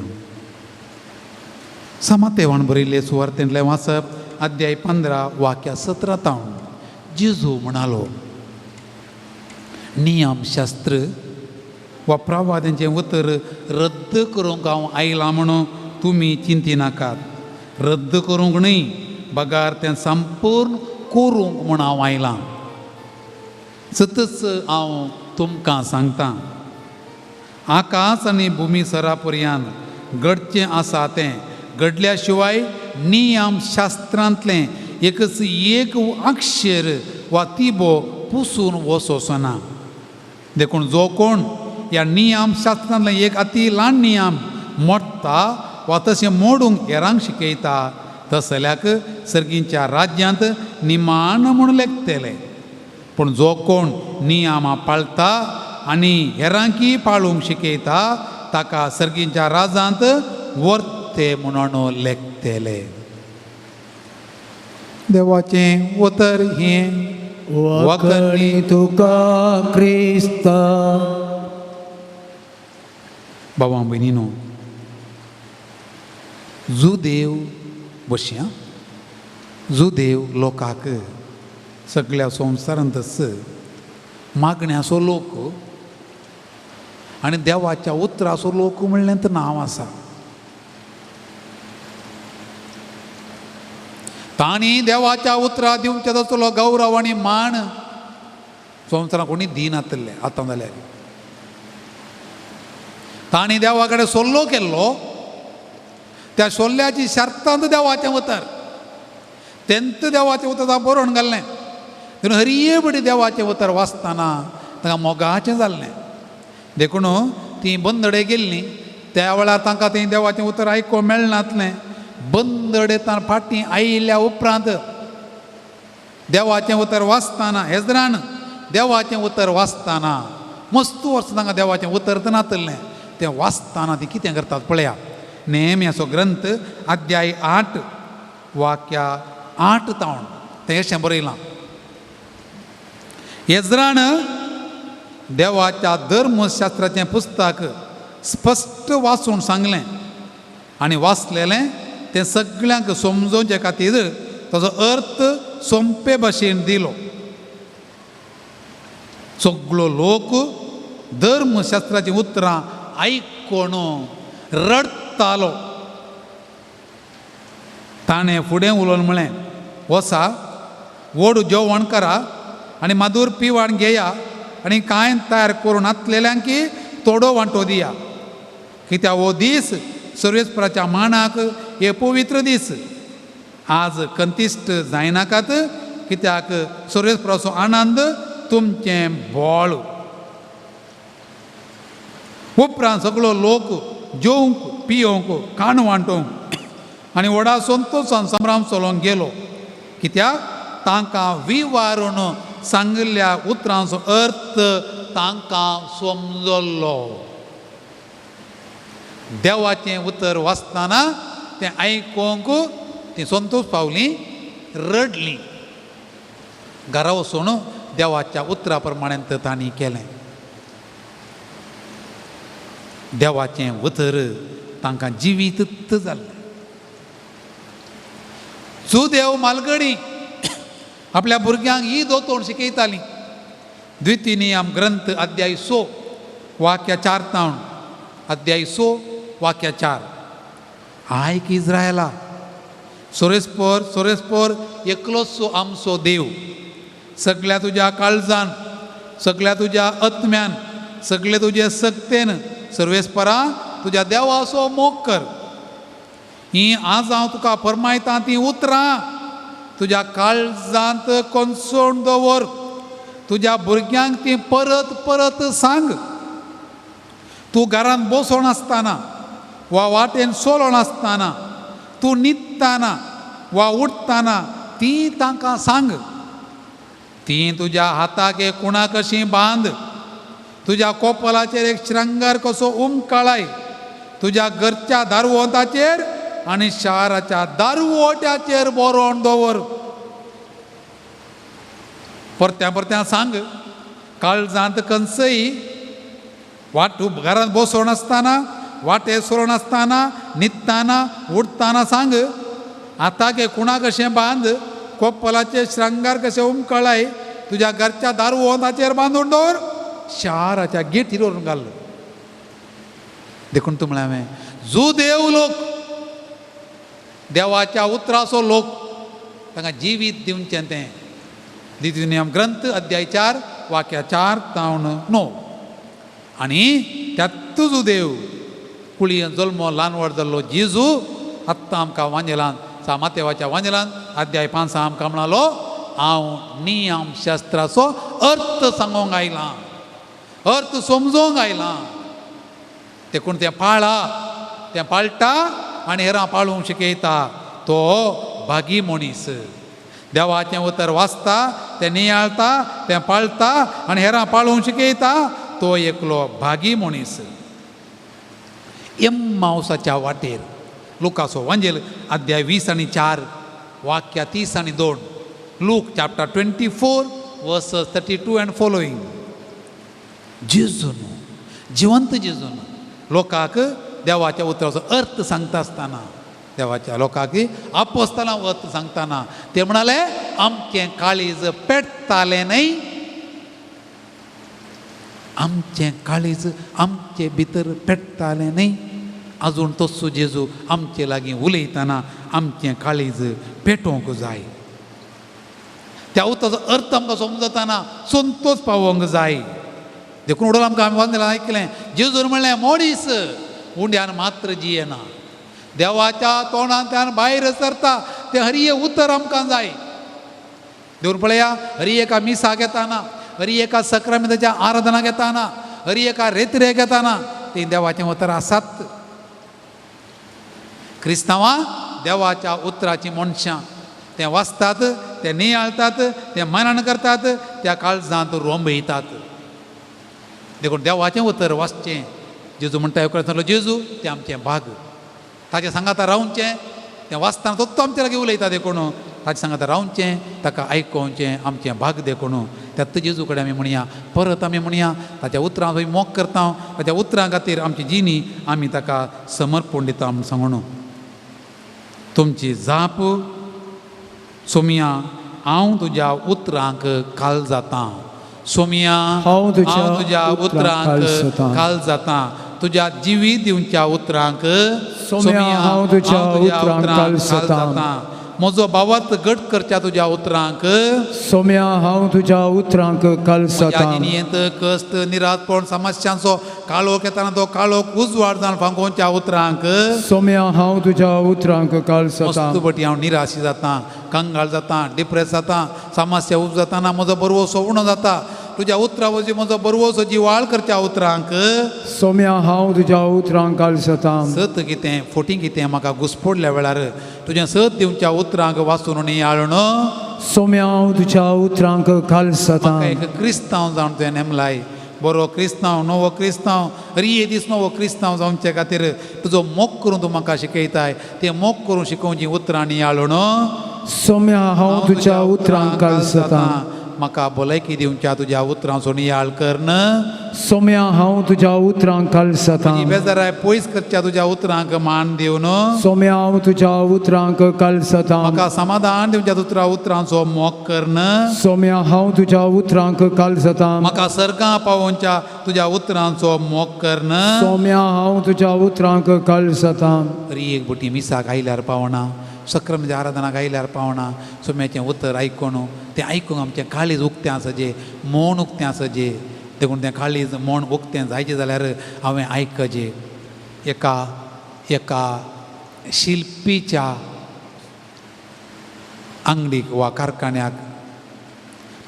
समातेवान बरयल्ले सुवार्तेंतलें वाचप अध्याय 15 वाक्य 17 तावन जेजू म्हणालो नियमशास्त्र वा प्रवाद्यांचें उतर रद्द करूंक हांव आयलां म्हणून तुमी चिंती नाकात रद्द करूंक न्ही बगार तें संपूर्ण करूंक म्हूण हांव आयलां सतच हांव तुमकां सांगतां आकाश आनी भुमी सरा पर्यंत घडचें आसा तें घडल्या शिवाय नियम शास्त्रांतलें एकच एक अक्षर वा तिबो पुसून वचोचो ना देखून जो कोण ह्या नियम शास्त्रांतलें एक अति ल्हान नियम मोडटा वा तशें मोडूंक हेरांक शिकयता तसल्याक सर्गींच्या राज्यांत निमाण म्हूण लेखतले पूण जो कोण नियमां पाळटा आनी हेरांकी पाळूंक शिकयता ताका सर्गींच्या राजांत वर्ते म्हणून लेखतले देवाचें उतर हें वखणी तुका क्रिस्ता बाबा भयणीनो जुदेव बशें जुदेव लोकाक सगळ्या संवसारांत मागण्याचो लोक आनी देवाच्या उतराचो लोक म्हणलें तर नांव आसा तांणी देवाच्या उतरां दिवचे तसलो गौरव आनी मान संवसारांत कोणी दिनातले आतां जाल्यार तांणी देवा कडेन सोल्लो केल्लो त्या सोल्ल्याची शर्तांत देवाचें उतर तेंत देवाचें उतर बरोवन घाल्लें देखून हरिये बडी देवाचें उतर वाचतना ताका मोगाचें जाल्लें देखून ती बंदडे गेल्लीं त्या वेळार तांकां तें देवाचें उतर आयकोंक मेळनातलें बंदडेतान फाटीं आयिल्ल्या उपरांत देवाचें उतर वाचतना हेजरान देवाचें उतर वाचतना मस्त वर्स तांकां देवाचें उतर तर नातलें तें वाचतना ती कितें करतात पळया नेहम्याचो ग्रंथ अध्याय 8 वाक्या 8 तावन तें अशें बरयलां हेजरान देवाच्या धर्मशास्त्राचें पुस्तक स्पश्ट वाचून सांगलें आनी वाचलेलें तें सगळ्यांक समजोवचे खातीर ताचो अर्थ सोंपे भाशेन दिलो सगळो लोक धर्मशास्त्राची उतरां आयकोन रडतालो. ताणें फुडें उलोवन म्हळें, वसा व्हड जेवण करा आनी मादूर पिवाण घेया आनी कांय तयार करून आतलेल्यांक थोडो वांटो दिया. कित्याक हो दीस सर्वेस्पराच्या मांडाक हे पवित्र दीस. आज कंतिश्ट जायनाकात, कित्याक सर्वेस्पराचो आनंद तुमचें बोळ. उपरांत सगळो लोक जेवंक पियोंक खाण वांटोवंक आनी व्हडा संतोशान संभ्राम चलोवंक गेलो. कित्याक तांकां विवारून सांगिल्ल्या उतरांचो अर्थ तांकां समजलो. देवाचें उतर वाचतना तें आयकोंक तीं संतोश पावलीं, रडलीं. घरा वचून देवाच्या उतरा प्रमाणें तांणी केलें. देवाचें उतर तांकां जिवीत जाल्लें. सुदेव मालगडी आपल्या भुरग्यांक ही दोतोर शिकयताली. द्वितीनियम ग्रंथ अध्याय 6 वाक्य 4 तावन अध्याय 6 वाक्य 4. आयक इस्रायला, सोरेस्पोर एकलोच आमचो देव. सगळ्या तुज्या काळजान, सगळ्या तुज्या आत्म्यान, सगळे तुजे सक्तेन सर्वेस्परा तुज्या देवाचो मोग कर. ही आज हांव तुका फरमायतां ती उतरां तुज्या काळजांत कोंसोन दवर. तुज्या भुरग्यांक ती परत परत सांग. तूं घरांत बसोन आसतना वा वाटेन चलोन आसतना, तूं न्हिदतना वा उठतना ती तांकां सांग. ती तुज्या हाताक एक कुणा कशी बांद. तुज्या कोपलाचेर एक श्रंगार कसो उमकाळाय. तुज्या घरच्या दारवंताचेर आनी शाराच्या दारवोट्याचेर बरोवन दवर. परत्या सांग. काळजांत कंसई वाट घरांत बसोन आसतना, वाटे सरोन आसतना, न्हिदतना, उठतना सांग. आतां कुणा कशें बांद. कोपलाचे श्रंगार कशें उमकळाय. तुज्या घरच्या दारवंताचेर बांदून दवर. शाराच्या गेटीर व्हरून घाल. देखून तूं म्हळें हांवें, जो देव लोक, देवाच्या उतराचो लोक, तांकां जिवीत दिवचें तें. द्वितीनियम ग्रंथ अध्याय 4 वाक्य 4 तावन 9. आनी त्यात जो देव कुळयेन जल्म ल्हान व्हड जाल्लो जेजू आत्तां आमकां वांजेलान मातेवाच्या वांजेलान अध्याय 5 आमकां म्हणलो, हांव नियम शास्त्राचो अर्थ सांगोंक आयलां, अर्थ समजोवंक आयलां. देखून तें पाळा, तें पाळटा आनी हेरां पाळूंक शिकयता. तो भागी मनीस. देवाचें उतर वाचता, तें नियाळता, तें पाळटा आनी हेरां पाळूंक शिकयता. तो एकलो भागी मनीस. एम्माउसाच्या वाटेर लुकाचो वांजेल अध्याय 20 आनी 4 वाक्य 30 आनी 2. Luke chapter 24 verses 32 and following. जेजून, जिवंत जेजून लोकांक देवाच्या उतराचो अर्थ सांगता आसतना, देवाच्या लोकांक आपोस्तालां अर्थ सांगतना ते म्हणाले, आमचें काळीज पेटतालें न्हय. आमचें काळीज आमचे भितर पेटतालें न्हय. आजून तस्सो जेजू आमचे लागीं उलयतना आमचें काळीज पेटोवंक जाय. त्या उतराचो अर्थ आमकां समजताना संतोश पावोवंक जाय. देखून उडोवन आमकां आमी आयकलें, जेजून म्हणलें, मनीस उंड्यान मात्र जियेना, देवाच्या तोंडांतल्यान भायर सरता तें हरिये उतर आमकां जाय. देवून पळया, हरी एका मिसा घेताना, हरी एका सक्रामेंताच्या आराधना घेताना, हरी एका रेत्रे घेताना ती देवाचें उतर आसात. क्रिस्तांवां देवाच्या उतराची मनशां तें वाचतात, तें नियाळतात, तें मनान करतात, त्या काळजांत रोंबयतात. देखून देवाचें उतर वाचचें. जेजू म्हणटा सांगलो, जेजू तें आमचें भाग. ताचे सांगाता रावचें. तें वाचतना तो आमचे लागीं उलयता. देखून ताचे सांगाता रावचें, ताका आयकोवचें आमचें भाग. देखून त्यात जेजू कडेन आमी म्हणया, परत आमी म्हणया, ताच्या उतरां आमी मोग करता. ताच्या उतरां खातीर आमची जिणी आमी ताका समर्पण दिता म्हूण सांगून. तुमची जाप सोमिया, हांव तुज्या उतरांक काल जातां. सोमिया हांव तुज्या तुज्या उतरांक उतरांक काल जाता तुज्या जिवी दिवच्या उतरांक सोम्या, हांव तुज्या उतरांक काल जाता. म्हजो भावात गट करच्या तुज्या उतरांक सोम्या, हांव तुज्या उतरांक कालसता. जिणेंत कश्ट निराशपण समस्यांचो काळोख येताना तो काळोख उजवाड जावन फांकोवच्या उतरांक सोम्या, हांव तुज्या उतरांक कालसता. मस्तपटी हांव निराशी जाता कंगाळ जाता डिप्रेस जाता समस्या उब जाताना म्हजो बरवसो उणो जाता तुज्या उतरा वरवीं म्हजो बरवसो जिवाळ करच्या उतरांक सोम्या, हांव तुज्या उतरांक कालसता. सत कितें फोटीं कितें म्हाका घुसपडल्या वेळार तुजें सत दिवच्या उतरांक वाचून नियाळून सोम्या, हांव तुज्या उतरांक कालसता. म्हाका एक क्रिस्तांव जावन तुवें नेमलाय बरो क्रिस्तांव नवो क्रिस्तांव रिये दीस नवो क्रिस्तांव जावचे खातीर तुजो मोग करून तूं म्हाका शिकयताय तें मोग करून शिकोवची उतरां नियाळून सोम्या, हांव तुज्या उतरांक कालसता. म्हाका भलायकी दिवच्या तुज्या उतरांचो नियाळ करन सोम्या, हांव तुज्या उतरांक कालसता. बेजाराय पयस करच्या तुज्या उतरांक मान दिवन सोम्या, हांव तुज्या उतरांक कालसता. म्हाका समाधान दिवच्या तुज्या उतरांचो मोग करन सोम्या, हांव तुज्या उतरांक कालसता. म्हाका सर्गां पावोवच्या तुज्या उतरांचो मोग करन सोम्या, हांव तुज्या उतरांक कालसता. एक बुटी मिसाक आयल्यार पावना सक्रामेच्या आराधनाक आयल्यार पावना सोम्याचें उतर आयकून तें आयकूंक आमचें काळीज उक्तें आसचें मौन उक्तें आसचें देखून तें काळीज मौन उक्तें जायचें जाल्यार हांवें आयकचें. एका शिल्पीच्या अंगडीक वा कारखान्याक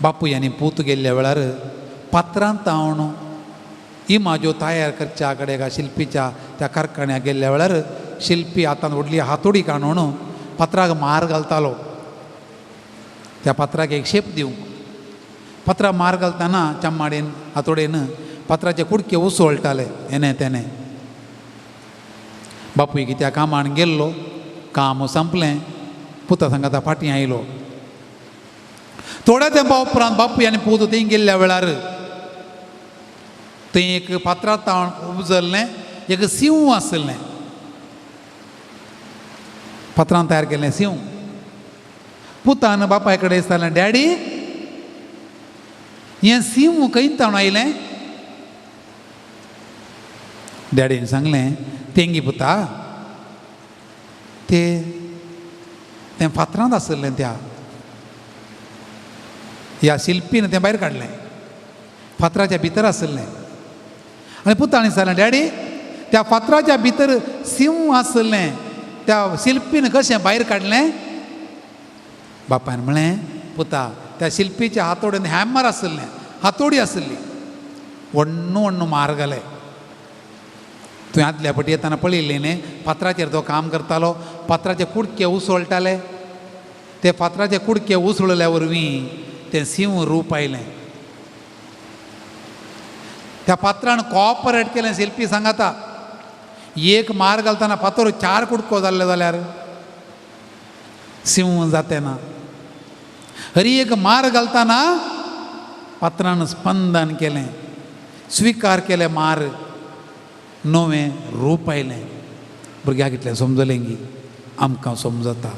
बापूय आनी पूत गेल्ल्या वेळार पात्रांत हांव इमाज्यो तयार करच्या कडेन एका शिल्पीच्या त्या कारखान्याक गेल्ल्या वेळार शिल्पी हातांत व्हडली हातोडी काडून पत्राक मार घालतालो त्या पत्राक एक शेप दिवंक पत्राक मार घालतना चम्माडेन हातोडेन पत्राचे कुडके उसळटाले हेने तेने बापूय कित्या कामान गेल्लो काम संपलें पुता सांगाता फाटीं आयलो थोड्या तेंपा उपरांत बापूय आनी पूत थंय गेल्ल्या वेळार थंय एक पत्रांत उजल्लें एक सिंह आसलें पत्रांत तयार केल्लें सिंह पुतान बापाय कडेन दिसतालें डॅडी हें सिंह खंयत आयलें डॅडीन सांगलें तेंगी पुता तें फातरांत आसलें त्या ह्या शिल्पीन तें भायर काडलें फातराच्या भितर आसलें आनी पुतान सांगलें डॅडी त्या फातराच्या भितर सिंह आसलें त्या शिल्पीन कशें भायर काडलें बापायन म्हळें पुता त्या शिल्पीच्या हातोडेन हॅमर आसलें हातोडी आसली व्हडणो व्हडणो मार घाले तुवें आदल्या फावटी येताना पळयल्लें न्ही फातराचेर तो काम करतालो फातराचे कुडके उसळटाले ते फातराचे कुडके उसळल्या वरवीं तें सिंह रूप आयलें त्या फातरान कॉपरेट केलें शिल्पी सांगाता एक मार घालतना फातर 4 कुडको जाल्ले जाल्यार सिंह जाते ना हरी एक मार घालतना फातरान स्पंदन केलें स्विकार केलें मार नवें रूप आयलें भुरग्याक इतलें समजलें की आमकां समजता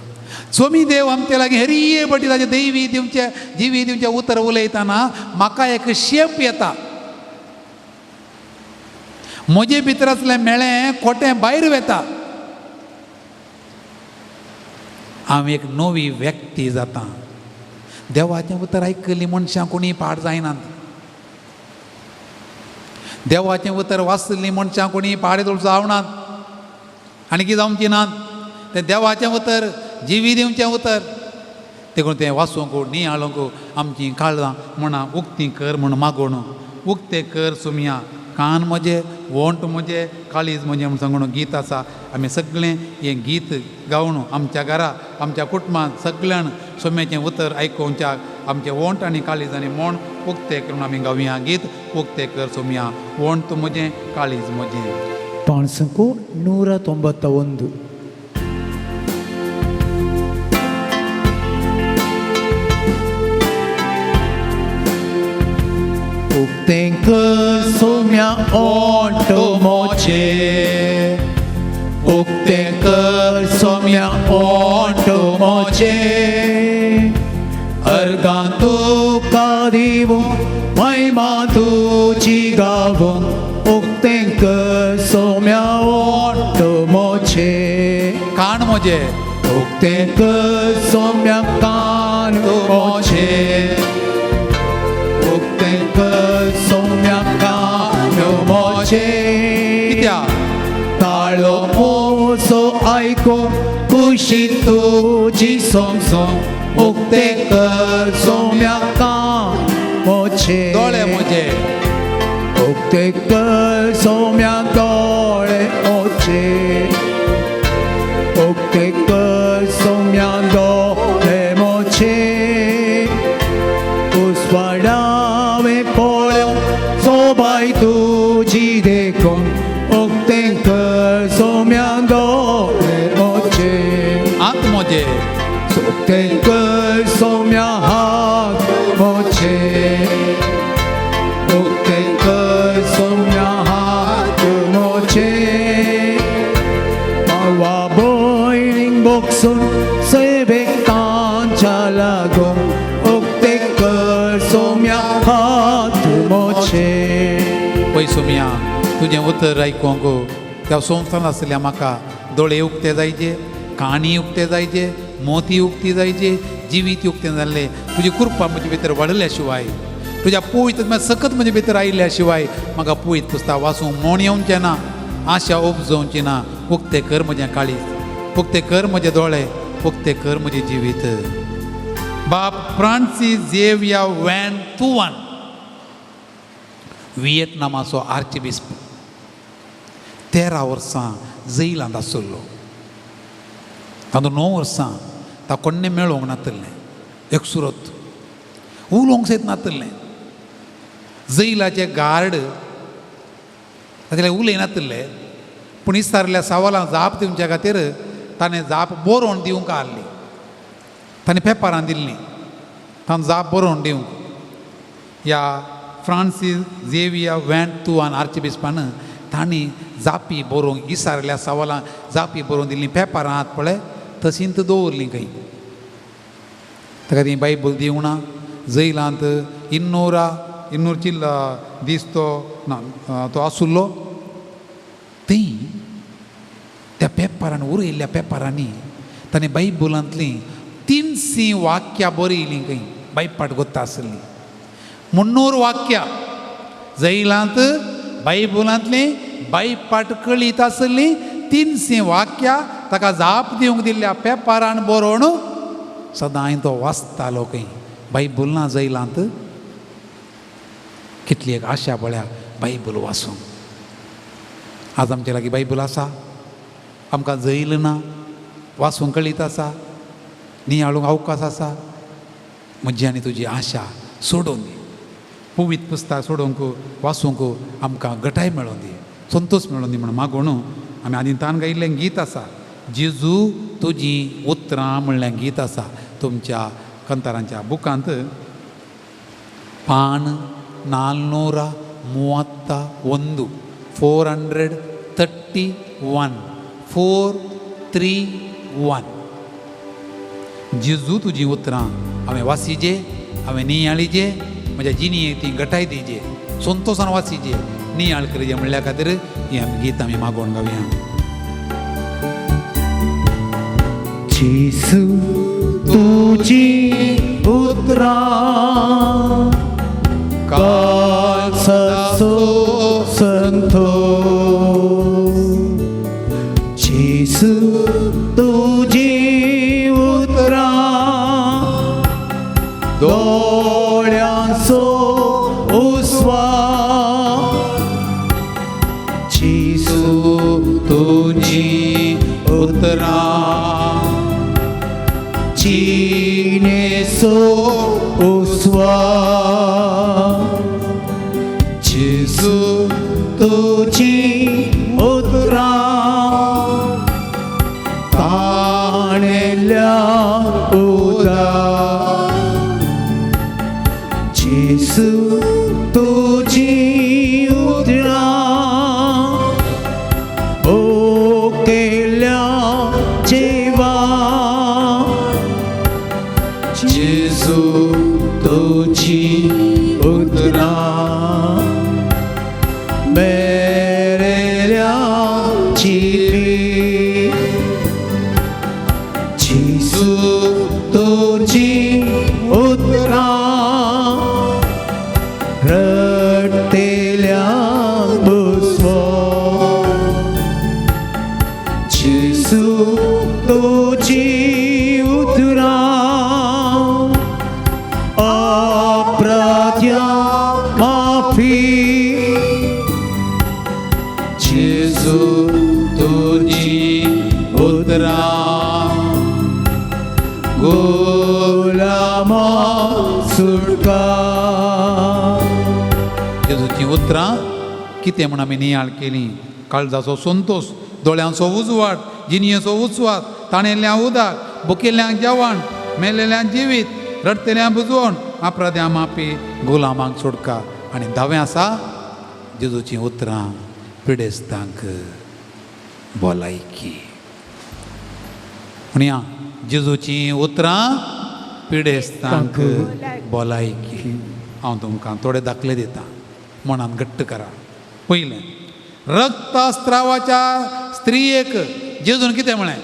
स्वामी देव आमचे लागीं हरिये बटी ताचे दैवी दिवचे जिवी दिवचे उतर उलयतना म्हाका एक शेप येता म्हजे भितर असलें मेळें खोटें भायर वेता हांव एक नवी व्यक्ती जाता देवाचें उतर आयकली मनशां कोणी पाड जायनात देवाचें उतर वाचली मनशां कोणी पाड जावनात आनी कितें जावची नात तें देवाचें उतर जिवी दिवचें उतर देखून तें वाचूंक नियाळूंक आमचीं काळजां म्हणा उक्तीं कर म्हण मागोण उक्तें कर सुमिया कान म्हजे वोंट म्हजे काळीज म्हजें म्हण सांगून गीत आसा आमी सगळें हें गीत गावन आमच्या घरा आमच्या कुटुंबांत सगळ्यान सोम्याचें उतर आयकोवच्या आमचें वोंट आनी काळीज आनी मोण उक्तें करून आमी गावया गीत उक्तें कर सोम्या वोंट म्हजें काळीज म्हजें पाणसंको 191 Ucten că somia onto moce Ucten că somia onto moce Argantu ca दिवो महिमा तुझी गावो उक्तें कर सोम्याओ तो मोचे कान मोजे उक्तें कर सोम्या कान मोचे उक्तें कर सोम्या कान मोचे कित्या ताळो मोसो आयको खुशी तुझी सोंग उक्तें कर सोम्या कान मोचे दोळे मोजे उक्ते कर सोम्या दोळे मोचे उक्ते कर सोम्या दोळे मोचे उस्वाडावे पोळ्यो सोबाय तुझी देखून उक्ते कर सोम्या दोळे मोचे हात मोजे उक्ते कर सोम्या हात मोचे उक्ते कर सोम्या हात मोचे मावा बोयलिंग बोक्सून सेबेकांच्या लागून उक्ते कर सोम्या हात मोचे पळय सोम्या तुजें उतर आयकोंक त्या संवसारांत आसलेल्या म्हाका दोळे उक्ते जायचे काणी उक्ते जायचे मोती उक्ती जायचे जिवीत उक्तें जाल्लें तुजी कृपा म्हजे भितर वाडल्या शिवाय तुज्या पवित्र सकत म्हजे भितर आयिल्ल्या शिवाय म्हाका पवित्र पुस्तक वाचूंक मोण येवचें ना आशा उपजोवची ना उक्तें कर म्हजें काळीज उक्तें कर म्हजे दोळे उक्तें कर म्हजें जिवीत बाब फ्रांसीस झेवियर वॅन तुवान व्हिएतनामाचो आर्चबिस्प 13 वर्सां जैलांत आसलो तातूं 9 वर्सां ता कोण्णें मेळोवंक नातलें एक सुरत उलोवंक सयत नातलें जैलाचे गार्ड ताचे उलयनातले पूण इस्तारल्या सवालां जाप दिवच्या खातीर ताणें जाप बरोवन दिवंक आहली ताणें पेपरां दिल्लीं ताणें जाप बरोवन दिवंक ह्या फ्रांसीस झेवियर वॅन तुवान आर्चबिस्पान तांणी जापी बरोवंक इसारल्या सवालां जापी बरोवन दिल्लीं पेपरां आहात पळय तशींच दवरलीं खंय ताका ती बायबल दिवंक ना जैलांत 200 चिल्ल दीस तो आसुल्लो थंय त्या पेपरान उरयल्ल्या पेपरांनी ताणें बायबलांतलीं 300 वाक्यां बरयलीं खंय बायपाट गोत्ता आसलीं 300 वाक्यां जैलांत बायबलांतलीं बायपाट कळीत आसलीं 300 वाक्यां ताका जाप दिवंक दिल्ल्या पेपरान बरोवन सदां हांवें तो वाचतालो खंय बायबल ना जैलांत कितली एक आशा पळया बायबल वाचूंक आज आमचे लागीं बायबल आसा आमकां जैल ना वाचूंक कळीत आसा नियाळूंक अवकाश आसा म्हजी आनी तुजी आशा सोडून दी पवित्र पुस्तक सोडूंक वाचूंक आमकां गटाय मेळोवन दी संतोश मेळोवन दी म्हणून मागून आमी आनी तान गायिल्लें गीत आसा जेजू तुजी उतरां म्हणलें गीत आसा तुमच्या कंतारांच्या बुकांत पान 431 431 431 जेजू तुजी उतरां हांवें वाचिजे हांवें नियाळीजे म्हज्या जिणेक ती गटाय दिजे संतोशान वाचिजे नियाळ करिजे म्हणल्या खातीर ही आमी गीत आमी मागोवन गावया जेजू तुजी उतरां काळजाचो संतोष जेजू तुजी उतरां दोळ्यांचो उस्वास जेजू तुजी उतरां जिणेचो उस्वास जेजू तुजी उतरां ताणेल्या उदार जेजू तुजी उतरां ओकेल्या जिवा जेजू तुजी मेरेल्याची जिसू तुझी उतरा रडतेल्या बुसवो जिसू तुझी उतरा अपराध्या माफी जिसू तुझी उतरा गुलामा सुटका जेजूची उतरां कितें म्हूण आमी नियाळ केली काळजाचो संतोष दोळ्यांचो उजवाड जिनयेचो उस्वाद ताणेल्ल्या उदक भुकेल्ल्यांक जेवण मेलेल्यांक जिवीत रडतेल्यांक बुजवण अपराध्या माफी गुलामांक सुटका आनी धावें आसा जेजूची उतरां पिडेस्तांक भलायकी म्हणया जेजूची उतरां पिडेस्तांक भलायकी हांव तुमकां थोडे दाखले दिता मनान घट्ट करा पयलें रक्तस्त्रावाच्या स्त्रियेक जेजून कितें म्हळें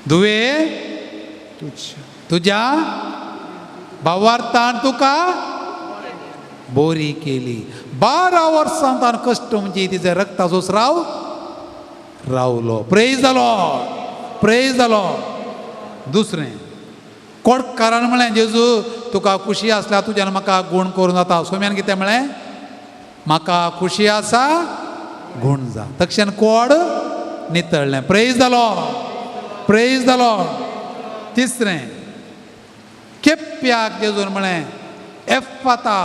धुवे तुज्या भावार्थान तुका बोरी केली 12 वर्सां ताणें कश्ट म्हणजे तिचे रक्ताचो स्राव रावलो प्रेज जालो प्रेज जालो दुसरें कोण कारण म्हळें जेजू तुका खुशी आसल्यार तुज्यान म्हाका गूण करूं जाता सोम्यान कितें म्हळें म्हाका खुशी आसा गूण जा तक्षण कोड नितळ्ळें प्रेज जालो तिसरें केप्याक जेजून म्हळें एफाता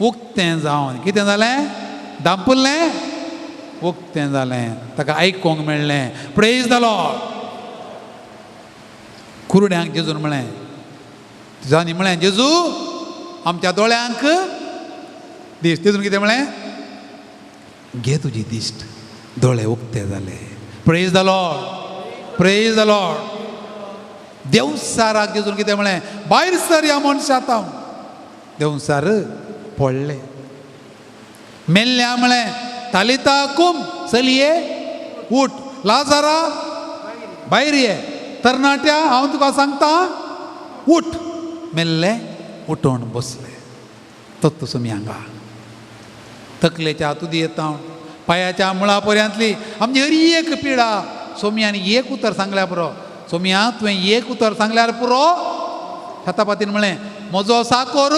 उक्तें जावन कितें जालें दांपुल्लें उक्तें जालें ताका आयकोंक मेळ्ळें प्रेज जालो कुरड्यांक जेजून म्हळें जाणी म्हळें जेजू आमच्या दोळ्यांक दिश्ट तेजून कितें म्हळें घे तुजी दिश्ट दोळे उक्ते जाले प्रेज जालो देवसाराक जेजून कितें म्हळें भायर सर ह्या मनशांत हांव देवसार पडले मेल्ल्या म्हळें तालिता कुम चलये उठ लाजारा भायर ये तरणाट्या हांव तुका सांगता उठ मेल्ले उठोन बसले तत्व सुमी हांगा तकलेच्या तुदी येता पांयाच्या मुळा पर्यंतली आमची हरी एक पिडा सोम्यान एक उतर सांगल्यार पुरो सोम्या तुवें एक उतर सांगल्यार पुरो छतापातीन म्हळें म्हजो साकोर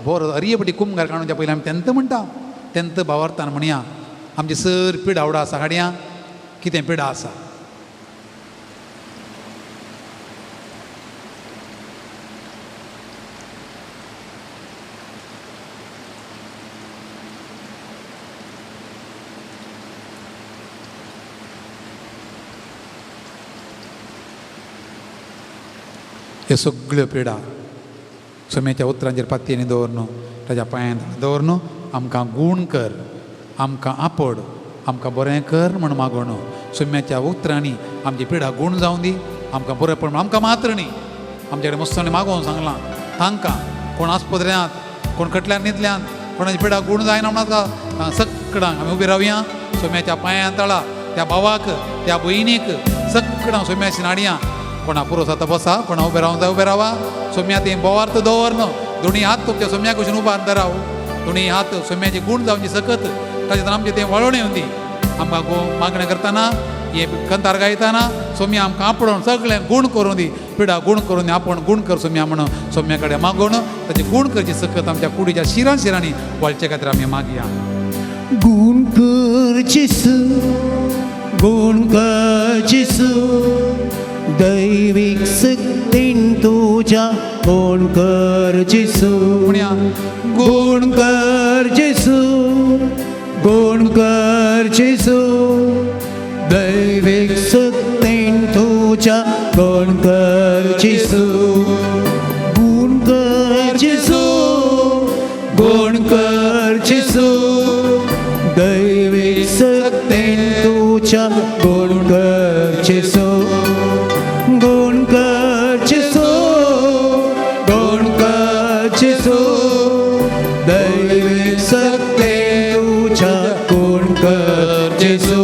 बरो हरियेपटी कुमगार काणूच्या पयलीं आमी तेंत म्हणटा तेंत भावार्थान म्हणया आमची सर पिडा आवडा आसा हाडया कितें पिडा आसा हे सगळ्यो पिडा सोम्याच्या उतरांचेर पातयेनी दवर न्हू ताच्या पांयान दवर न्हू आमकां गूण कर आमकां आपड आमकां बरें कर म्हण मागो न्हू सोम्याच्या उतरांनी आमची पिडा गूण जावं दी आमकां बरेंपण आमकां मात्र न्ही आमचे कडेन मस्तांनी मागोवन सांगलां तांकां कोण आस्पत्र्यांत कोण कटल्यार न्हिदल्यांत कोणाची पिडा गूण जायना म्हणून सगळ्यांक आमी उबी रावया सोम्याच्या पांयां तळा त्या भावाक त्या भयणीक सगळ्यांक सोम्याची नाडया कोणा पुरो जाता बसा कोणा उबे रावूंक जाय उबे रावा सोम्या ती बोवार्थ दवर न्हू दोनी हात तुमच्या सोम्या कशें उबार धराव दोनी हात सोम्याची गूण जावची सकत ताचे आमचें तें वळोवणें येवन दी आमकां मागणें करतना हे कंतार गायतना सोम्या आमकां आपणून सगळें गूण करून दी पिडा गूण करून दी आपण गूण कर सोम्या म्हणून सोम्या कडेन मागून ताची गूण करची सकत आमच्या कुडीच्या शिरांनी वळचे खातीर आमी मागया गूण कर जेसू गूण कर जेसू दैविक शक्तीन तुझ्या गूण कर जेसू म्हणया गूण कर जेसू गूण कर जेसू दैविक शक्तीन तुझ्या गूण कर जेसू गूण कर जेसू गूण कर जेसू दैविक शक्तीन तुझ्या गूण कर जेसू गूण कर जेसू गूण कर जेसू जेसू दैविक सत्ते तुझ्या गुण कर जेसू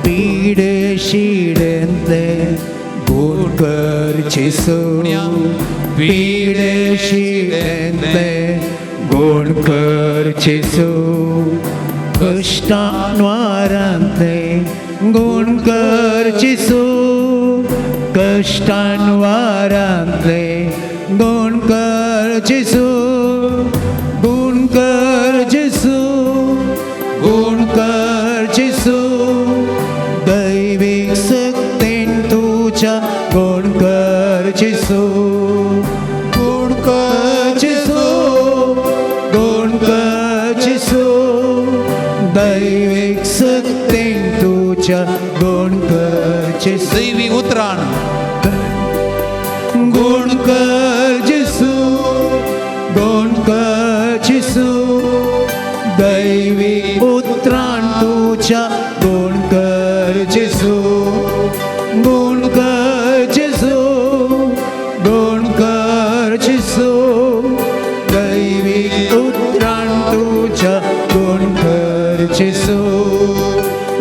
पीडे शिडेंतले गुण कर जेसू पीडे शिडेंतले गुण कर जेसू कष्टांवारांतले गुण कर जेसू कष्टांवारांतले गुण कर जेसू गुण कर जेसू गुण कर जेसू दैविक सक्तीन तुझ्या गुण कर जेसू गुण कर जेसू गुण कर जेसू दैविक सक्तीन तुझ्या गुण कर जेसू दैवी उतराण गुण कर जेसू गुण कर जेसू दैवी उतराण तुझ्या गुण कर जेसू गुण कर जेसू गुण कर जेसू दैवी उतराण तुझ्या गुण कर जेसू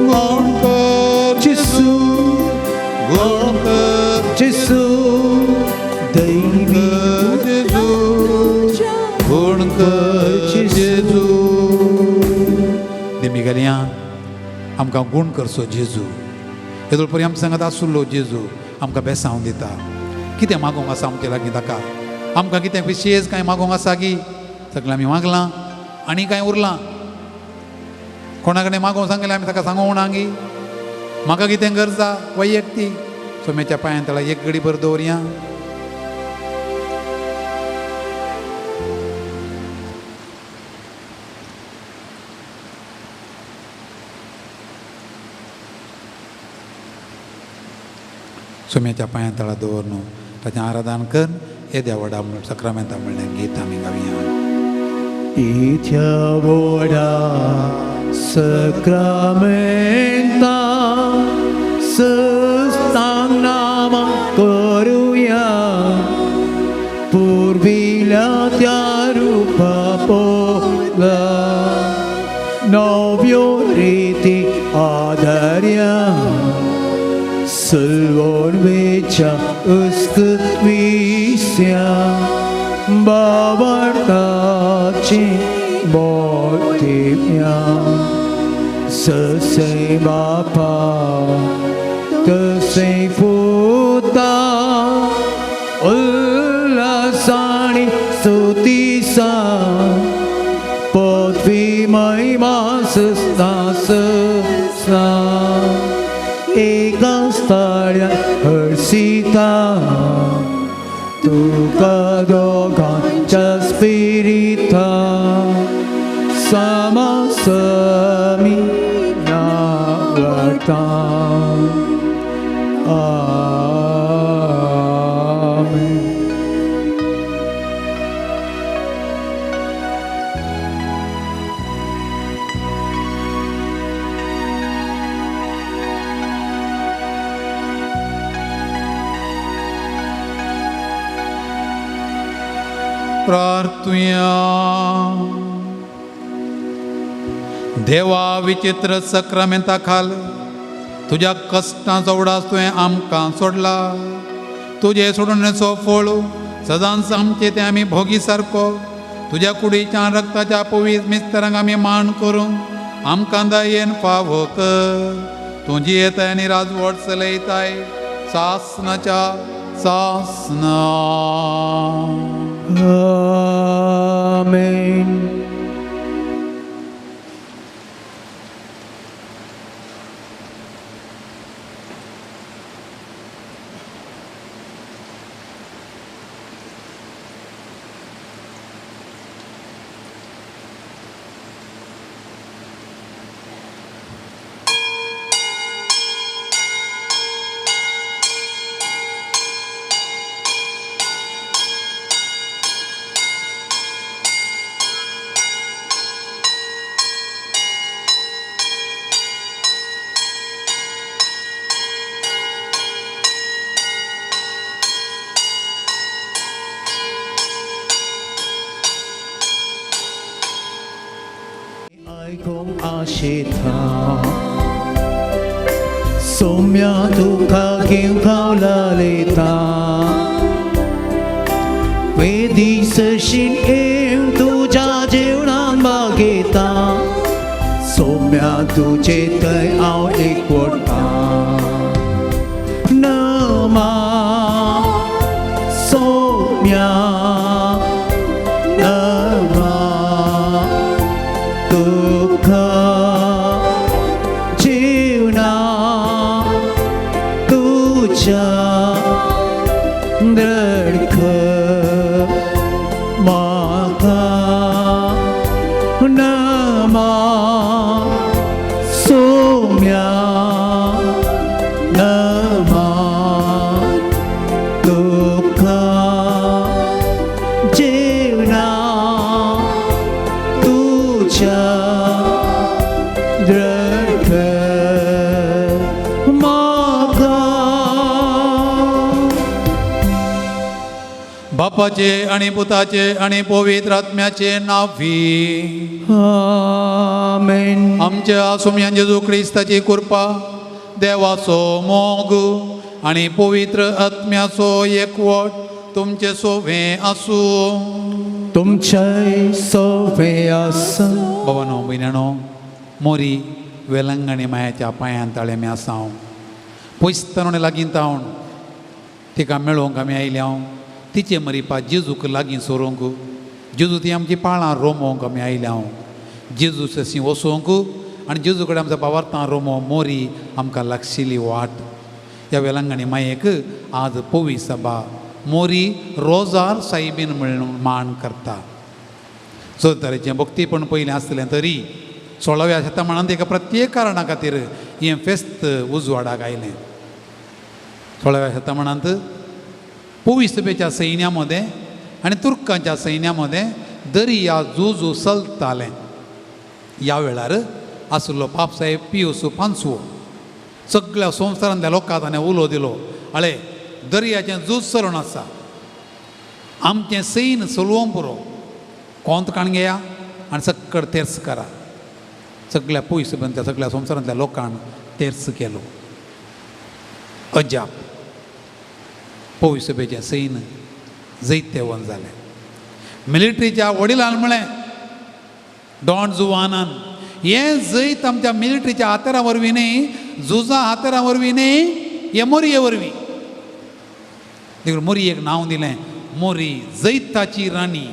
गुण कर जेसू गुण कर जेसू दैवी जेसू गुण कर जेसू देमिगल्या आमकां गुण करचो जेजू येदोळ परी आमच्या सांगात आसुल्लो जेजू आमकां बेसांव दिता कितें मागोंक आसा आमचे लागीं ताका आमकां कितें विशेष कांय मागोंक आसा की सगळें आमी मागलां आनी कांय उरलां कोणा कडेन मागोवंक सांगलें आमी ताका सांगूंक ना गी म्हाका कितें गरजा वैयक्तीक सोम्याच्या पांयां तळा एक घडी भर दवरया सोम्याच्या पांयां तळा दवर न्हू ताचें आराधन कर येद्या व्हडा म्हणून सक्रामेंता म्हणलें गीत आमी गावया इथ्या व्हडा सक्रामेंता सस्तांग नाम करुया पूर्विल्या त्या रूपा पोला नव्यो रिती आदर्या Salvorvecha ăstătvisea Bavartace botimea Să se bapa Că se futa Ulasani sutisa Pot fi mai masă sa Ega starea hărsita Tu ca dogancia spirita Sama sami na varta Amen. प्रार्थुया देवा विचित्र सक्रामेंता खाल तुझ्या कष्टांचो उडास तुवें आमकां सोडला तुजे सोडण्याचो फळ सदांच आमचे ते आमी भोगी सारको तुज्या कुडीच्या रक्ताच्या पवित्र मिस्तरांक आमी मान करून आमकां दयेन फावो कर तूं जियेताय आनी राजवट चलयताय सासनाच्या सासना Amen. 공 아시타 소며 두카 기우카울라리타 Vì sự xin em tu cha chiếu năng ba kỳ ta số mẹ tu chế tới áo ích của ta nơ mà số mẹ nơ mà tu khờ chiếu năng tu cha đời khờ बापाचे आणि पुताचे आणि पवित्र आत्म्याचे नावी आमेन आमच्या आसुम्यान जेजू क्रिस्ताची कृपा देवाचो मोग आणि पवित्र आत्म्याचो एकवट तुमचे सोवे आसू तुमचे सोवे आसू बाबानो भयणानो मोरी वेलंगणी मायाच्या पांयां ताळे आमी आसांव पयस लागीं तावन तिका मेळोवंक आमी आयल्या तिचे मरीपा जेजूक लागीं सोरोंक जेजू ती आमची पाळां रोमोवंक आमी आयल्या जेजू सशी वसोवंक आनी जेजू कडेन आमच्या पावार्तां रोमो मोरी आमकां लागशिल्ली वाट ह्या वेलंगणी मायेक आज पोवी सभा मोरी रोजार सायबीन म्हणून मान करता चड तरेचें भक्तीपण पयलें आसतलें तरी 16व्या शेतमानांत एका प्रत्येक कारणा खातीर हें फेस्त उजवाडाक आयलें 16व्या शेतमानांत पोवी सभेच्या सैन्यामध्ये आणि तुर्कांच्या सैन्यामध्ये दर्या झुजू चलतालें ह्या वेळार आसलो बापसाहेब पियुस पांचवो सगळ्या संवसारांतल्या लोकांक ताणें उलो दिलो आळे दर्याचें झूज चलून आसा आमचें सैन चलोवं पुरो कोंत काण घेया आनी सक्कड तेर्स करा सगळ्या पोवी सभेंतल्या सगळ्या संवसारांतल्या लोकांक तेर्स केलो अजाप पोवी सभेचें सैन जैतेवन जालें मिलिटरीच्या वडिलांन म्हळें डॉन जुवानान हें जैत आमच्या मिलिटरीच्या हातेरां वरवीं न्ही झुजा हातेरां वरवीं न्ही हे मोरये वरवीं देखून मोरयेक नांव दिलें मोरी जैताची राणी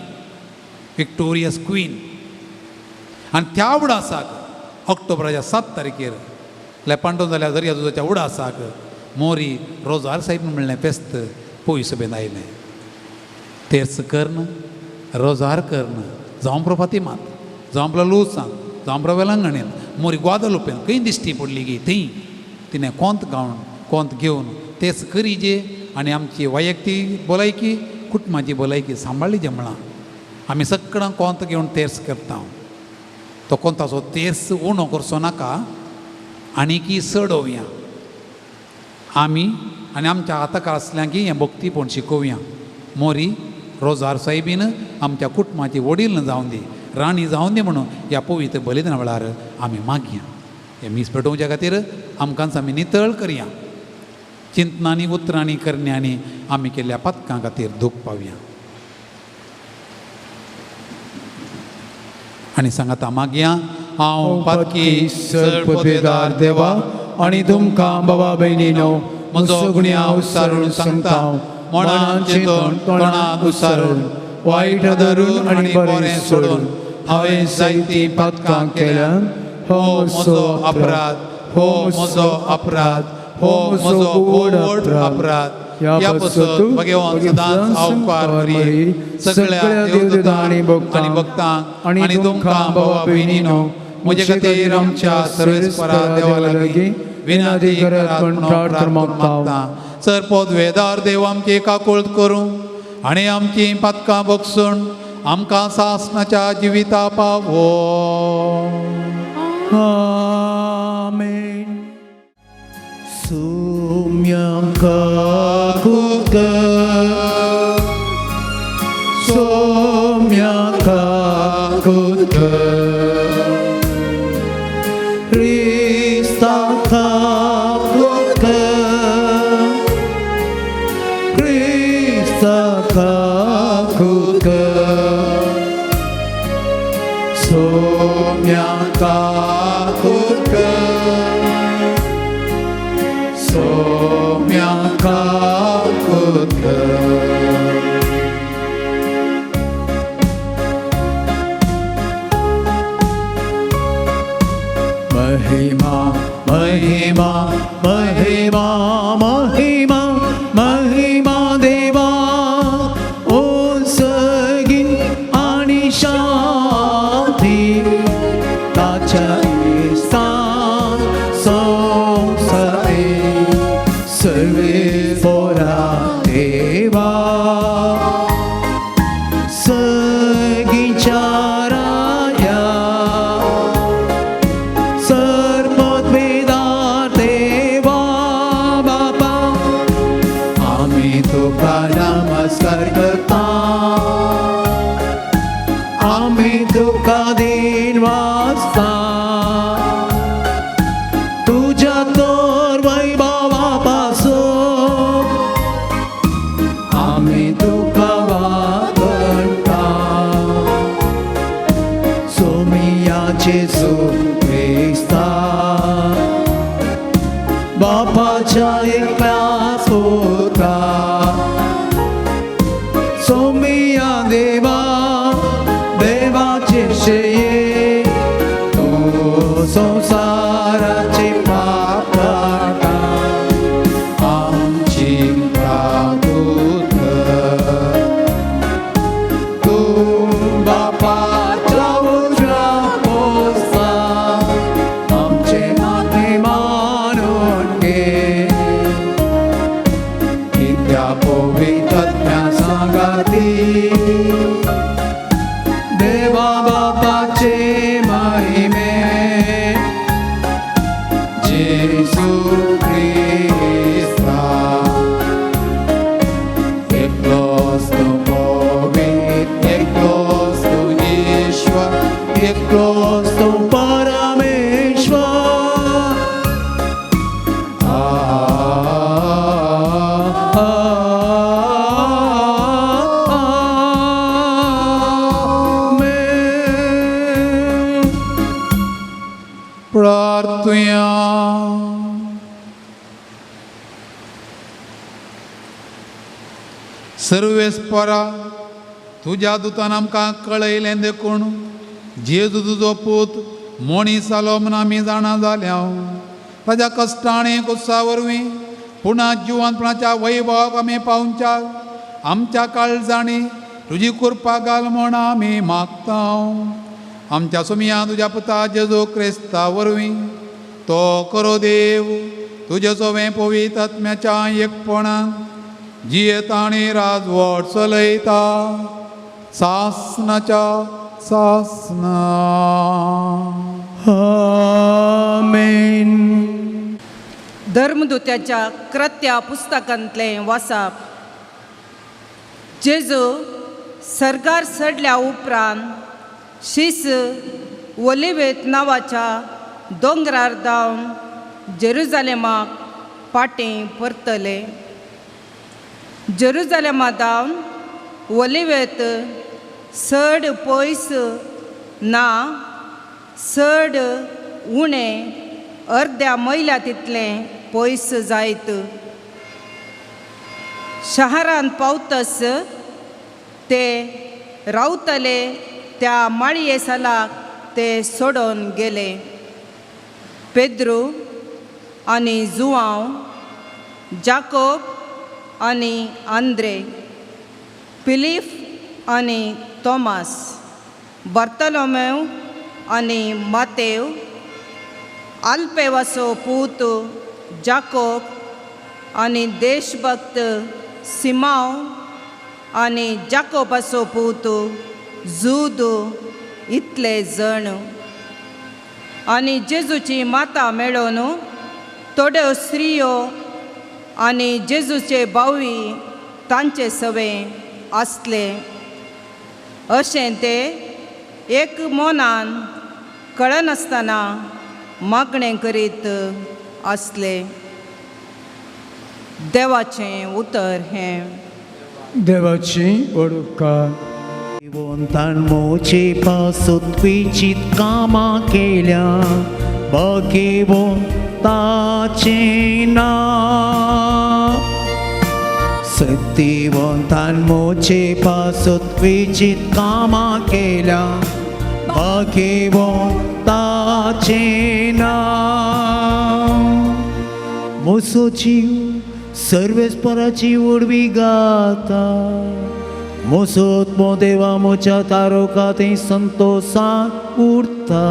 विक्टोरियस क्वीन आनी त्या उडासाक ऑक्टोबराच्या 7 तारखेर लेपांटोन जाल्या दर्या झुजाच्या उडासाक मोरी रोजार साहेब म्हणलें फेस्त पोवी सभेन आयलें तेर्स कर्ण रोजार कर्ण जावं प्रो फातिमात जावं प्रो लुसान जावं प्रो वेलंगणीन मोरी ग्वादलुपेन खंय दिश्टी पडली गी थंय तिणें कोंत गावन कोंत घेवन तेच करीजे आनी आमची वैयक्तीक भलायकी कुटुंबाची भलायकी सांबाळलीजे म्हणा आमी सगळां कोंत घेवन तेर्स करता तो कोंताचो तेर्स उणो करचो नाका आनीकी चडोवया आमी आनी आमच्या हाताक आसल्यांकी हें भक्तीपण शिकोवया मोरी रोजार सायबीन आमच्या कुटुंबाची वडील जावन दी राणी जावन दी म्हणून ह्या पवित्र बलिदाना वेळार आमी मागया हें मीस पेटोवच्या खातीर आमकांच आमी नितळ करया चिंतनांनी उतरांनी करण्यांनी आमी केल्ल्या पथकां खातीर दूख पावया आनी सांगाता मागया हांव पत्की सरपदेदार देवा आनी तुमकां बाबा भयणीनो म्हजो गुन्यांव उसारून सांगता मनान चिंतून तोंडाक उसारून वायट धरून आनी बरें सोडून हांवें जायतीं पथकां केल्या हो म्हजो अपराध हो म्हजो अपराध हो म्हजो व्हड अपराध ह्या पासून भगवान सदांच आवकार करी सगळ्या देवदूतां आनी भक्तांक आनी तुमकां बाबा भयणीनो म्हजे खातीर आमच्या सर्वेस्परा देवा लागीं विनंती करात म्हूण प्रार्थना मागता सर पदवेदार देव आमची काकूळट करूं आनी आमची पथकां बगसून आमकां सासणाच्या जिविता पावो आमेन सोम्यां काकूक सोम्यां काकूक 소명가 굳게 소명가 굳게 महिमा महिमा महिमा महिमा महिमा देवा ओसगीन आणि शांती ताच्या स्थान संसारे सर्वे पोरा देवा सगीच्या राया सर्वोद्वेदार देवा बापा आम्ही तुका नमस्कार करता आम्ही तुका दिन वाजता तुझ्या तोर वैभवापासून आम्ही तुका वागणता सोमियाचे ख्रिस्ता बापाच्या एकल्या पुत्रा सोमिया देवा देवाचे श्रेय तू संसाराचे पाप काटा आमची प्राकृत तू बापाच्या उजव्या पोस्ता आमचे माथे मानून घे त्या पवित्रात्म्या सांगाती देवा बापाचे महिमे जेसू ख्रिस्ता एकलोच तू पवित्र एकलोच तू ईश्वर एकलोच तू परमेश्वर प्रार्थुया सर्वेस्परा तुझ्या दुतान आमकां कळयलें देखून जेजू तुजो पूत मोणीस जालो म्हूण आमी जाणा जाल्या ताज्या कश्टांनी कुस्सा वरवीं पुना जिवंतपणाच्या वैभवाक आमी पावच्या आमच्या काळजांनी तुजी कृपा घाल म्हूण आमी मागता आमच्या सुमिया तुज्या पुता जेजू क्रिस्ता वरवीं तो करो देव तुजे सोवें पवित्र आत्म्याच्या एकपणान जियेता आनी राजवट चलयता सासनाच्या सासना आमेन. धर्मदूत्याच्या कृत्या पुस्तकांतलें वाचप. जेजू सर्गार चडल्या उपरांत शीस ओलिवेत नांवाच्या दोंगरार धांवन जेरुजालेमाक पाटीं परतले. जेरुजालेमा धांवन ओलिवेत चड पयस ना चड उणें अर्द्या मैला तितलें पयस जायत. शारांत पावतस ते रावतले त्या माळये सालाक ते सोडून गेले. पेद्रू आनी जुआंव, जाकोब आनी आंद्रे, फिलीप आनी तोमास, बार्तोलोमेव आनी मातेव, आल्फेवाचो पूत जाकोब आनी देशभक्त सिमाव आनी जाकोबाचो पूत जूद इतले जण. आनी जेजूची माता मेळोवन थोड्यो स्त्रियो आनी जेजूचे बावी तांचे सवें आसले. अशें ते एक मोनान कळनासतना मागणें करीत आसले. देवाचें उतर हें. देवाची ओळख. वंतान मोचे पासत विचित कामां केल्या भगवंताचे नाव सत्यवंतान मोचे पासत विचित कामां केल्या भगवंताचे नाव मोसो जीव सर्वेस्पराची उडवी गाता मोसोत मो देवा मोच्या तारोकांतय संतोषान उरता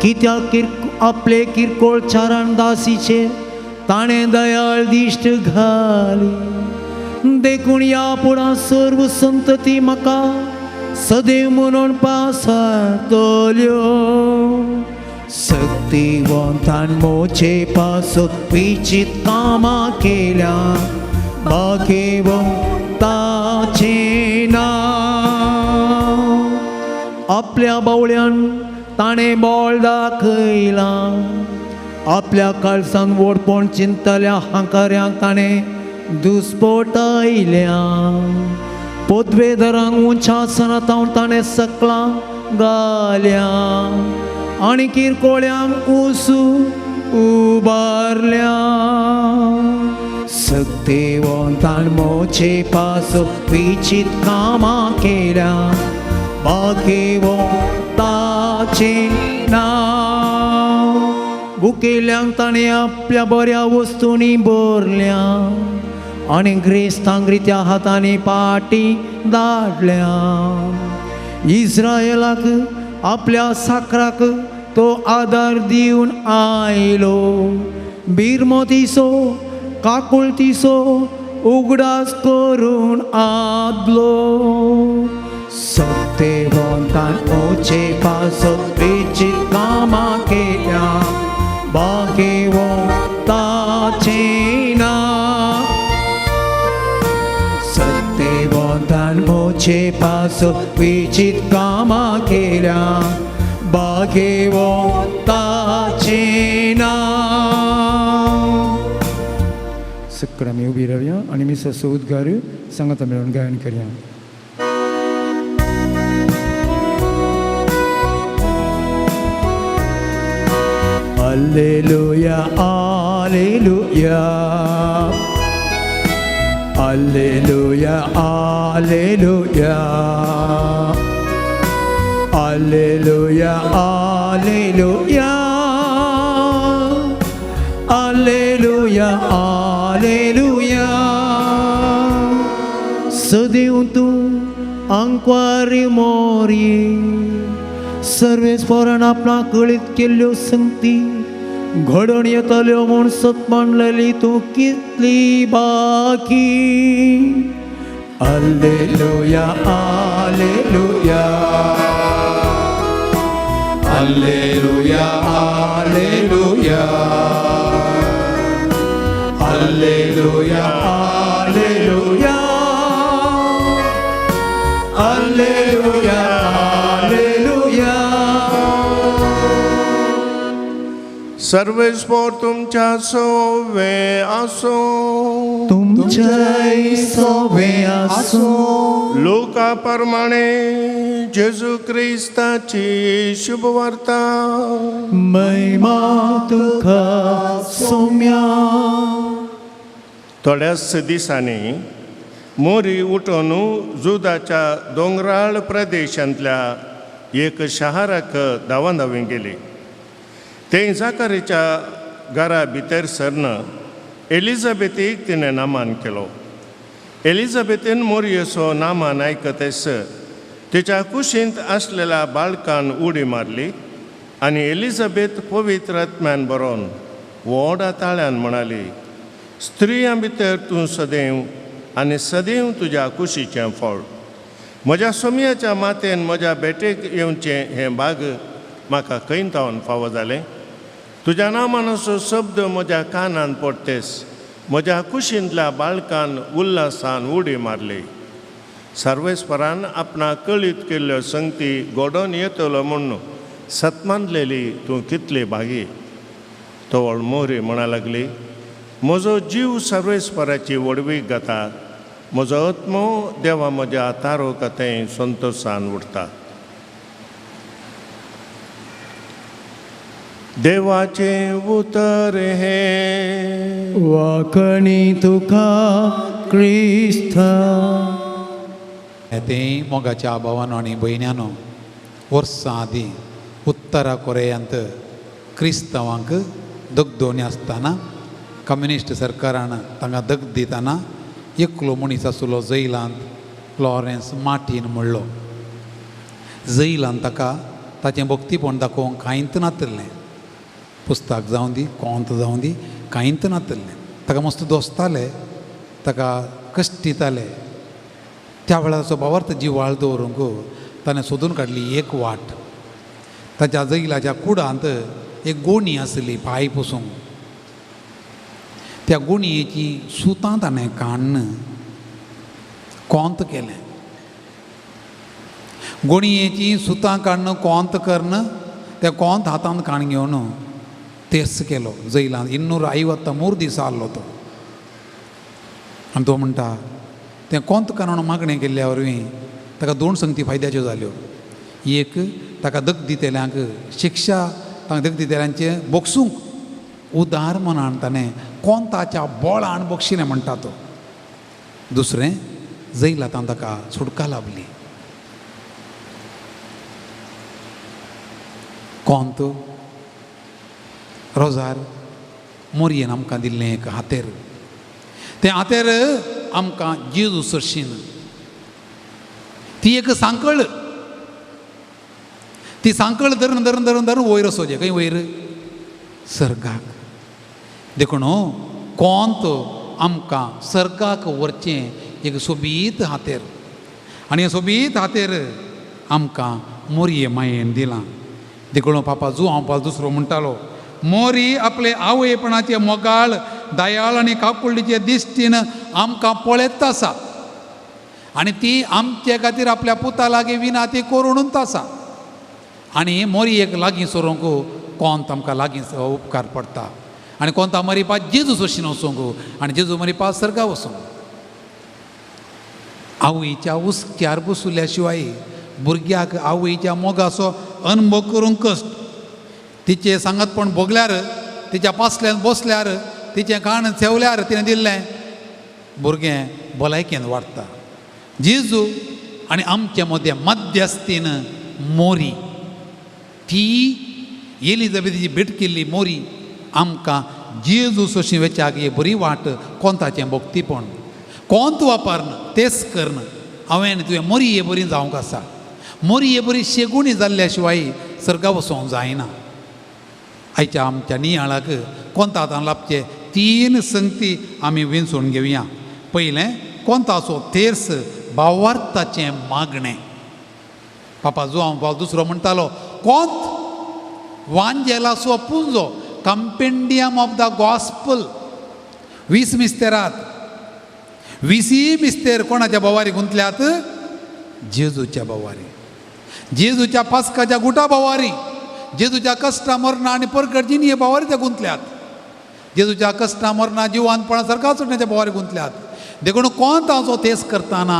कित्याक आपले किरकोळ चारान दासीचेर ताणें दयाळ दिश्ट घाली देखून या पुढा सर्व संतती म्हाका सदैव म्हणून पासारतल्यो सत्यवंतान मोचे पासत विचित कामां केल्या भगवंताचे नाव आपल्या बावळ्यान ताणें बोळ दाखयलां आपल्या काळसान वडपण चिंतल्या हांकाऱ्यांक ताणें दुस्पटायल्या पदवेधरांक उंचासनांत ताणें सकलां घाल्या आनी किरकोळ्यांक उसू उबारल्या सत्यवंतान मोचे पासत विचित कामां केल्या भगवंताचे नाव भुकेल्यांक ताणें आपल्या बऱ्या वस्तूंनी भरल्या आनी ग्रेस्तांक रित्या हातांनी पाटी धाडल्या इस्रायलाक आपल्या साकराक तो आदार दिवन आयलो बिरमोतीसो काकुळतीसो उगडास करून आदलो सत्यवंतान मोचे पासत विचित कामां केल्या भगवंताचे नाव सत्यवंतान मोचे पासत विचित कामां केल्या भगवंताचे नाव सकड आमी उबी रावया आनी मिस्टर सौदगार सांगाता मेळून गायन करया Alleluia, Alleluia, Alleluia, Alleluia, Alleluia, Alleluia, Alleluia, Alleluia. सदैव तूं आंकवारी मोरी सर्वेस्परान आपणा कळीत केल्ल्यो संगती घडोवन येतल्यो म्हूण सत मांडलेली तूं कितली बाकी Alleluia, Alleluia, Alleluia, Alleluia, Alleluia, Alleluia, Alleluia, Alleluia. सर्वेस्पोर तुमच्या सोवे आसो तुमचे सोवे आसो लोका प्रमाणे जेजू क्रिस्ताची शुभ वार्ता महिमा तुका सौम्या थोड्याच दिसांनी मोरी उठून जुदाच्या दोंगराळ प्रदेशांतल्या एक शहराक धांवाधांवी गेली थंय जाकारीच्या घरा भितर सरन एलिझाबेथीक तिणें नामान केलो एलिझाबेथीन मोरयेचो नामान आयकतेस तिच्या कुशींत आसलेल्या बाळकान उडी मारली आनी एलिझाबेथ पवित्र आत्म्यान बरोवन व्हडा ताळ्यान म्हणाली स्त्रियां भितर तूं सदैव आनी सदैव तुज्या कुशीचें फळ म्हज्या सोमयाच्या मातेन म्हज्या बेटेक येवचें हें भाग म्हाका खंयतावन फावो जालें तुज्या नामानाचो शब्द म्हज्या कानान पडटेस म्हज्या कुशींतल्या बाळकान उल्हासान उडी मारली सर्वेस्परान आपणा कळीत केल्ल्यो संगती घडोवन येतलो म्हूण सतमांदलेली तूं कितली भागी तोवळ मोरी म्हणा लागली म्हजो जीव सर्वेस्पराची वडवीक घाता म्हजो आत्मो देवा म्हज्या तारो कथें संतोशान उरता. देवाचें उतर हे वाकणी तुका क्रिस्ता. ते मोगाच्या भावानो आनी भयण्यानो, वर्सां आदीं उत्तरा कोरियांत क्रिस्तांवांक दगदोनी आसतना कम्युनिस्ट सरकारान तांकां दग दितना एकलो मनीस आसलो जैलांत लॉरेन्स मार्टीन म्हणलो. जैलान ताका ताचें भक्तीपण दाखोवंक कांयच नातलें. पुस्तक जावं दी, कोंत जावं दी, कांयच नातलें. ताका मस्त दोस्ताले, ताका कश्ट दिताले. त्या वेळार ताचो भावार्थ जिवाळ दवरूंक ताणें सोदून काडली एक वाट. ताच्या जैलाच्या कुडांत एक गोणी आसली पांय पुसूंक. त्या गोणयेची सुतां ताणें काडून कोंत केलें. गोणयेची सुतां काडून कोंत करून तें कोंत हातांत काडून घेवन तेस केलो जैलांत. 253 दीस आसलो तो. आनी तो म्हणटा तें कोंत काडून मागणें केल्ल्या वरवीं ताका 2 संगती फायद्याच्यो जाल्यो. एक, ताका दग दितेल्यांक शिक्षा, तांकां दग दितेल्यांचें बोगसूंक उदार मनान ताणें कोंताच्या बोळान बोगशिलें म्हणटा तो. दुसरें, जैलांत ताका सुटका लाभली. कोंत रोजार मोरयेन आमकां दिल्लें एक हातेर. तें हातेर आमकां जेजू सरशीन. ती एक सांकळ. ती सांकळ धरून धरून धरून धरून वयर वचोचें. खंय वयर? सर्गाक. देखून कोंत आमकां सर्गाक व्हरचें एक सोबीत हातेर. आनी हे सोबीत हातेर आमकां मोरये मायेन दिलां. देखून पापा जुआंव पाल दुसरो म्हणटालो, मोरी आपले आवयपणाचे मोगाळ दयाळ आनी काकुळीचे दिश्टीन आमकां पळयत आसा. आनी ती आमचे खातीर आपल्या पुता लागीं विनाती करूनच आसा. आनी मोरयेक लागीं सरूंक कोंत आमकां लागीं उपकार पडटा. आनी कोंता मरिपा जेजू सोशीन वचूंक आनी जेजू मरिपा सर्गा वचूंक. आवयच्या उस्क्यार बसुल्या शिवाय भुरग्याक आवयच्या मोगाचो अनुभव करूंक कश्ट. तिचे सांगतपण भोगल्यार, तिच्या पासल्यान बसल्यार, तिचें खाण सेवल्यार तिणें दिल्लें भुरगें भलायकेन वाडटा. जेजू आनी आमचे मदें मध्यस्थीन मोरी, ती एलिझाबेथीची भेट केल्ली मोरी आमकां जेजू सोशी वेचाक ही बरी वाट कोंताचें भक्तीपण. कोंत वापरन, तेच करन हांवें तुवें मोरी हे बरी जावंक आसा. मोरी हे बरी शेगुणी जाल्ल्या शिवाय सर्गा वचोंक जायना. आयच्या आमच्या नियाळाक कोंतांत लाभचे 3 संगती आमी विंचून घेवया. पयलें, कोंताचो तेर्स भावार्थाचें मागणें. पापा जुआंव पावल दुसरो म्हणटालो, कोंत वांजेलाचो पुंजो, कंपेंडियम ऑफ द गॉस्पल. 20 मिस्तेरात 20 मिस्तेर कोणाच्या बोवारी गुंतल्यात? जेजूच्या बोवारी. जेजूच्या पास्काच्या गुटा बोवारी, जेजूच्या कश्टा मरणा आनी परगडजीन हे बोवारी ते गुंतल्यात. जेजूच्या कश्टा मरणा जिवानपणा सरकार सुटण्याच्या बोवारी गुंतल्यात. देखून कोंताचो तेस करतना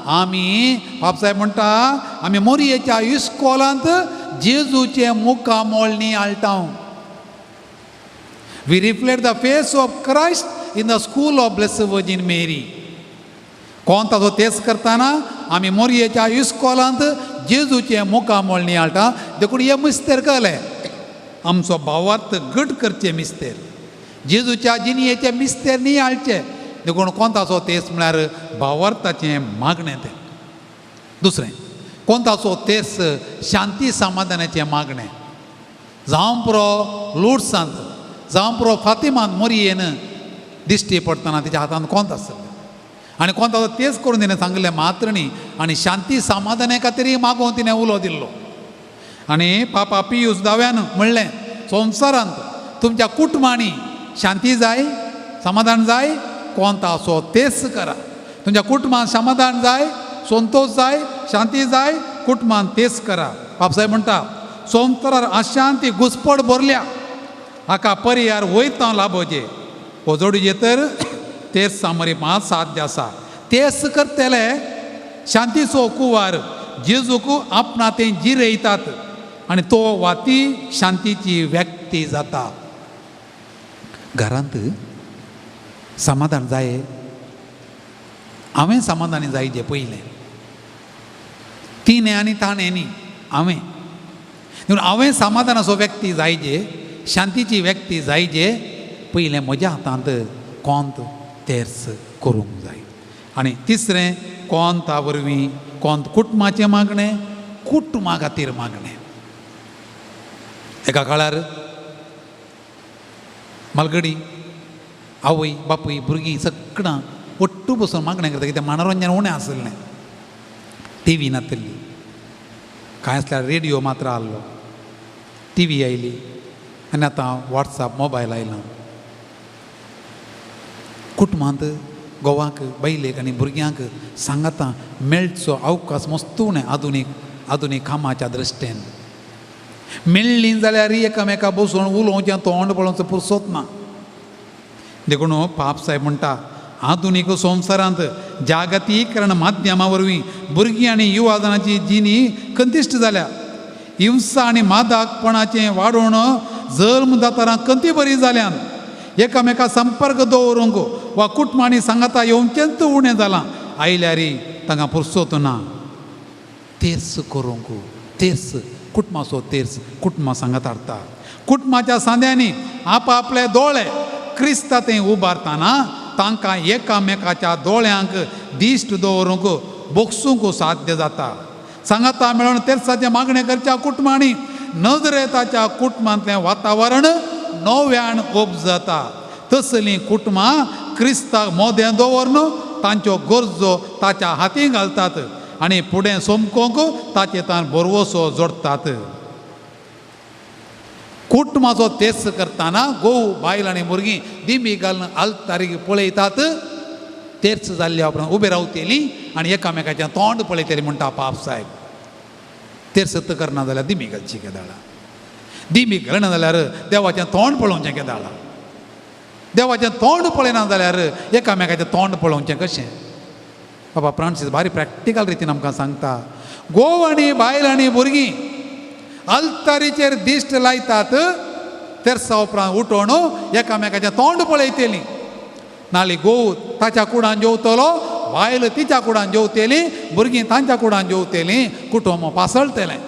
आमी, बापसाहेब म्हणटा, आमी मोरयेच्या इस्कॉलांत जेजूचे मुखामोळ नियाळटाव. We reflect the face of Christ in the school of blessed virgin Mary. कोंताचो तेस करतना आमी मोरयेच्या इस्कॉलांत जेजूचे मुखामोळ नियाळटा. देखून हे मिस्तेर कळ्ळे, आमचो भावार्थ घट करचे मिस्तेर, जेजूच्या जिणयेचे मिस्तेर नियाळचे. देखून कोंताचो तेस म्हळ्यार भावार्थाचें मागणें तें. दुसरें, कोंताचो तेस शांती समाधानाचें मागणें. जावं पुरो लुड्सांत, जावं पुरो फातिमांत मोरयेन दिश्टी पडटना तिच्या हातांत कोंत आसलें. आनी कोंताचो तेस करून तिणें सांगलें मात्रणी आनी शांती समाधाना खातीर मागोवन तिणें उलो दिल्लो. आनी पापा पियूस दाव्यान म्हणलें, संवसारांत तुमच्या कुटुंबांनी शांती जाय, समाधान जाय, कोंताचो तेस करा. तुमच्या कुटुंबांत समाधान जाय, संतोष जाय, शांती जाय, कुटुंबांत तेस करा. बापसाहेब म्हणटा, संवसारार अशांती घुसपड भरल्या, हाका पर्याय वयता लाभोचे. कोजोडीचे तर तेस सामरी 5 साध्य आसा. तेच करतले शांतीचो कुवार जेजूक आपणा ते जिरयतात आनी तो वा ती शांतीची व्यक्ती जाता. घरांत समाधान जाय, हांवें समाधानी जायचें पयलें, तिणें आनी ताणें न्ही, हांवें समाधानाचो व्यक्ती जायचे, शांतीची व्यक्ती जायचे पयलें म्हज्या हातांत कोंत तेर्स करूंक जाय. आनी तिसरें कोंता वरवीं कोंत कुटुंबाचें मागणें, कुटुंबा खातीर मागणें. एका काळार मालगडी आवय बापूय भुरगीं सगळां ಒಟ್ಟು बसून मागणें करता, कित्याक मनोरंजन उणें आसलें, टी व्ही नासली, कांय आसल्यार रेडिओ मात्र आहलो, टी व्ही आयली आनी आतां वॉट्सॅप मोबायल आयलां. कुटुंबांत घोवाक बायलेक आनी भुरग्यांक सांगाता मेळचो अवकाश मस्त उणें आधुनीक कामाच्या दृश्टेन. मेळ्ळीं जाल्यार एकामेका बसून उलोवचें, तोंड पळोवचें फुरसत ना. देखून पाप साहेब म्हणटा आधुनीक संवसारांत जागतीकरण माध्यमा वरवीं भुरगीं आनी युवा जनांची जिणी कंतिश्ट जाल्या. हिंसा आनी मादकपणाचें वाडोवन जल्म जाताना कंती बरी जाल्यान एकामेका संपर्क दवरूंक वा कुटुंबांनी सांगाता येवचेंच उणें जालां. आयल्यार तांकां फुरसत ना. तेर्स करूंक, तेर्स कुटुंबाचो तेर्स कुटुंबा सांगात हाडटा. कुटुंबाच्या सांद्यांनी आपआपले दोळे क्रिस्तांत उबारतना तांकां एकामेकाच्या दोळ्यांक दिश्ट दवरूंक बोगसूंक साध्य जाता. सांगाता मेळून तेर्साचें मागणें करच्या कुटुंबांनी नजरेताच्या कुटुंबांतलें वातावरण नव्यान उपजता. तसलीं कुटुंबां क्रिस्ताक मोदें दवरून तांच्यो गरजो ताच्या हाती घालतात आनी फुडें सोमकोंक ताचे तान बरवसो जोडटात. कुटुंबाचो तेर्स करतना घोव बायल आनी भुरगीं दिमी घालून आल्तारीक पळयतात. तेर्स जाल्ल्या उपरांत उबे रावतलीं आनी एकामेकाचें तोंड पळयतलीं म्हणटा पाप साहेब. तेर्स करना जाल्यार दिमी घालची केदाळा. दिमी घालना जाल्यार देवाचें तोंड पळोवचें केदाळा. देवाचें तोंड पळयना जाल्यार एकामेकाचें तोंड पळोवचें कशें. बाबा फ्रांसीस भारी प्रॅक्टिकल रितीन आमकां सांगता. घोव आनी बायल आनी भुरगीं अल्तारीचेर दिश्ट लायतात. तेर्सा उपरांत उठोवन एकामेकाचें तोंड पळयतलीं. नाल्यार घोव ताच्या कुडान जेवतलो, बायल तिच्या कुडान जेवतली, भुरगीं तांच्या कुडान जेवतलीं, कुटुंब पासळटलें.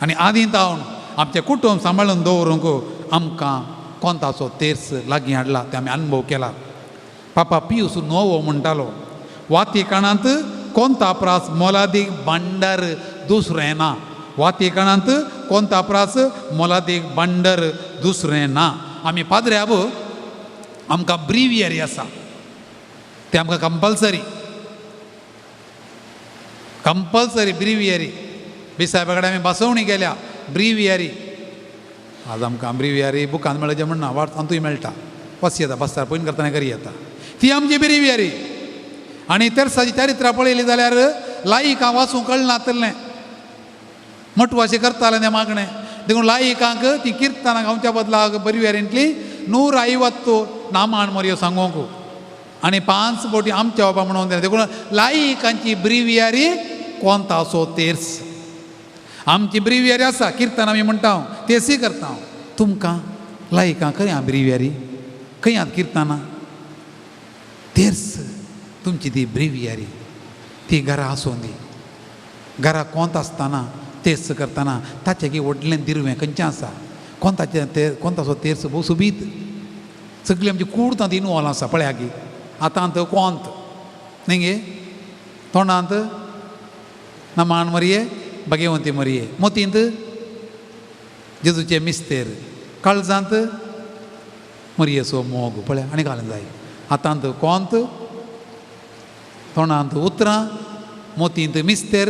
आनी आदीं तावन आमचें कुटुंब सांबाळून दवरूंक आमकां कोंताचो तेर्स लागीं हाडला, ते आमी अनुभव केला. पापा पियूस नोवो म्हणटालो, वातिकणांत कोंता प्रास मोलादीक भांडार दुसरें ना. वातिकणांत कोंता प्रास मोलादीक भांडार दुसरें ना. आमी पाद्र्याब आमकां ब्रिवियरी आसा, ते आमकां कंपल्सरी ब्रिवियरी. बिसायबा कडेन आमी बसवणी केल्या ब्रिवियरी. आज आमकां ब्रिवियरी बुकान मेळचें म्हणना, वाट्सांतूय मेळटा. वस येता बसता पयन करतना करी येता. ती आमची ब्रिवियरी. आनी तेर्साची चरित्रां पळयलीं जाल्यार लायिकांक वाचूंक कळनातलें, मटवाशें करतालें तें मागणें. देखून लायिकांक ती किर्तनां गावच्या बदलाक ब्रिवियरींतली 150 नामान मोरयो सांगोंक आनी 5 बोटी आमच्या बाबा म्हणून दिलें. देखून लायिकांची ब्रिवियरी कोंताचो तेर्स. आमची ब्रिवियरी आसा, किर्तन आमी म्हणटा, तेर्सी करता. तुमकां लायिकां खंय आहा ब्रिवियरी, खंय आहात किर्तनां? तेर्स तुमची ती ब्रिवियरी. ती घरा आसूं दी. घरा कोंत आसतना तेर्स करतना ताचें की व्हडलें दिरवें खंयचें आसा. कोंताचो तेर्स भोव सुबीत. सगळीं आमची कुर्तांत इनवॉल्व आसा. पळया की हातांत कोंत न्ही गे, तोंडांत नमान मरये, भाग्यवंती मरये, मोतींत जेजूचें मिस्तेर, काळजांत मरयेचो मोग. पळया आनी घालूंक जाय. हातांत कोंत, तोंडांत उतरां, मोतींत मिस्तेर,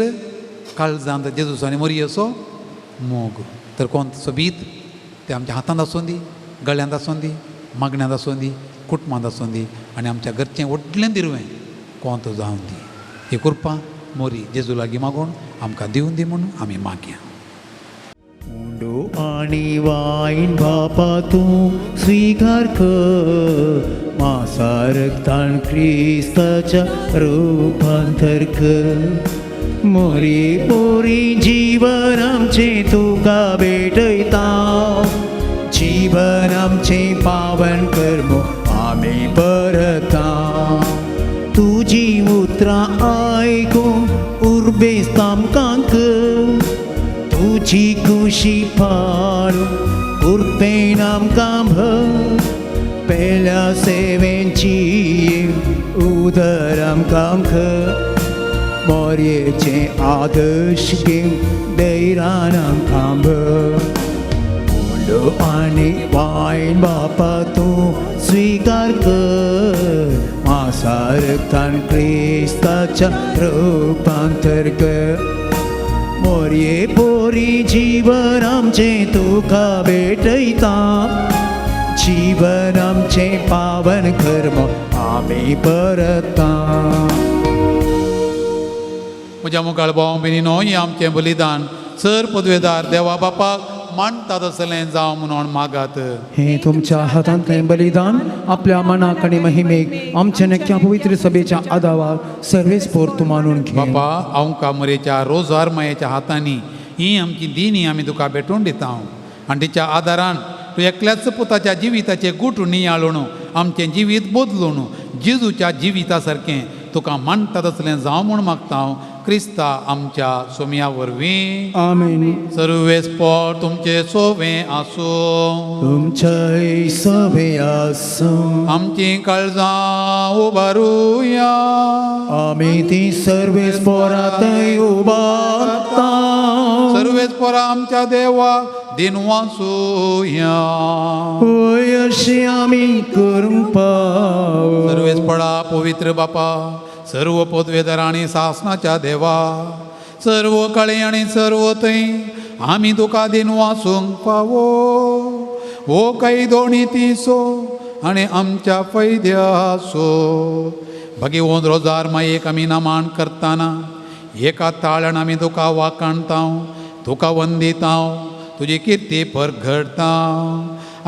काळजांत जेजूचो आनी मरयेचो मोग. तर कोंत सोबीत ते आमच्या हातांत आसूं दी, गळ्यांत आसूं दी, मागण्यांत आसूं दी, कुटुंबांत आसूं दी आनी आमच्या घरचें व्हडलें दिरवें कोंत जावं दी. ही कृपा मोरी जेजू लागीं मागून आमकां दिवन दी म्हणून आमी मागया. उंडो आनी वायन बापा तूं स्वीकार कर, माझा रक्तान ख्रिस्ताच्या रूपांतर कर मोरी पोरी जीवन आमचे तुका भेटयता जीवन आमचे पावन कर्म आम्ही परता तुझी उतरां आयकून उर्बेस तामकां कर तुझी खुशी पाडून उर्बेन आमकां भर पेल्या सेवेंची उदर आमकां कर मोरयेचे आदर्श घेवन दैरान आमकां भर आणि वायन बापा तूं स्वीकार कर माझा रक्तान ख्रिस्ताच्या रूपांतर कर मोरये पोरी जीवन आमचे तुका भेटयता जीवन आमचे पावन कर्म आमी परता म्हज्या मुखार भाव भयणीनो हें आमचें बलिदान सर पदवेदार देवा बापाक मानतात असलें जावं म्हणून मागात हे तुमच्या हातांतलें बलिदान आपल्या मनाक आनी महिमेक आमच्या नक्क्या पवित्र सभेच्या आदारार सर्वेस्पोर तूं मानून घे बापा हांव कामरेच्या रोजार मायेच्या हातांनी ही आमची दिनी आमी तुका भेटून दिता आनी तिच्या आदारान तूं एकल्याच पुताच्या जिविताचे गुट नियाळून आमचें जिवीत बदलून जेजूच्या जिविता सारकें तुका मानतात असलें जावं म्हूण मागता हांव क्रिस्ता आमच्या सोम्या वरवीं आमेन सर्वेस्पोर तुमचे सोवें आसूं तुमच्या सभे आसूं आमची काळजां उबारुया आमी ती सर्वेस्पोरांतय उबारता सर्वेस्पोरा आमच्या देवा दिनवासुया होय अशें आमी करूंक पाव सर्वेस्पळा पवित्र बापा सर्व पदवेदार आनी सासनाच्या देवा सर्व काळे आनी सर्व थंय आमी तुका दिन वासूंक फावो हो काही दोणी तिसो आनी आमच्या फैद्यासो भगवंत रोजार मायेक आमी नमान करतना एका ताळ्यान आमी तुका वाखाणता तुका वंदिता तुजी किर्ती परगडता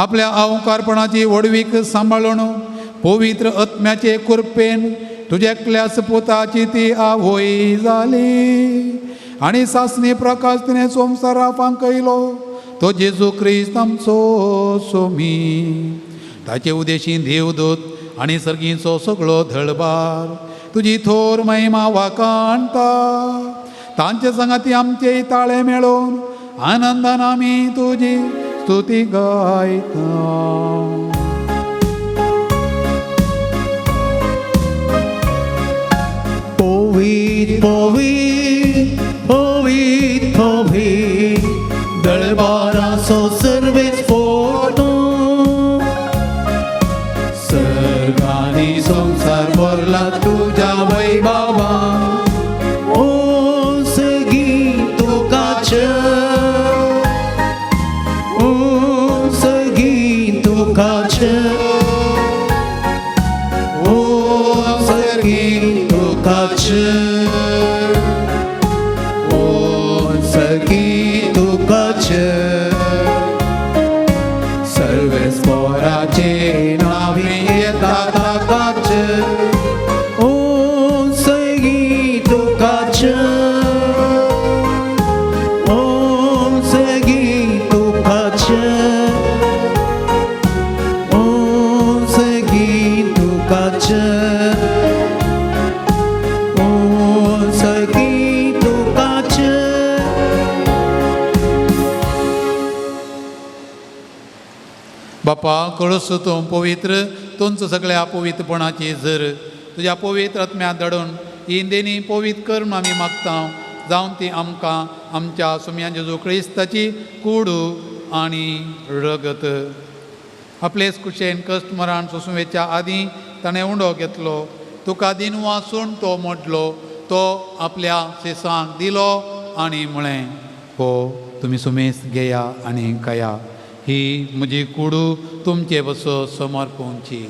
आपल्या अवकारपणाची वडवीक सांबाळून पवित्र आत्म्याचे कृपेन तुझ्या एकल्याच पुताची ती आवय जाली आनी सासणी प्रकाश तिने संवसारा फांकयलो तो जेजू क्रिस्त आमचो सोमी ताचे उदेशी देवदूत आनी सर्गीचो सगळो धळबार तुजी थोर महिमा वाखाणता तांचे संगाती आमचे ताळे मेळोवन आनंदान आमी तुजी स्तुती गायता Povit, povit, povit, povit दळबाराचो सर्वेच फोटो सर्गानी संसार भरला तुझ्या वैभवा ओ सगी तुकाच ओ सगी तुकाच ओ सगी तुकाच ओ सगी तुकाच सर्वेस्पोराचे नावे येता ताकाच ओ सगी तुकाच ओ सगी तुकाच ओ सगी तुकाच बापा कळस तूं पवित्र तुमचं सगळ्या पवित्रपणाची झर तुझ्या पवित्र आत्म्या दडून ही देणी पवित्र कर म्हूण आमी मागता जावन ती आमकां आमच्या सुम्या जेजू क्रिस्ताची कूड आनी रगत आपलेच कुशेन कश्ट मरण सुसुवेच्या आदीं ताणें उंडो घेतलो तुका दिन वासून तो मोडलो तो आपल्या शिसांक दिलो आनी म्हळें हो तुमी सुमेस घेया आनी कया ही म्हजी कूड तुमचे बसो समर्पूंची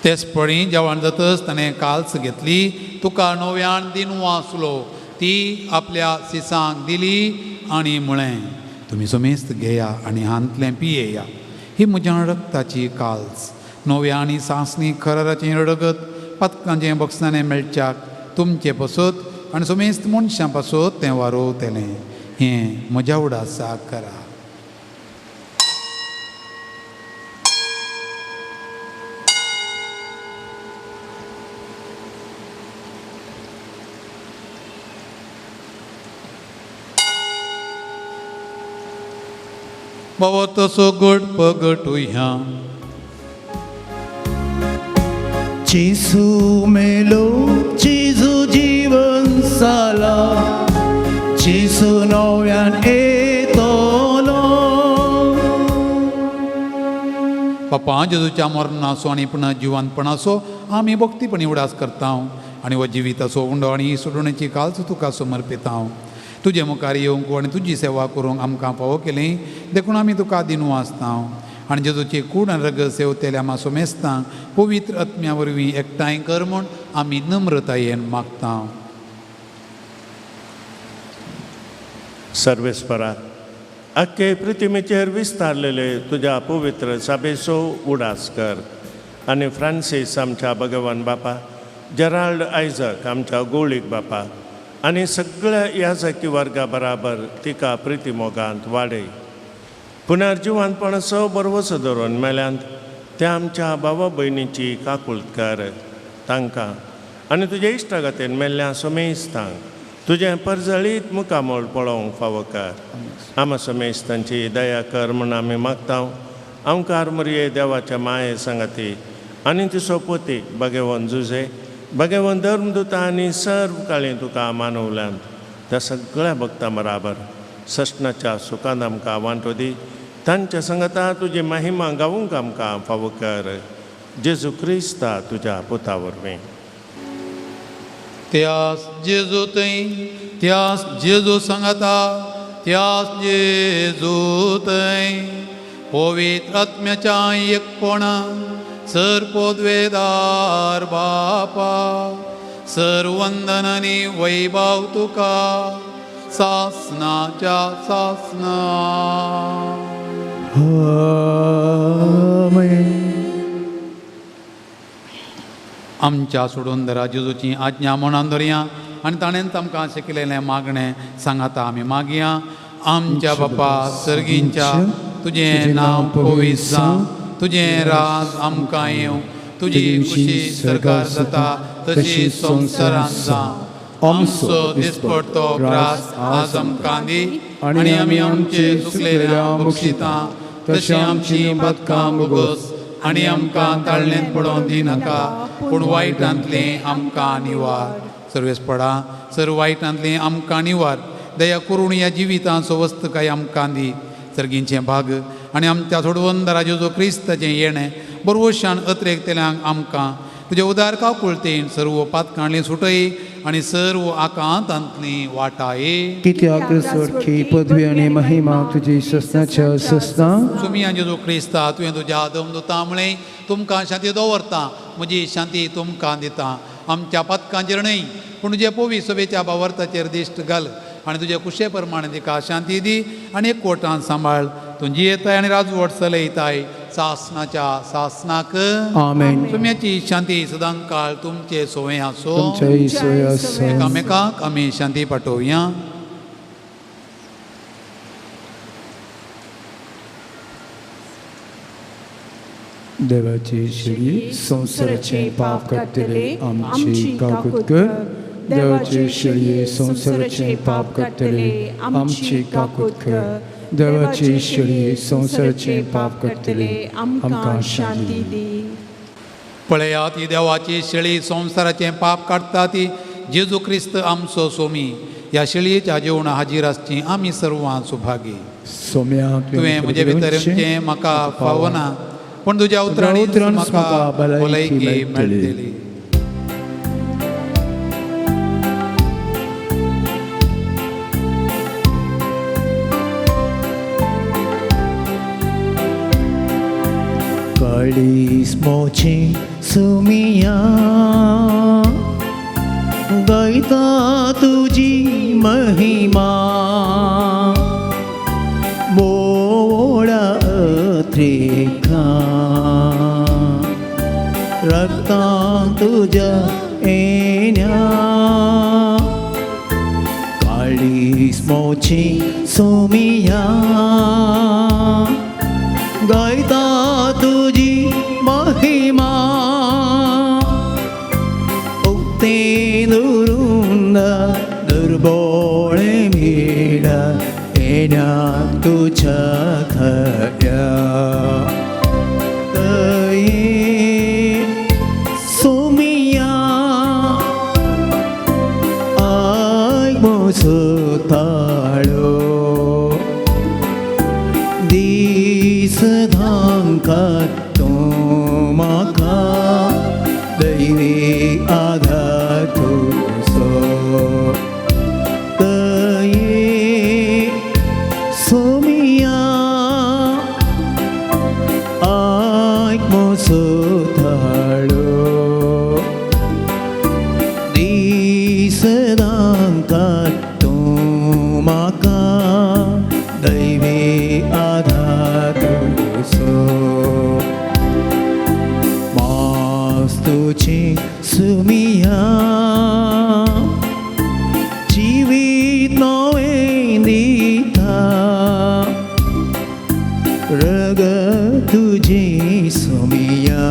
तेच पळी जेवण जातच ताणें काल्स घेतली तुका नव्यान दिन वाचलो ती आपल्या सिसांक दिली आनी म्हळें तुमी समेस्त घेया आनी हांतलें पियेया ही म्हज्या रक्ताची काल्स नव्या आनी सासणी खराराचें रडगत पथकांचें बक्षांनी मेळच्याक तुमचे पासत आनी समेस्त मनशां पासत तें वारोवतलें हें म्हज्या उडासाक करा. बाबा तसो गट पगटुया जेसू मेलो जेजू जीवन साला जेसू नव्यान येतलो. बापा जेजूच्या मरणाचो आनी पुन्हा जिवंतपणाचो आमी भक्तीपणी उडास करता आनी हो जिविताचो उंडो आनी सोडणेची काल्स तुका समर्पिता. तुजे मुखार येवंक आनी तुजी सेवा करूंक आमकां फावो केलें देखून आमी तुका दिनू आसता आनी जेजूची कूड आनी रगत सेवतेल्या आमा सोमेस्तांक पवित्र आत्म्या वरवीं एकठांय कर म्हूण आमी नम्रतायेन मागता. सर्वेस्परा अख्खे पृथ्वीचेर विस्तारलेले तुज्या पवित्र सभेचो उडास कर आनी फ्रांसीस आमच्या भगवान बापा जेराल्ड आयझक आमच्या गोळीक बापा आनी सगळ्या याजकी वर्गा बराबर तिका प्रिती मोगांत वाडय. पुनर्जिवंतपणाचो बरवसो धरून मेल्यांत त्या आमच्या भावा भयणीची काकुळट कर तांकां आनी तुज्या इश्टागतीन मेल्ल्या समेस्तांक तुजें परजळीत मुखामोळ पळोवंक फावो कर. आमा समेस्तांची दया कर म्हूण आमी मागता. आमकार मरिये देवाच्या माये सांगाती आनी तिचो पोतीक भगवान जुजे भगवान धर्मदूता आनी सर्व काळी तुका मानवल्यांत त्या सगळ्या भक्तां बराबर सष्णाच्या सुखांत आमकां वांटो दी. तांच्या संगता तुजी महिमा गावूंक आमकां फावो कर. जेजू क्रिस्ता तुज्या पुता वरवीं. त्यास जेजू थंय त्यास जेजू सांगाता त्यास जेजू थंय पवित्र आत्म्याच्या एकपणा सर पोदवेदार बापा सर वंदन आनी वैभव तुका सासनाच्या सासना. आमच्या सोडून दरा जेजूची आज्ञा मनान धरया आनी ताणें आमकां शिकयलेलें मागणें सांगाता आमी मागया. आमच्या बापा सर्गींच्या तुजें नांव पवित्र जावं तुजें राज आमकां येवं तुजी खुशी सरकार जाता तशी संवसारांत जावं. आमचो दिसपडटो ग्रास आज आमकां दी आनी आमी आमचे चुकलेल्यांक बक्षिता तशी आमची पथकां बोगस आनी आमकां ताळणेंत पडोवंक दिनाका पूण वायटांतलें आमकां निवार. सर्वेस्पडा सर वायटांतलें आमकां निवार. दया करून ह्या जिविताचो वस्तकाय आमकां दी. सर्गींचें भाग आनी आमच्या सोडवंदरा जेजू क्रिस्ताचें येणें बरोवशान अत्रेकतेल्यांक आमकां तुज्या उदार काकुळतेन सर्व पातकांतलीं सुटय आनी सर्व आकांतांतलीं वाटाये. कित्याक सडकी पदवी आनी महिमा तुजी सस्नाच्या सस्ना. सुमिया जेजू क्रिस्ता तुवें तुज्या दमदुता म्हळें तुमकां शांती दवरता म्हजी शांती तुमकां दिता. आमच्या पथकांचेर न्हय पूण तुजे पवित्र सभेच्या भावार्थाचेर दिश्ट घाल आनी तुजे कुशे प्रमाणे तिका शांती दी आनी एकवटान सांबाळ. तुजी येताय आनी राजवट चलयताय सासनाच्या सासनाक. आमेन. सुम्याची शांती सदां काळ तुमचे सोय आसो. तुमचेय सोय आसो. एकामेकाक आमी शांती पाठोवया. देवाची शिडी संसाराचे पाप करतले आमची काकूट कर. देवाची शिडी संसाराचे पाप करतले आमची काकूट कर. देवाची शिडी संसाराचे पाप करतले आमकां शांती दी. पळया ती देवाची शेळी संवसाराचें पाप काडटा ती जेजू क्रिस्त आमचो सोमी. ह्या शेळयेच्या जेवणा हाजीर आसची आमी सर्वां सुभागी. सोम्या तुवें म्हजे भितरचें म्हाका फावना पूण तुज्या उतरांनी म्हाका भलायकी मेळटली. काळीस मोचे सुमिया गायता तुझी महिमा मोडा अत्रेका रक्ता तुझ्या येण्या काळीस मोची सोमिया गायता तुझी महिमा उक्ते दुरुंद दुर्बोळे मीड येण्या तुझ्या खऱ्या सुताळो दीस धांकार तो म्हाका दैवी आधार तुजो दये सोमिया आयक सुताळो दीस धांकार म्हाका दैवी आधार तुजो मास्तुची सुमिया जिवीत नवे दिता रग तुजी सुमिया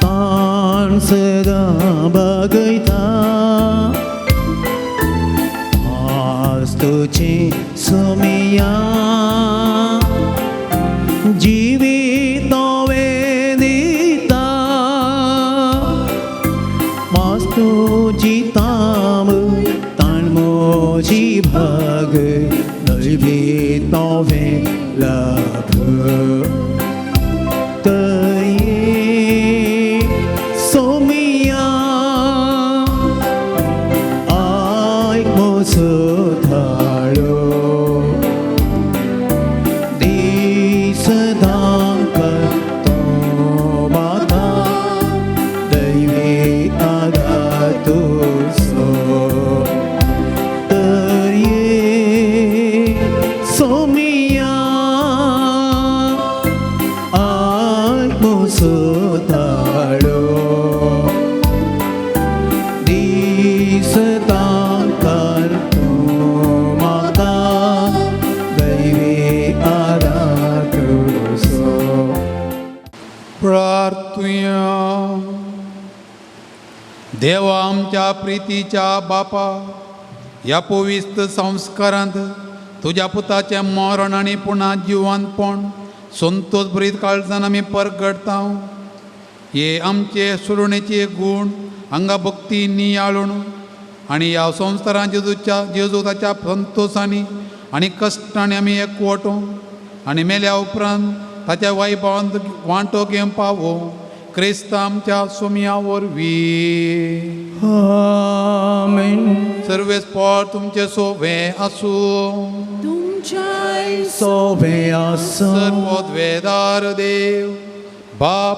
ताण सदां बागयता तुझी सोमिया जिवीत नवे दिता मास्तुजी ताम ताणमोजी भाग दैवीत नवे लाभ दये सोमिया आयक सुताळो दीस धांकर तो म्हाका दैवी आधार तुजो दये सोमिया आयक सुताळो दीस धांकर प्रार्थुया. देवा आमच्या प्रितीच्या बापा, ह्या पवित्र संस्कारांत तुझ्या पुताचें मरण आनी पुन्हा जिवंतपण संतोष भरीत काळजान आमी परगडता. हे आमचे सुरणेचे गुण हांगा भक्ती नियाळून आनी ह्या संवसारान जेजूच्या संतोषांनी आनी कश्टांनी आमी एकवटूं आनी मेल्या उपरांत ताच्या वैभवांत वांटो घेवन पावो. क्रिस्त आमच्या सोमिया वरवीं. आमेन. सर्वेस्पर तुमचे सोवे आसूं. तुमच्या सोबे आसूं. सर्वोद्वेदार देव बाप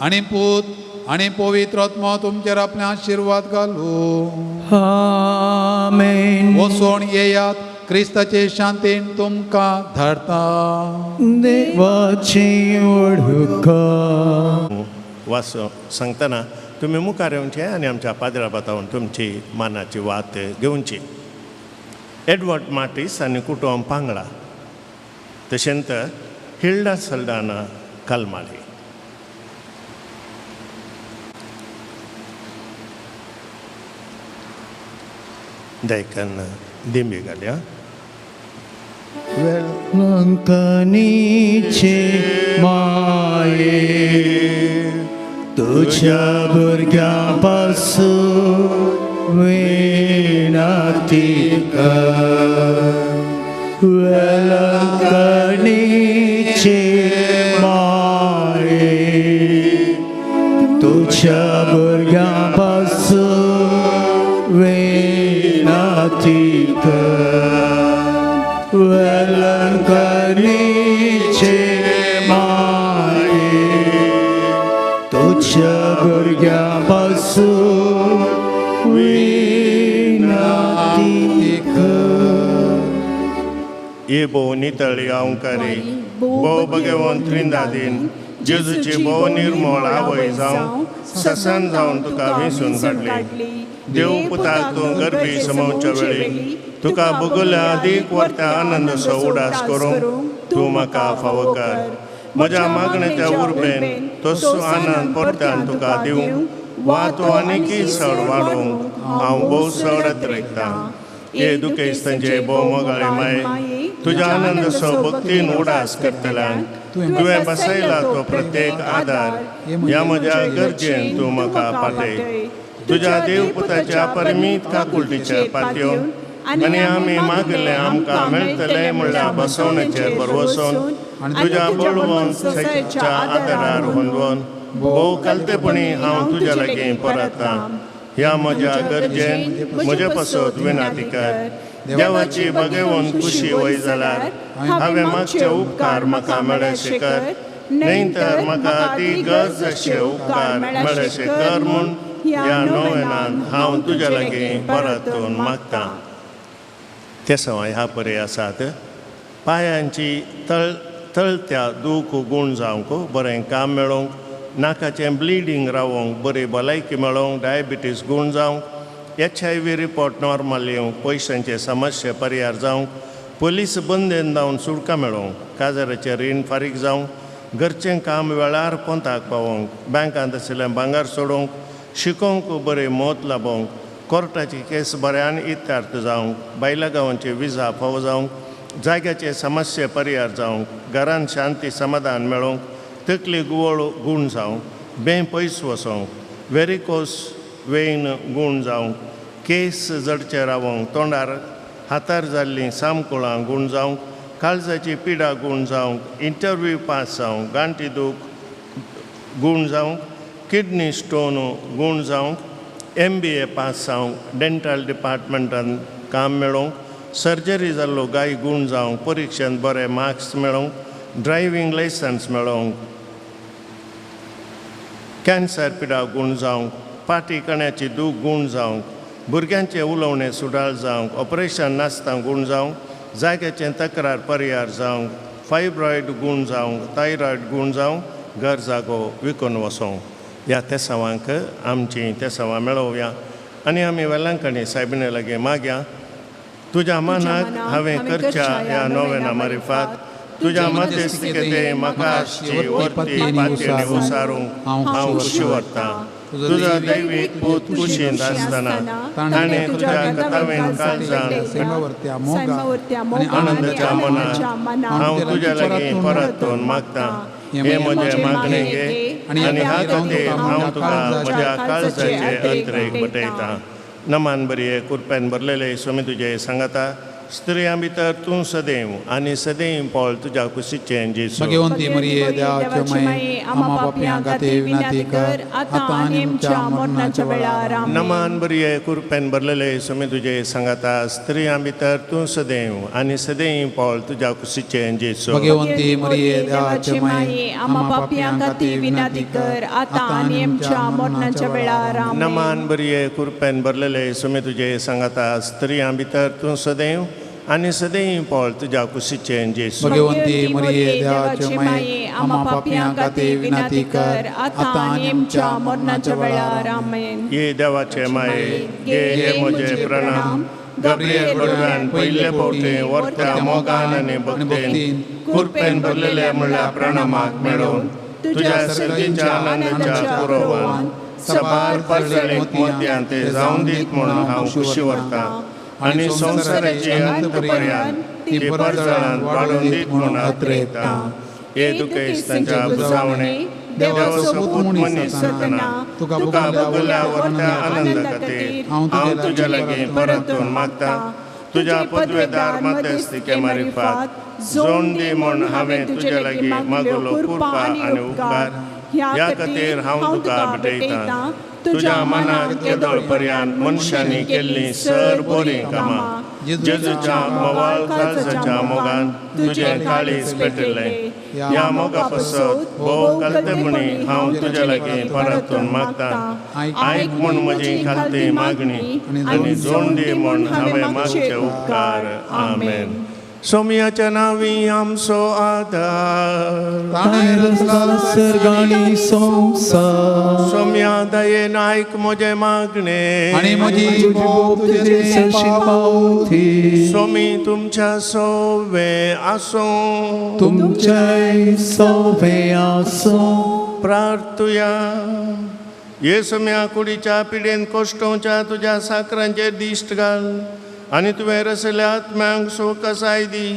आनी पूत आनी पवित्र आत्मा तुमचेर आपले आशिर्वाद घालूं. आमेन. वसोन येयात, क्रिस्ताचे शांतीन तुमकां धाडटा. देवाची ओळखा. वास सांगतना तुम्ही मुखार येवचे आनी आमच्या पाद्रा बातावन तुमची मानाची वात घेवची. एडवर्ड मार्टिस आनी कुटुंब पांगडा, तशेंच हिल्डा सल्डाना कालमाळी. दायकान दिंबी घाल्या. लंकनीचे माये तुझ्या भुरग्यापासून विनंती कर. लंकनीचे माये तुझ्या भुरग्यापासून विनंती कर. लंकनीचे माये ये भोव नितळ यावंकारी भोव भगवंत त्रिंदादीन जेजूची भोव निर्मळ आवय जावं ससन जावन तुका विंसून काडली देव पुताक तूं गर्भी समोवच्या वेळी तुका बगुल्या अदीक वर्त्या आनंदसो उडास करूंक तूं म्हाका फावो कर म्हज्या मागणेच्या उर्बेन तसो आनंद परत्यान तुका दिवंक वा तूं आनीकय चड वाडोवंक हांव भोव चड अत्रेकतां हे दुखेस्तांचे भोव मोगाळे माये तुज्या आनंदसो भक्तीन उडास करतल्यांक तुवें बसयला तो प्रत्येक आदार ह्या म्हज्या गरजेन तूं म्हाका पाटय तुज्या देवपुताच्या परमीत काकुळटीचे पातयेवन आनी आमी मागले आमकां मेळटलें म्हणल्यार बसवणेचेर बरवसून तुज्या बळवंत सैच्या आदारार हुंदोवन भोव कालतेपणी हांव तुज्या लागीं परतां ह्या म्हज्या गरजेन म्हजे पासत विनाती कर देवाची भगवंत खुशी वय जाल्यार हांवें मागचे उपकार म्हाका मेळशे कर न्हय तर म्हाका ती गरज अशे उपकार मेळशे कर म्हूण ह्या नोवेनांत हांव तुज्या लागीं परतून मागतां ते सवाय ह्या परे आसात पांयांची तळत्या दूख गूण जावंक बरें काम मेळोवंक नाकाचें ब्लिडींग रावोंक बरी भलायकी मेळोवंक डायबिटीस गूण जावंक HIV रिपोर्ट नॉर्मल येवंक पयशांचे समस्या परिहार जावंक पुलीस बंदेन जावन सुडका मेळोवंक काजाराचें रीण फारीक जावंक घरचें काम वेळार पोंताक पावोवंक बँकांत आशिल्लें भांगार सोडोवंक शिकोवंक बरें मोत लाबोवंक कोर्टाची केस बऱ्यान इत्यार्थ जावंक बायल्या गांवांचे विजा फावो जावंक जाग्याचे समस्या परिहार जावंक घरांत शांती समाधान मेळोवंक तकली गुवळ गूण जावंक बे पयस वसोंक वेरिकोस वेन गूण जावंक केस जडचे रावंक तोंडार हातार जाल्लीं सामकुळां गूण जावंक काळजाची पिडा गूण जावंक इंटरव्यू पास जावंक गांठी दूख गूण जावंक किडनी स्टोन गूण जावंक MBA पास जावंक डेंटल डिपार्टमेंटान काम मेळोवंक सर्जरी जाल्लो गाय गूण जावंक परिक्षेंत बरे मार्क्स मेळोवंक ड्रायव्हिंग लायसन्स मेळोवंक कॅन्सर पिडा गूण जावंक पाटी कण्याची दूख गूण जावंक भुरग्यांचे उलोवणें सुडाळ जावंक ऑपरेशन नासता गूण जावंक जाग्याचें तक्रार परिहार जावंक फायब्रॉयड गूण जावंक थायरॉयड गूण जावंक घर जागो विकून वसोंक ह्या तेसावांक आमची तेसावां मेळोवया आनी आमी वेलांकणी सायबिणे लागीं मागया तुज्या मनाक हांवें करच्या ह्या नोवेना मारिफात तुज्या मध्यस्थिकेते म्हाकाची वर्ती पातयेनी उसारूंक हांव खुशी व्हरतां तुजो दैवीक पूत कुशींत आसतना ताणें तुज्या कथावेन काळजान आनंदाच्या मनान हांव तुज्या लागीं परतून मागतां हे म्हजे मागणे घे आनी ह्या खातीर हांव तुका म्हज्या काळजाचे अंतरेक बटयतां नमान बरये कुरपेन भरलेले सोमी तुजे सांगाता स्त्रियां भितर तूं सदैव आनी सदैव पोळ तुज्या कुशीचें जेजू भगवंती मरिये देवाचे माये आम्हा पापियां खातीर विनंती कर आतां आनी आमच्या मरणाच्या वेळार आमेन नमान बरये कुरपेन भरलेले सोमी तुजे सांगाता स्त्रियां भितर तूं सदैव आनी सदैव पोळ तुज्या कुशीचें जेजू भगवंती मरिये देवाचे माये आम्हा पापियां खातीर विनंती कर आतां आनी आमच्या मरणाच्या वेळार आमेन नमान बरये कुरपेन भरलेले सोमी तुजे सांगाता स्त्रियां भितर तूं सदैव आनी सदैव पोळ तुज्या कुशीचें जेजू भगवंती मरिये देवाचे माये आम्हा पापियां खातीर विनंती कर आतां आनी आमच्या मरणाच्या वेळार आमेन ये देवाचे माये घे म्हजे प्रणाम गब्रियल कडल्यान पयले फावटी वर्त्या मोगान आनी भक्तीन कुरपेन भरलेले म्हणल्यार प्रणामाक मेळोवन तुज्या सर्तीच्या आनंदाच्या पुरोवान सबार परजळीक मोतयां ते जावन दीत म्हणून हांव खुशी व्हरतां आनी संवसाराची अंत पर्यंत ती परजळान वाडोवन दीत म्हणून अत्रेकतां हे दुखेस्तांच्या बुजावणे देवाचो पूत मनीस जातना तुका भोगल्या वर्त्या आनंदा खातीर हांव तुज्या लागीं परतून मागतां तुज्या पदवेदार मध्यस्थिके मारिफात जोड दी म्हूण हांवें तुज्या लागीं मागलो कृपा आनी उपकार ह्या खातीर हांव तुका भेटयतां तुज्या मनाक केदोळ पर्यंत मनशांनी केल्लीं सर बरीं कामां जेजूच्या मोवाळ काळजाच्या मोगान तुजें काळीज पेटयलें ह्या मोगा पासत भोव कालतेपणी हांव तुज्या लागीं परतून मागतां आयक म्हूण म्हजी खालती मागणी आनी जोड दी म्हूण हांवें मागचे उपकार आमेन सोम्याच्या नावी आमचो आदार. ताणें रचला सर्ग आनी संसार सोम्या दयेन आयक म्हजे मागणे. आनी म्हजी बोब तुजे सरशीन पावथी सोमी तुमच्या सोवे आसो. तुमचे सोबे आसो. प्रार्थुया. येसु म्या कुडीच्या पिडेन कोश्टोवच्या तुज्या साकरांचेर दिश्ट घाल आनी तुवें रचल्या आत्म्यांक सोकसाय दी.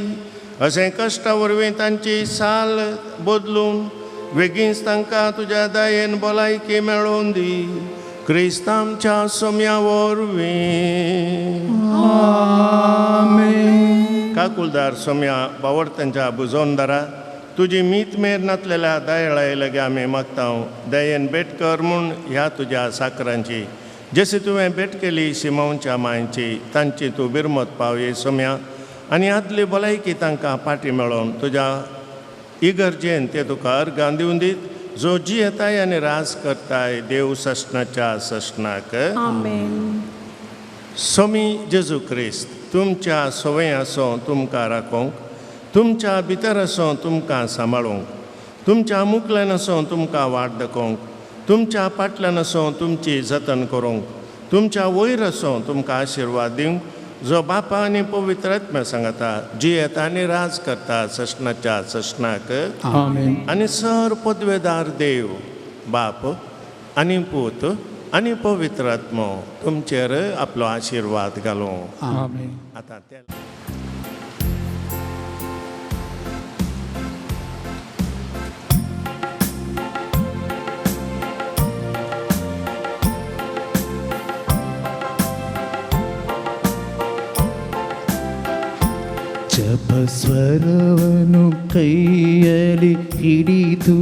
अशें कश्टा वरवीं तांची साल बदलून बेगीनच तांकां तुज्या दयेन भलायकी मेळोवन दी. क्रिस्त आमच्या सोम्या वरवीं. काकुलदार सोम्या बावडतांच्या बुजोनदारा तुजी मीत मेर नातलेल्या दयाळाय लगे आमी मागता. दयेन भेट कर म्हूण ह्या तुज्या साकरांची जशी तुवें भेट केली शिमोनच्या मांयची तांची तूं बिरमत पाव सोम्या आनी आदली भलायकी तांकां फाटी मेळोवन तुज्या इगर्जेन ते तुका अर्गां दिवन दीत. जो जी येताय आनी राज करताय देव सशनाच्या सशनाक. Amen. सोमी जेजू क्रिस्त तुमच्या सवय आसो तुमकां राखोंक. तुमच्या भितर आसो तुमकां सांबाळूंक. तुमच्या मुखल्यान आसो तुमकां वाट दाखोवंक. तुमच्या फाटल्यान आसो तुमची जतन करूंक. तुमच्या वयर आसो तुमकां आशिर्वाद दिवंक. जो बापा आनी पवित्र आत्म्या सांगता जी येता आनी राज करता सशनाच्या सशनाक. आमेन. आनी सर पदवेदार देव बाप आनी पूत आनी पवित्र आत्मो तुमचेर आपलो आशिर्वाद घालूं. आमेन. आतां त्या ಜಪಸ್ವರವನು ಕೈಯಲ್ಲಿ ಹಿಡಿದು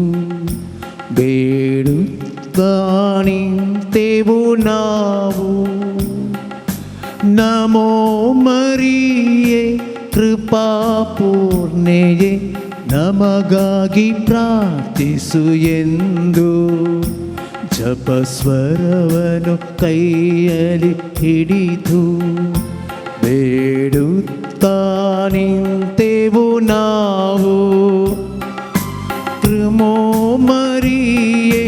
ಬೇಡುತ್ತಾ ನಿಂತೆವು ನಾವು. ನಮೋ ಮರಿಯೇ ಕೃಪಾಪೂರ್ಣೆಯೇ ನಮಗಾಗಿ ಪ್ರಾರ್ಥಿಸು ಎಂದು. ಜಪಸ್ವರವನು ಕೈಯಲ್ಲಿ ಹಿಡಿದು ಬೇಡುತ್ತಾ ನಿಂತೆವು ನಾವು. ಕೃಮೋ ಮರಿಯೇ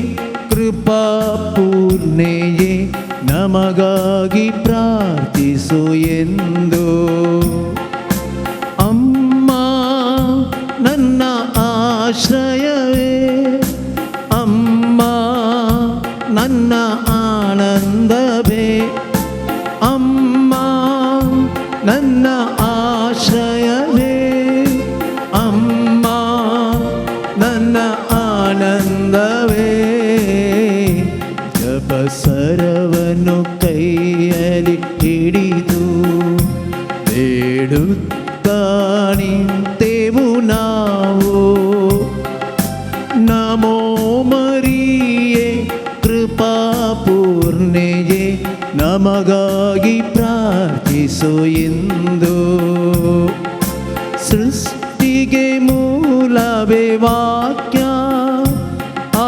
ಕೃಪಾಪೂರ್ಣೆಯೇ ನಮಗಾಗಿ ಪ್ರಾರ್ಥಿಸು ಎಂದು. ಅಮ್ಮ ನನ್ನ ಆಶ್ರಯವೇ, ಅಮ್ಮ ನನ್ನ ಆನಂದವೇ, ಅಮ್ಮ ನನ್ನ ಆಶ್ರಯವೇ, ಅಮ್ಮ ನನ್ನ ಆನಂದವೇ. ಜಪಸರವನ್ನು ಕೈಯಲ್ಲಿ ಹಿಡಿದು ಬೇಡುತ್ತಾ ನಿಂತೆವು ನಾವು. ನಮೋ ಮರಿಯೇ ಕೃಪಾಪೂರ್ಣೆಯೇ ನಮಗಾಗಿ ಪ್ರಾರ್ಥಿಸು ಎಂದು. ಸೃಷ್ಟಿಗೆ ಮೂಲವೇ ವಾಕ್ಯ, ಆ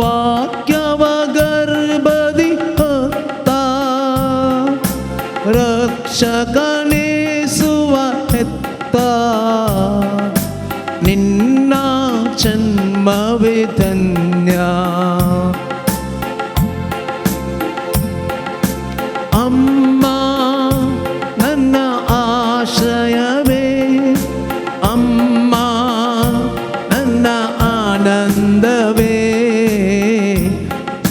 ವಾಕ್ಯವ ಗರ್ಭದಿ ಹೊತ್ತ ರಕ್ಷಕನೇಸುವ ಹೆತ್ತ. ನಿನ್ನ ಜನ್ಮವೇ ಧನ್ಯ. ಅಮ್ಮ ನನ್ನ ಆಶ್ರಯವೇ, ಅಮ್ಮ ನನ್ನ ಆನಂದವೇ.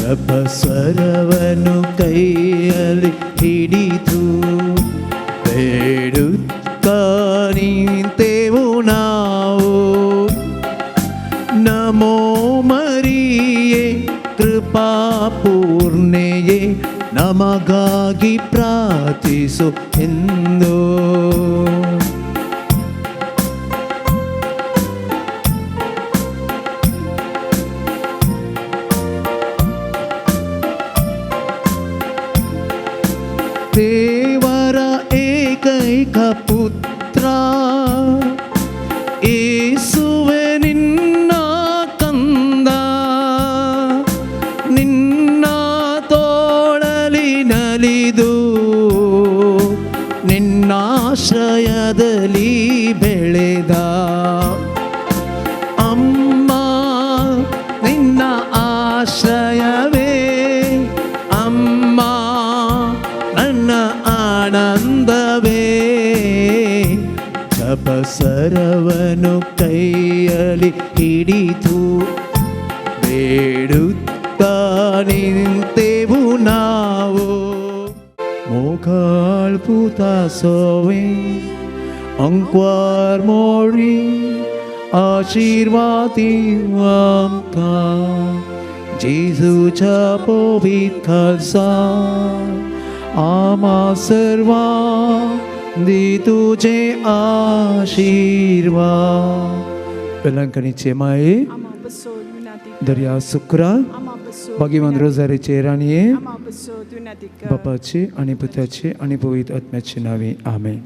ಜಪಸ್ವರವನ್ನು ಕೈಯಲ್ಲಿ ಹಿಡಿದು ಬೇಡುತ್ತಾ ನಿಂತೆವು ನಾವು. ನಮೋ ಮರಿಯೇ ಕೃಪಾಪೂರ್ಣೆಯೇ ನಮಗಾಗಿ ಪ್ರಾರ್ಥಿಸು ಎಂದು. ದೇವರ ಏಕೈಕ ಪುತ್ರ ಯೇಸುವೆ ನಿನ್ನ ಕಂದ. ನಿನ್ನ ತೋಳಲಿ ನಲಿದು ನಿನ್ನ ಆಶ್ರಯದಲ್ಲಿ ಬೆಳೆದ ಅಮ್ಮ ನಿನ್ನ ಆಶ್ರಯವೇ ಅಮ್ಮ ನನ್ನ ಆನಂದವೇ ಜಪಸರವನು ಕೈಯಲ್ಲಿ ಹಿಡಿದು ಬೇಡುತ್ತಾ ನಿಂತೆವು ನಾವು 모갈 부다서웨 엉과র 머리 아시르와디와함까 지수 자보빗 칼사 아마 सर्वा दी तुझे आशीर्वाद पेलंकनीचे माये Ama beso lunatic. दर्या शुक्रा Ama beso. भगवान रोजारीचे राणीये Ama beso lunatic. बापाचे आणि पुत्राचे आणि पवित्र आत्म्याचे नावे आमेन.